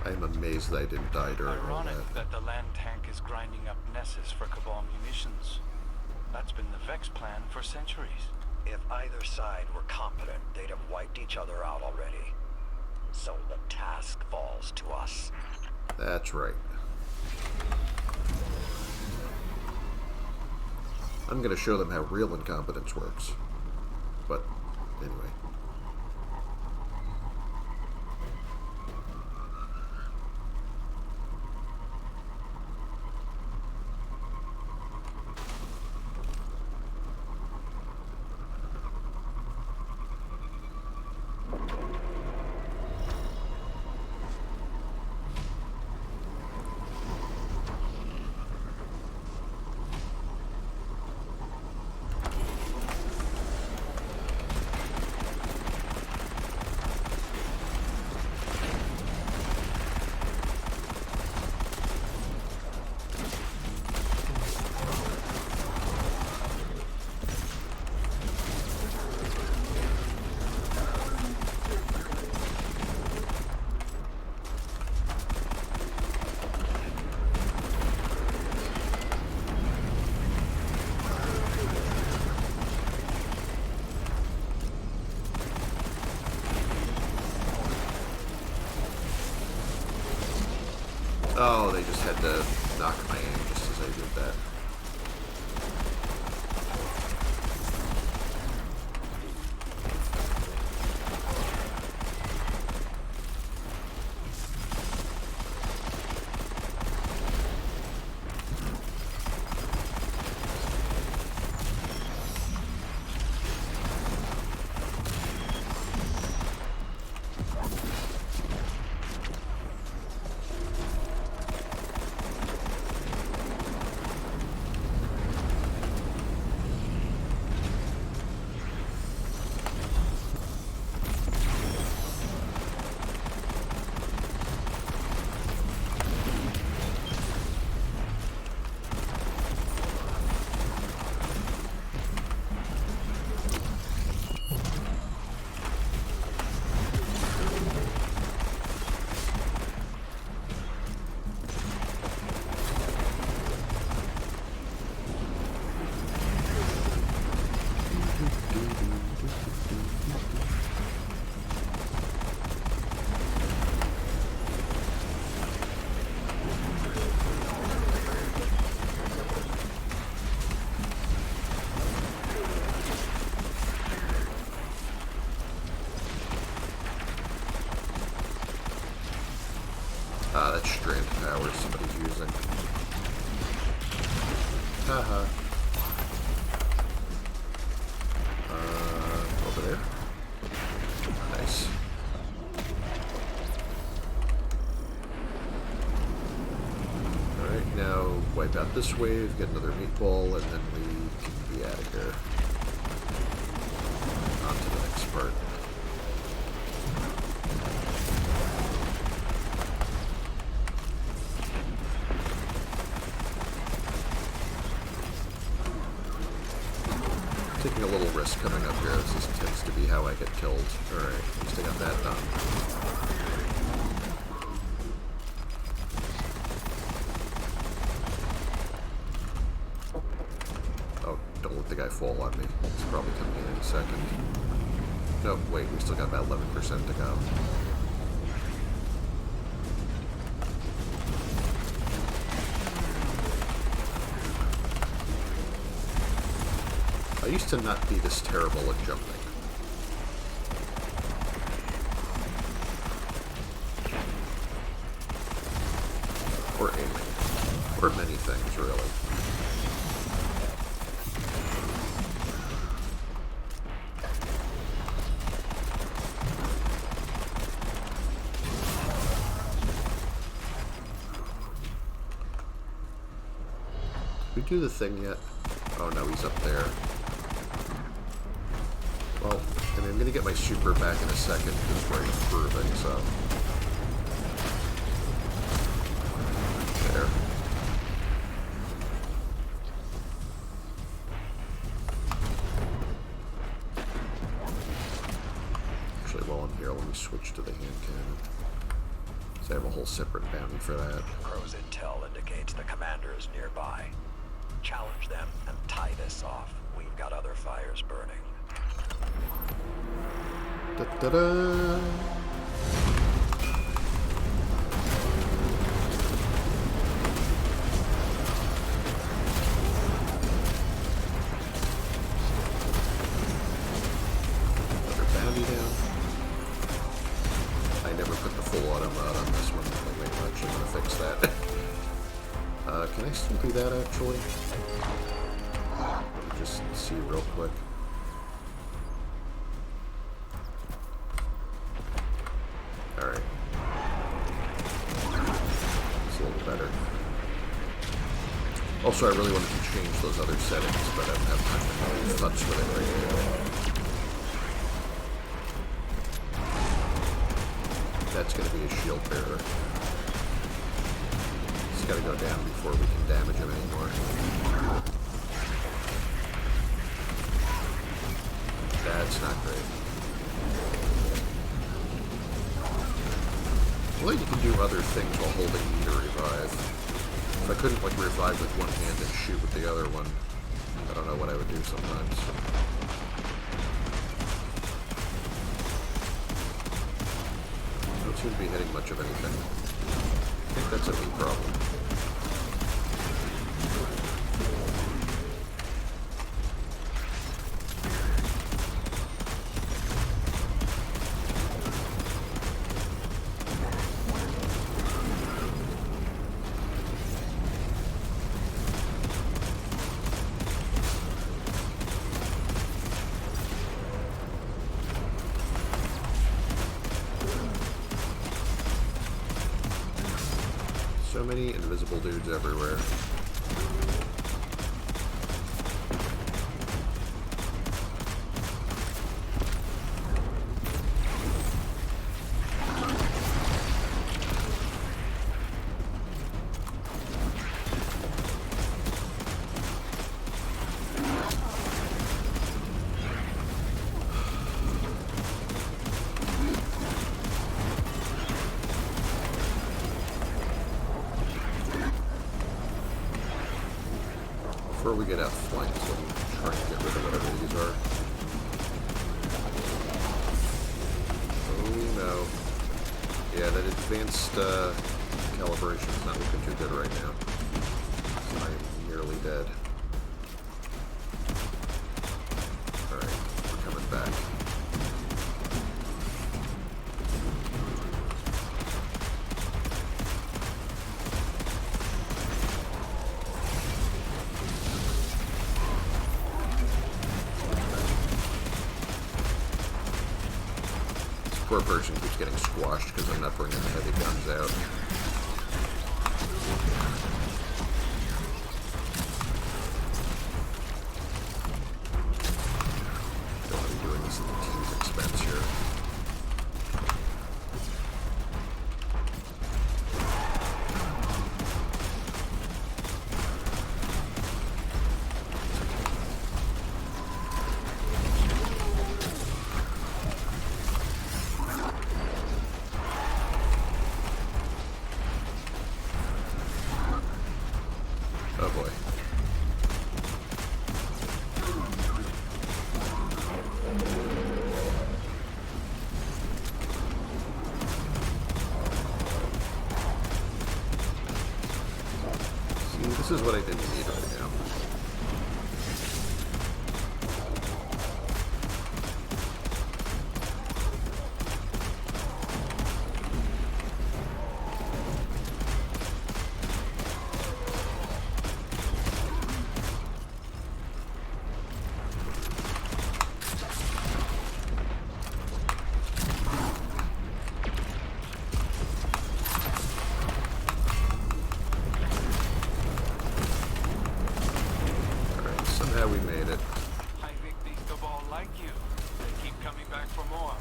[SPEAKER 1] I'm amazed that I didn't die during all
[SPEAKER 9] Ironic
[SPEAKER 1] that.
[SPEAKER 9] that the land tank is grinding up Nessus for Cabal munitions. That's been the Vex plan for centuries.
[SPEAKER 8] If either side were competent, they'd have wiped each other out already. So the task falls to us.
[SPEAKER 1] That's right. I'm gonna show them how real incompetence works. But, anyway. just had to knock my aim just as I did that. Ah, that's strand power somebody's using. Haha. Over there. Nice. Alright, now wipe out this wave, get another meatball, and then we can be out of here. On to the next part. Taking a little risk coming up here. This tends to be how I get killed. Alright, at least I got that done. Oh, don't let the guy fall on me. He's probably coming in a second. No, wait, we still got about 11% to go. I used to not be this terrible at jumping. Or aiming. Or many things, really. Did we do the thing yet? Oh no, he's up there. Well, I mean, I'm going to get my super back in a second because we're improving, so... There. Actually, while I'm here, let me switch to the hand cannon. So I have a whole separate bounty for that.
[SPEAKER 8] Crow's intel indicates the commander is nearby. Challenge them and tie this off. We've got other fires burning.
[SPEAKER 1] Da-da-da! Another bounty down. I never put the full auto mod on this one. I'm actually going to fix that. Can I still do that, actually? Let me just see real quick. Alright. It's a little better. Also, I really wanted to change those other settings, but I don't have time to futz with it right now. That's going to be a shield bearer. He's got to go down before we can damage him anymore. That's not great. Well, you can do other things while holding E to revive. If I couldn't, like, revive with one hand and shoot with the other one, I don't know what I would do sometimes. Don't seem to be hitting much of anything. I think that's a me problem. many invisible dudes everywhere. Before we get outflanked, let me try and get rid of whatever these are. Oh no. Yeah, that advanced calibration is not looking too good right now. I am nearly dead. Alright, we're coming back. Poor person keeps getting squashed because I'm not bringing the heavy guns out. Don't want to be doing this at the team's expense here. Oh boy. See, this is what I didn't need right now. Somehow we made it.
[SPEAKER 9] I think these Cabal like you. They keep coming back for more.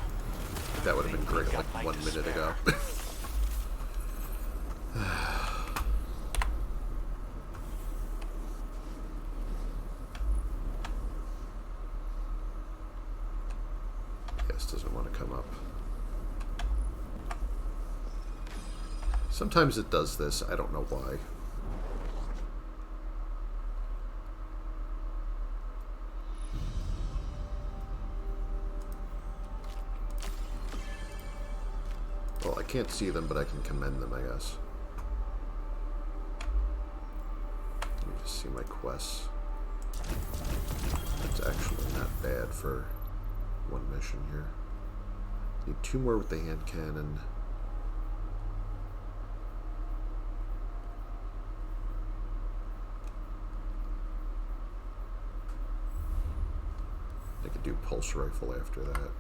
[SPEAKER 1] That would have been great like 1 minute ago. Yes, doesn't want to come up. Sometimes it does this. I don't know why. Well, I can't see them, but I can commend them, I guess. Let me just see my quests. It's actually not bad for one mission here. Need 2 more with the hand cannon. I could do pulse rifle after that.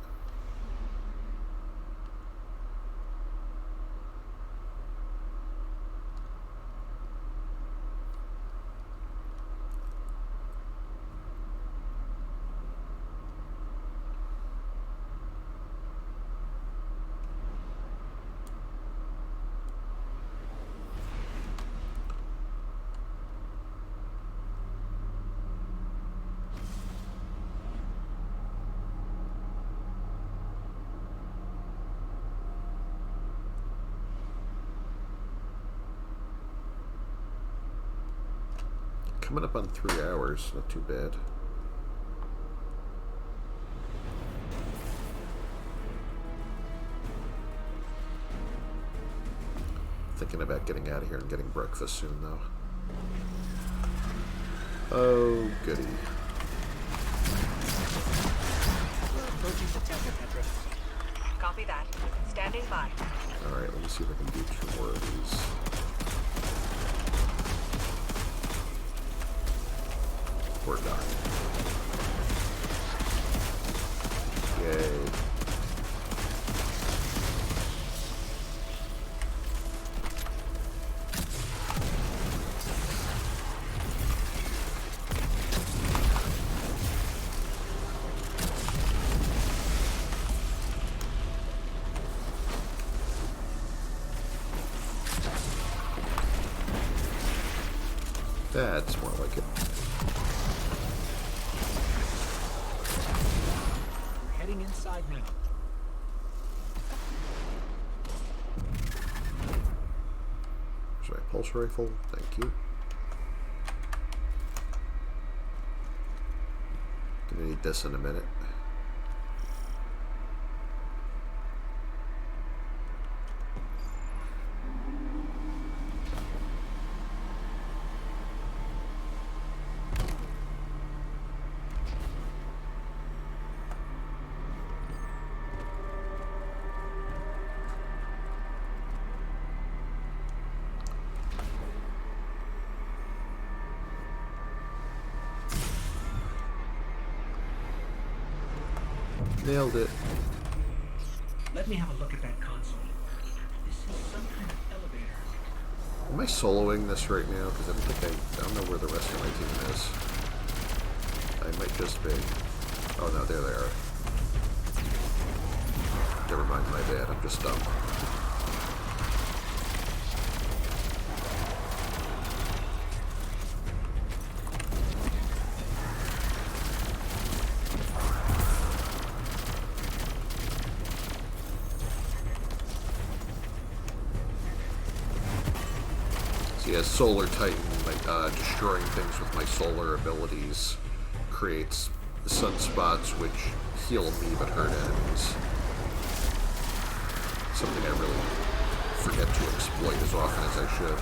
[SPEAKER 1] Coming up on 3 hours, not too bad. Thinking about getting out of here and getting breakfast soon, though. Oh, goody.
[SPEAKER 2] Approaching the temple, Petra.
[SPEAKER 6] Copy that. Standing by.
[SPEAKER 1] Alright, let me see if I can do 2 more of these. We're done. Yay. That's more like it.
[SPEAKER 2] We're heading inside now.
[SPEAKER 1] There's my pulse rifle. Thank you. Gonna need this in a minute. Nailed it.
[SPEAKER 2] Let me have a look at that console. This is some kind of elevator.
[SPEAKER 1] Am I soloing this right now? Because I don't know where the rest of my team is. I might just be. Oh no, there they are. Never mind, my bad. I'm just dumb. Yeah, Solar Titan, destroying things with my solar abilities, creates sunspots which heal me but hurt enemies. Something I really forget to exploit as often as I should.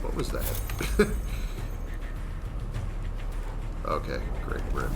[SPEAKER 1] What was that? Okay, great, we're in.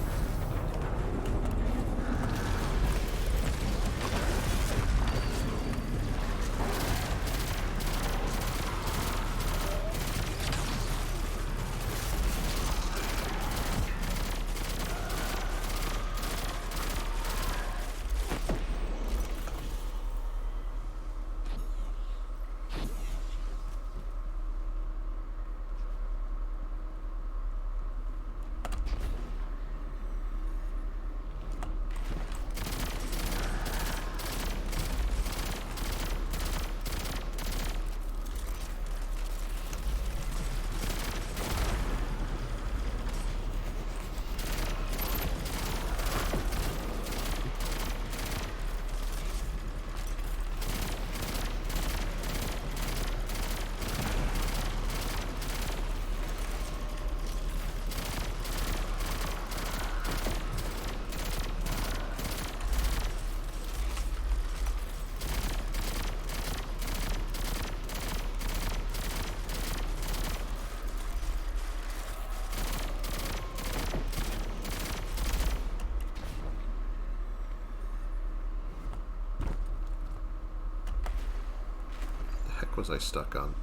[SPEAKER 1] Was I stuck on?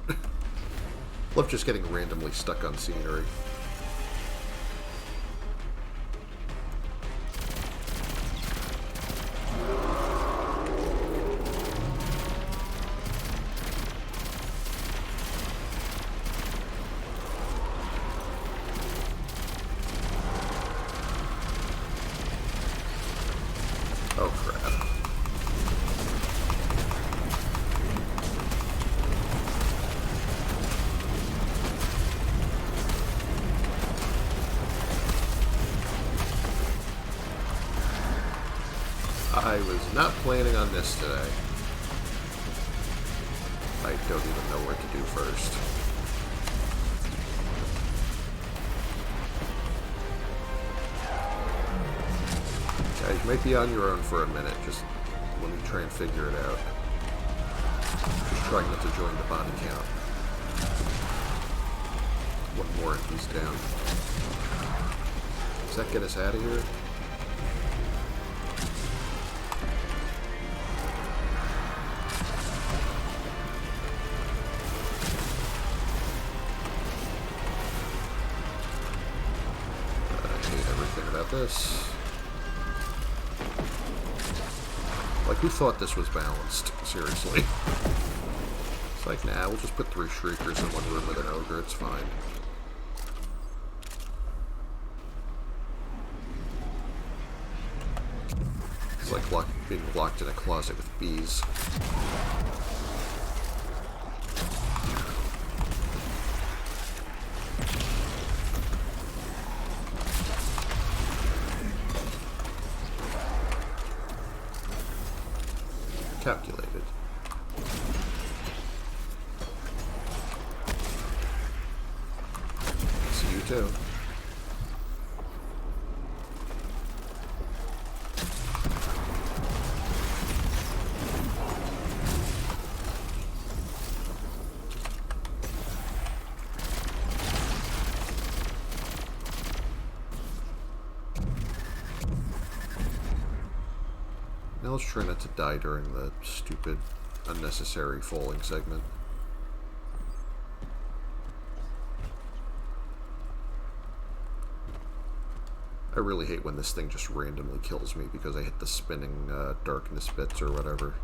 [SPEAKER 1] Love just getting randomly stuck on scenery. Oh crap. I was not planning on this today. I don't even know what to do first. Guys, you might be on your own for a minute. Just let me try and figure it out. Just trying not to join the body count. One more and he's down. Does that get us out of here? This. Like, who thought this was balanced? Seriously. like, nah, we'll just put 3 Shriekers in one room with an Ogre, it's fine. It's like being locked in a closet with bees. Calculated. See you too. Now let's try not to die during the stupid, unnecessary falling segment. I really hate when this thing just randomly kills me because I hit the spinning darkness bits or whatever.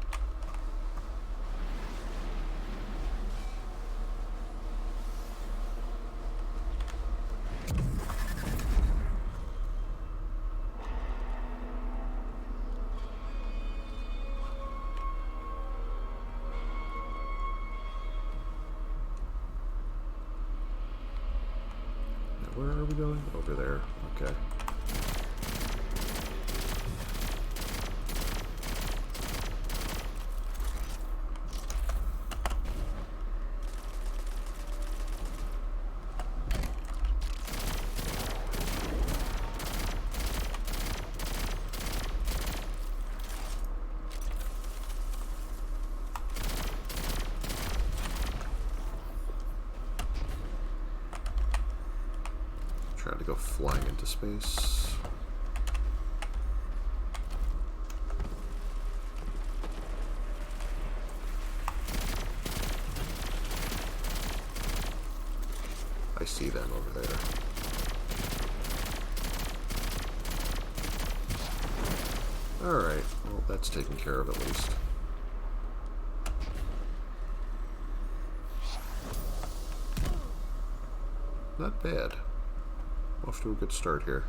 [SPEAKER 1] Where are we going? Over there. Okay. Trying to go flying into space. I see them over there. Alright, well that's taken care of at least. Not bad. Off to a good start here.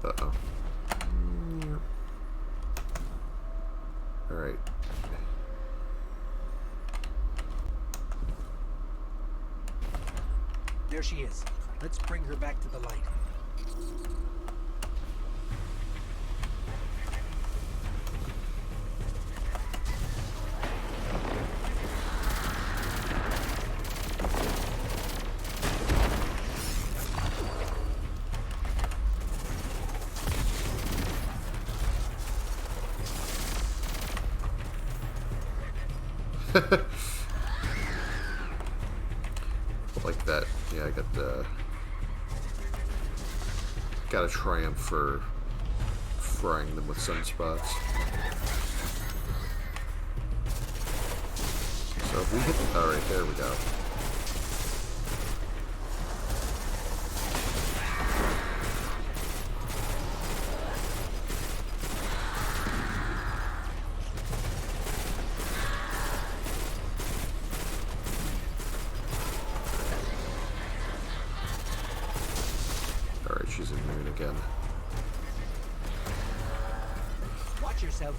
[SPEAKER 1] Uh-oh. Alright.
[SPEAKER 2] There she is. Let's bring her back to the light.
[SPEAKER 1] Like that. Yeah, I got the... Got a triumph for frying them with sunspots. So if we hit... Alright, there we go. She's immune again.
[SPEAKER 2] Watch yourself.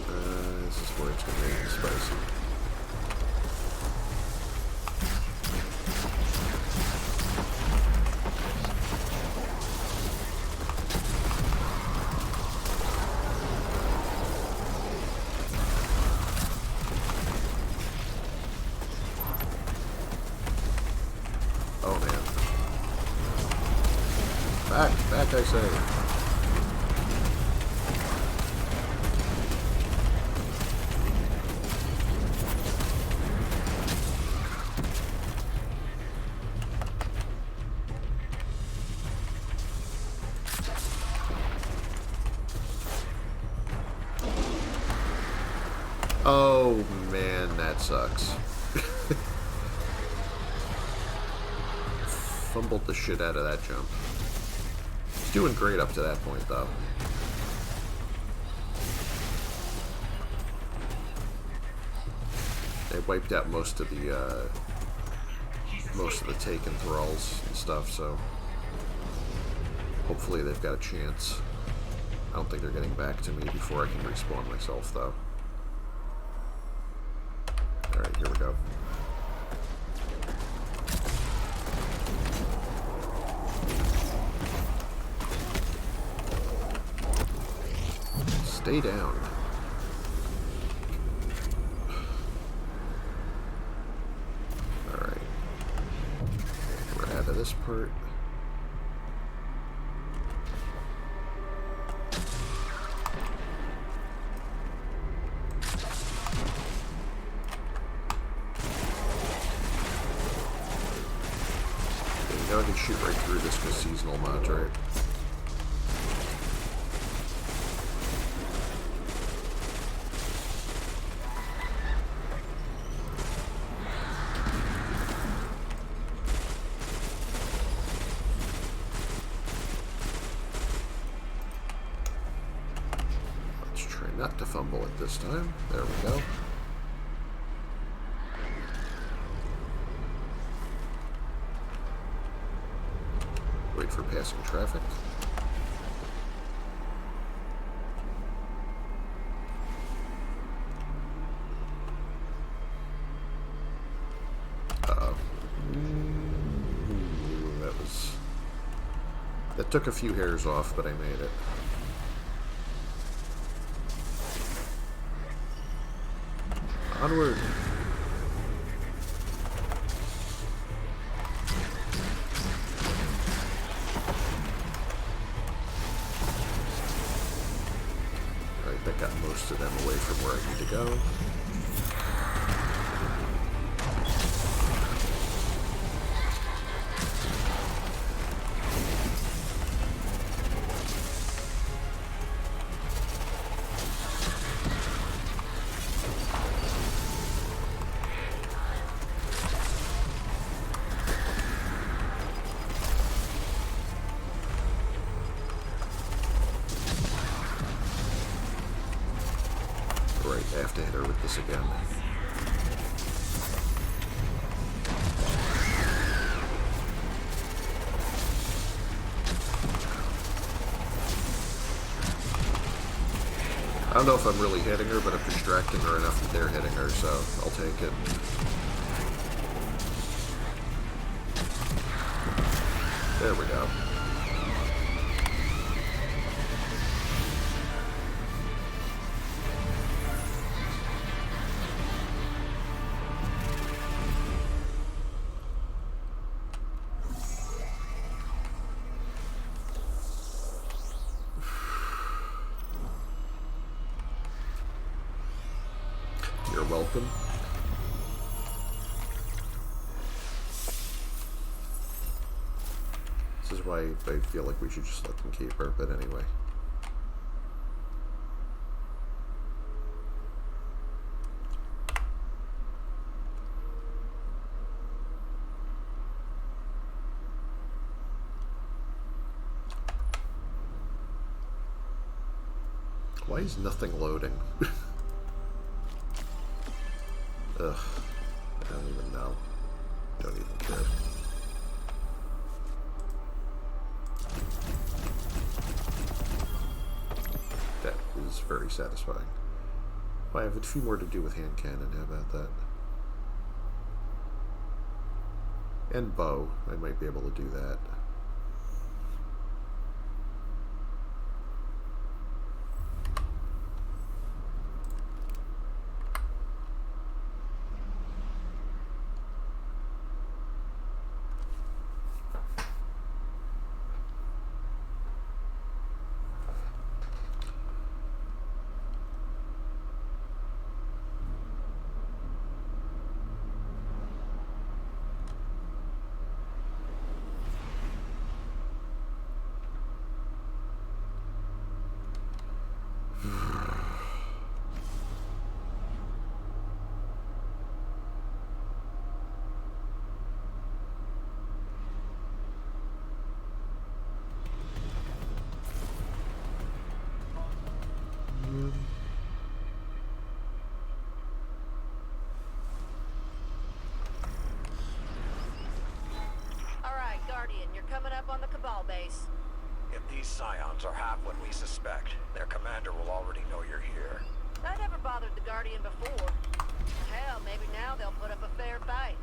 [SPEAKER 1] This is where it's going to get spicy. Oh man. Back, I say. Oh man. that sucks. Fumbled the shit out of that jump. He's doing great up to that point, though. They wiped out most of the taken thralls and stuff, so hopefully they've got a chance. I don't think they're getting back to me before I can respawn myself, though. Alright, here we go. Stay down. Alright. We're out of this part. I can shoot right through this with seasonal mods, right? Let's try not to fumble it this time. There we go. Wait for passing traffic. Uh-oh. That took a few hairs off, but I made it. Onward. That got most of them away from where I need to go. Right, I have to hit her with this again. I don't know if I'm really hitting her, but I'm distracting her enough that they're hitting her, so I'll take it. There we go. You're welcome. This is why I feel like we should just let them keep her, but anyway. Why is nothing loading? Ugh, I don't even know. Don't even care. That is very satisfying. Well, I have a few more to do with hand cannon. How about that? And bow. I might be able to do that.
[SPEAKER 7] you're coming up on the Cabal base.
[SPEAKER 8] If these scions are half what we suspect, their commander will already know you're here.
[SPEAKER 7] That never bothered the Guardian before. Hell, maybe now they'll put up a fair fight.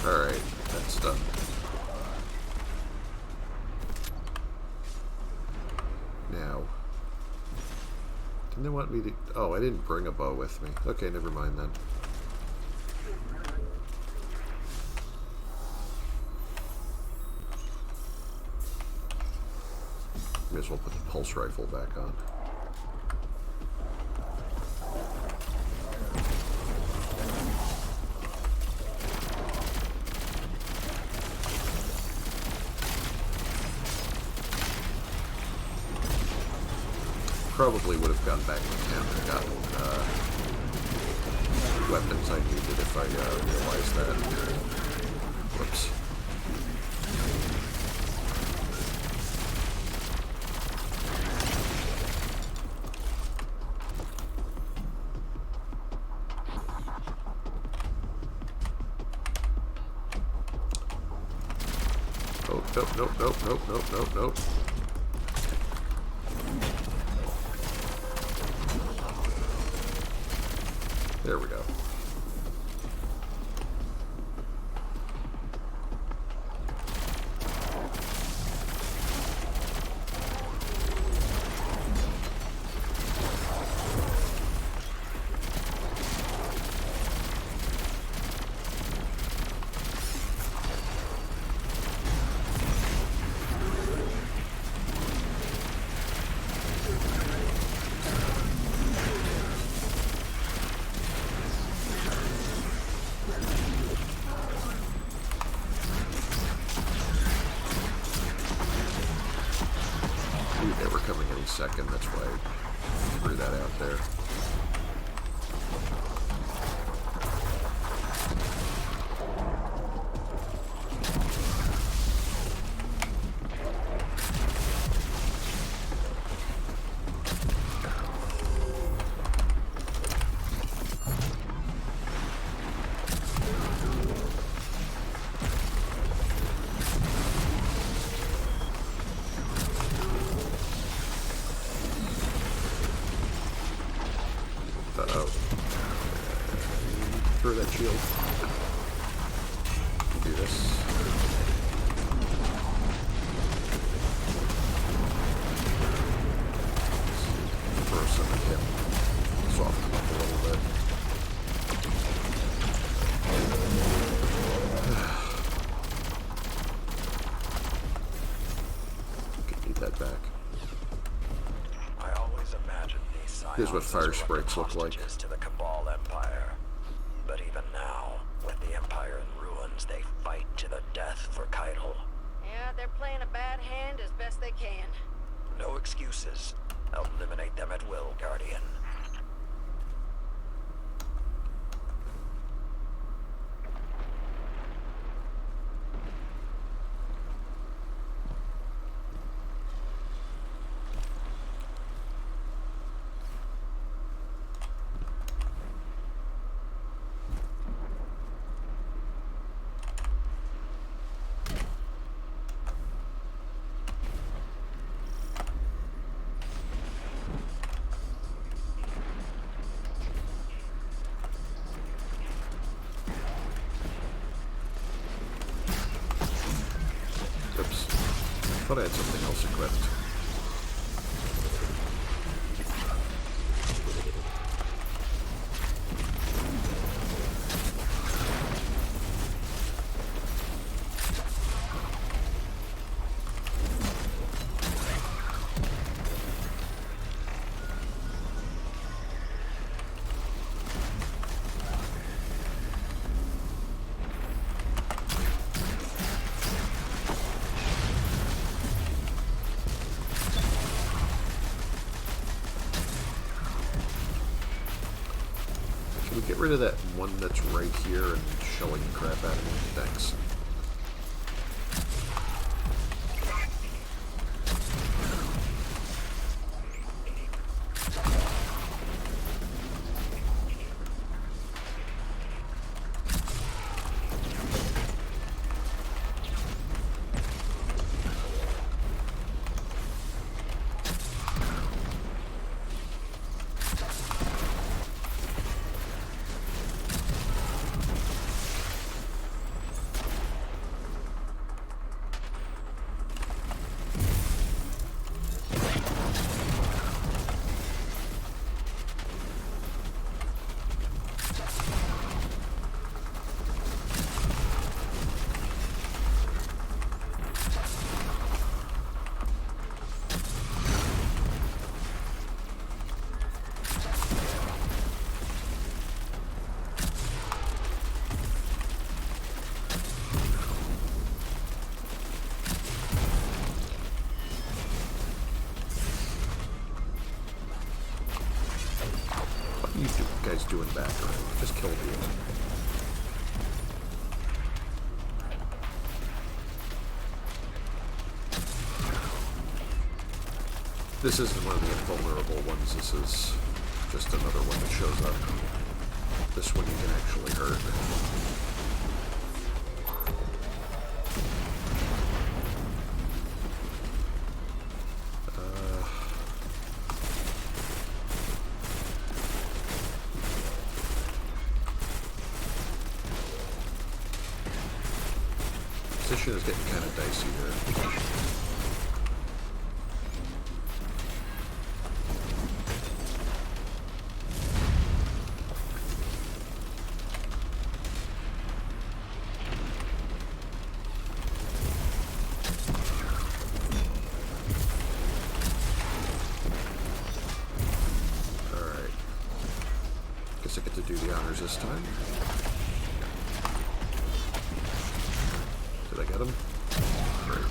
[SPEAKER 1] Alright, that's done. Now, didn't they want me to... Oh, I didn't bring a bow with me. Okay, never mind then. May as well put the pulse rifle back on. Probably would have gone back to camp and gotten weapons I needed if I realized that. Whoops. Oh, nope. There we go. They were coming any second, that's why I threw that out there. Uh-oh. Throw that shield. Do this. Throw some at him. Soften him up a little bit. Could need that back.
[SPEAKER 8] I always imagined these scions
[SPEAKER 1] Here's what fire
[SPEAKER 8] as
[SPEAKER 1] sprites look like.
[SPEAKER 8] hostages to the Cabal Empire. But even now, with the Empire in ruins, they fight to the death for Keitel.
[SPEAKER 7] Yeah, they're playing a bad hand as best they can.
[SPEAKER 8] No excuses. Eliminate them at will, Guardian.
[SPEAKER 1] Oops. I thought I had something else equipped. rid of that one that's right here and shelling the crap out of me. Thanks. Doing back around. Just killed you. This isn't one of the invulnerable ones. This is just another one that shows up. This one you can actually hurt. Position is getting kind of dicey here. Alright. Guess I get to do the honors this time. Did I get him? Great.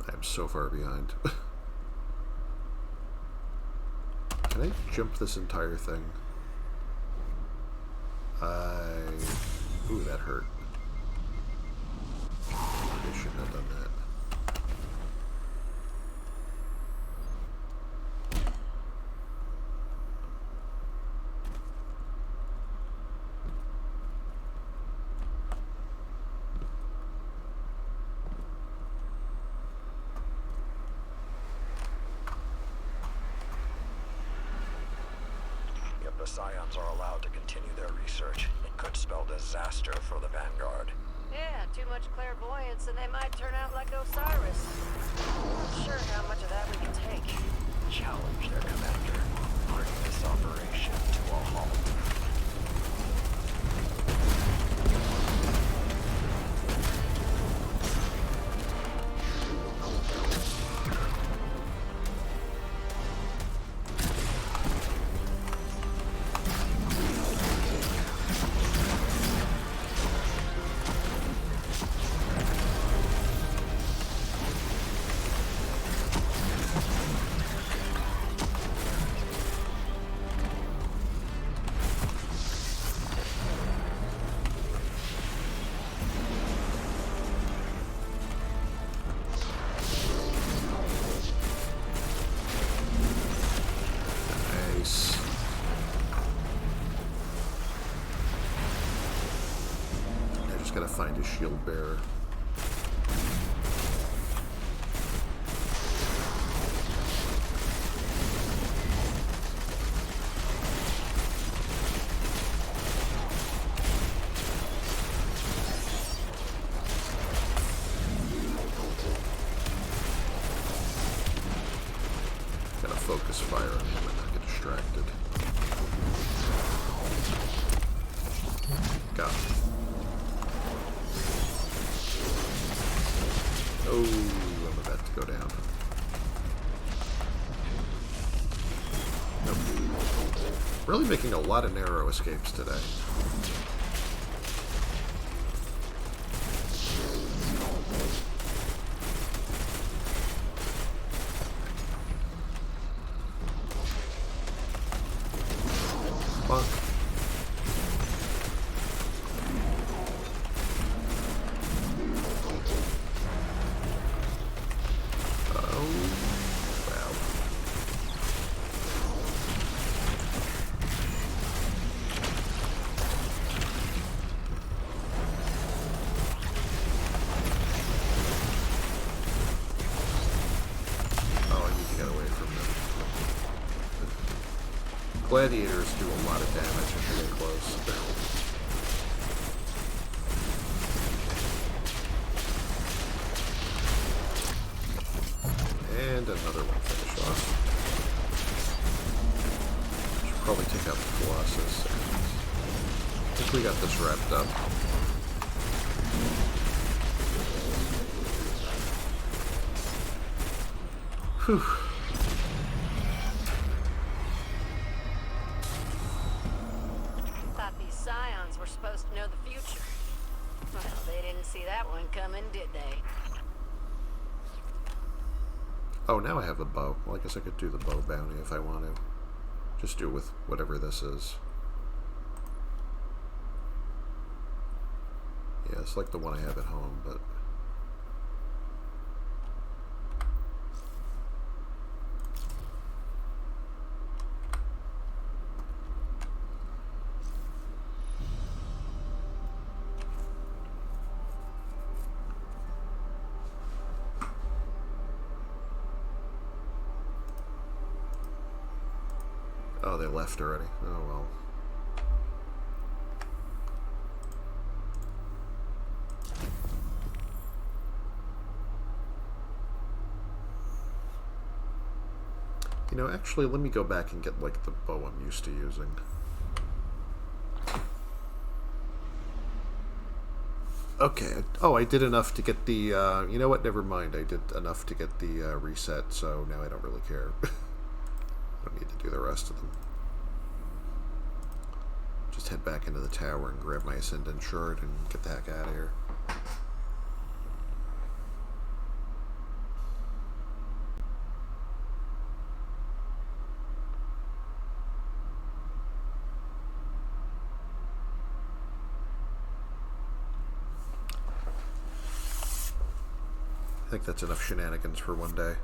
[SPEAKER 1] I'm so far behind. Can I jump this entire thing? Ooh, that hurt. I shouldn't have done that.
[SPEAKER 8] If the Scions are allowed to continue their research, it could spell disaster for the Vanguard.
[SPEAKER 7] Yeah, too much clairvoyance and they might turn out like Osiris. I'm not sure how much of that we can take.
[SPEAKER 8] Challenge their commander. Bring this operation to a halt.
[SPEAKER 1] Gotta find a shield bearer. Gotta focus fire on him and not get distracted. go down. Nope. Really making a lot of narrow escapes today. Bonk. Gladiators do a lot of damage if they get close. And another one finish off. Should probably take out the Colossus. I think we got this wrapped up. Whew.
[SPEAKER 7] Supposed to know the future. Well, they didn't see that one coming, did they?
[SPEAKER 1] Oh, now I have a bow. Well, I guess I could do the bow bounty if I want to. Just do it with whatever this is. Yeah, it's like the one I have at home, but... Oh, they left already. Oh, well. You know, actually, let me go back and get, like, the bow I'm used to using. Okay. Oh, I did enough to get the, you know what? Never mind. I did enough to get the reset, so now I don't really care. I don't need to do the rest of them. Just head back into the tower and grab my Ascendant Shard and get the heck out of here. I think that's enough shenanigans for one day.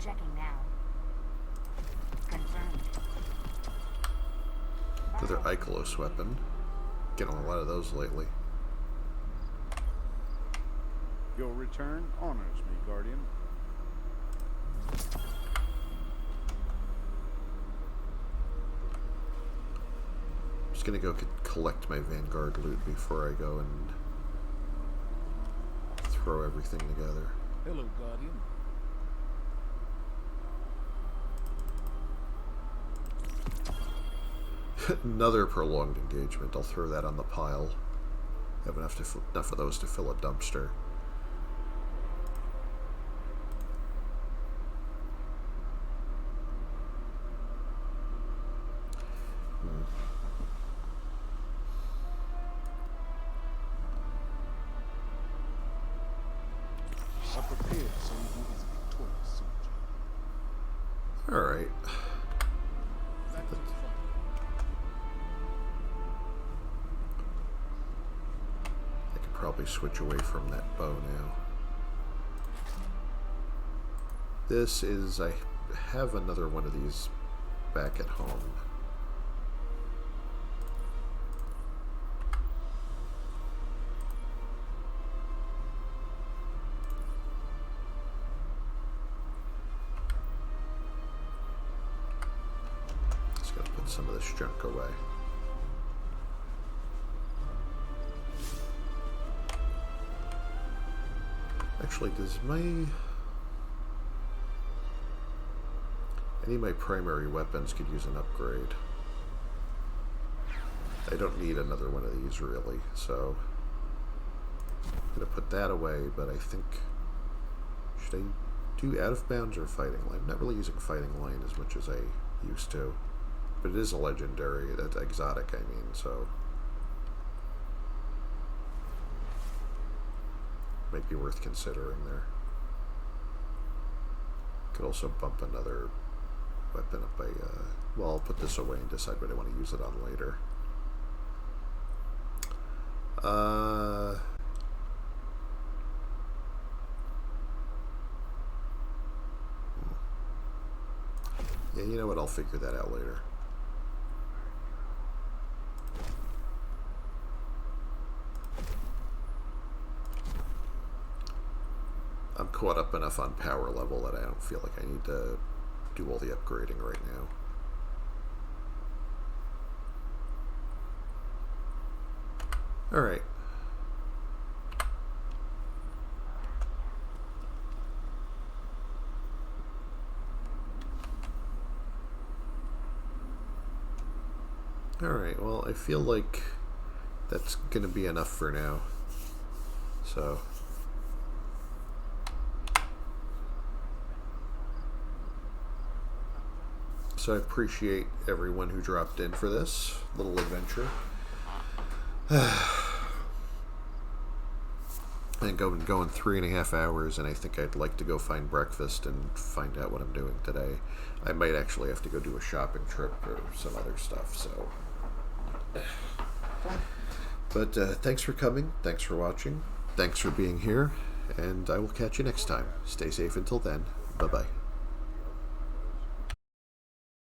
[SPEAKER 13] Checking now. Confirmed.
[SPEAKER 1] Another Ikelos weapon. Getting a lot of those lately.
[SPEAKER 5] Your return honors me, Guardian.
[SPEAKER 1] I'm just gonna go collect my Vanguard loot before I go and throw everything together.
[SPEAKER 12] Hello, Guardian.
[SPEAKER 1] Another prolonged engagement. I'll throw that on the pile. Have enough of those to fill a dumpster.
[SPEAKER 12] I prepared someone who is a victorious soldier.
[SPEAKER 1] All right.
[SPEAKER 12] Back to the front.
[SPEAKER 1] I could probably switch away from that bow now. This is, I have another one of these back at home. Just gotta put some of this junk away. Actually, does any of my primary weapons could use an upgrade. I don't need another one of these really, so I'm gonna put that away, but I think, should I do out of bounds or fighting line? I'm not really using fighting line as much as I used to, but it is a legendary, that's exotic, I mean, so might be worth considering there. Could also bump another weapon up by, well, I'll put this away and decide what I want to use it on later. Yeah, you know what, I'll figure that out later. I'm caught up enough on power level that I don't feel like I need to do all the upgrading right now. Alright. Alright, well, I feel like that's going to be enough for now. So I appreciate everyone who dropped in for this little adventure. And going 3.5 hours, and I think I'd like to go find breakfast and find out what I'm doing today. I might actually have to go do a shopping trip or some other stuff, so. But thanks for coming, thanks for watching, thanks for being here, and I will catch you next time. Stay safe until then. Bye-bye.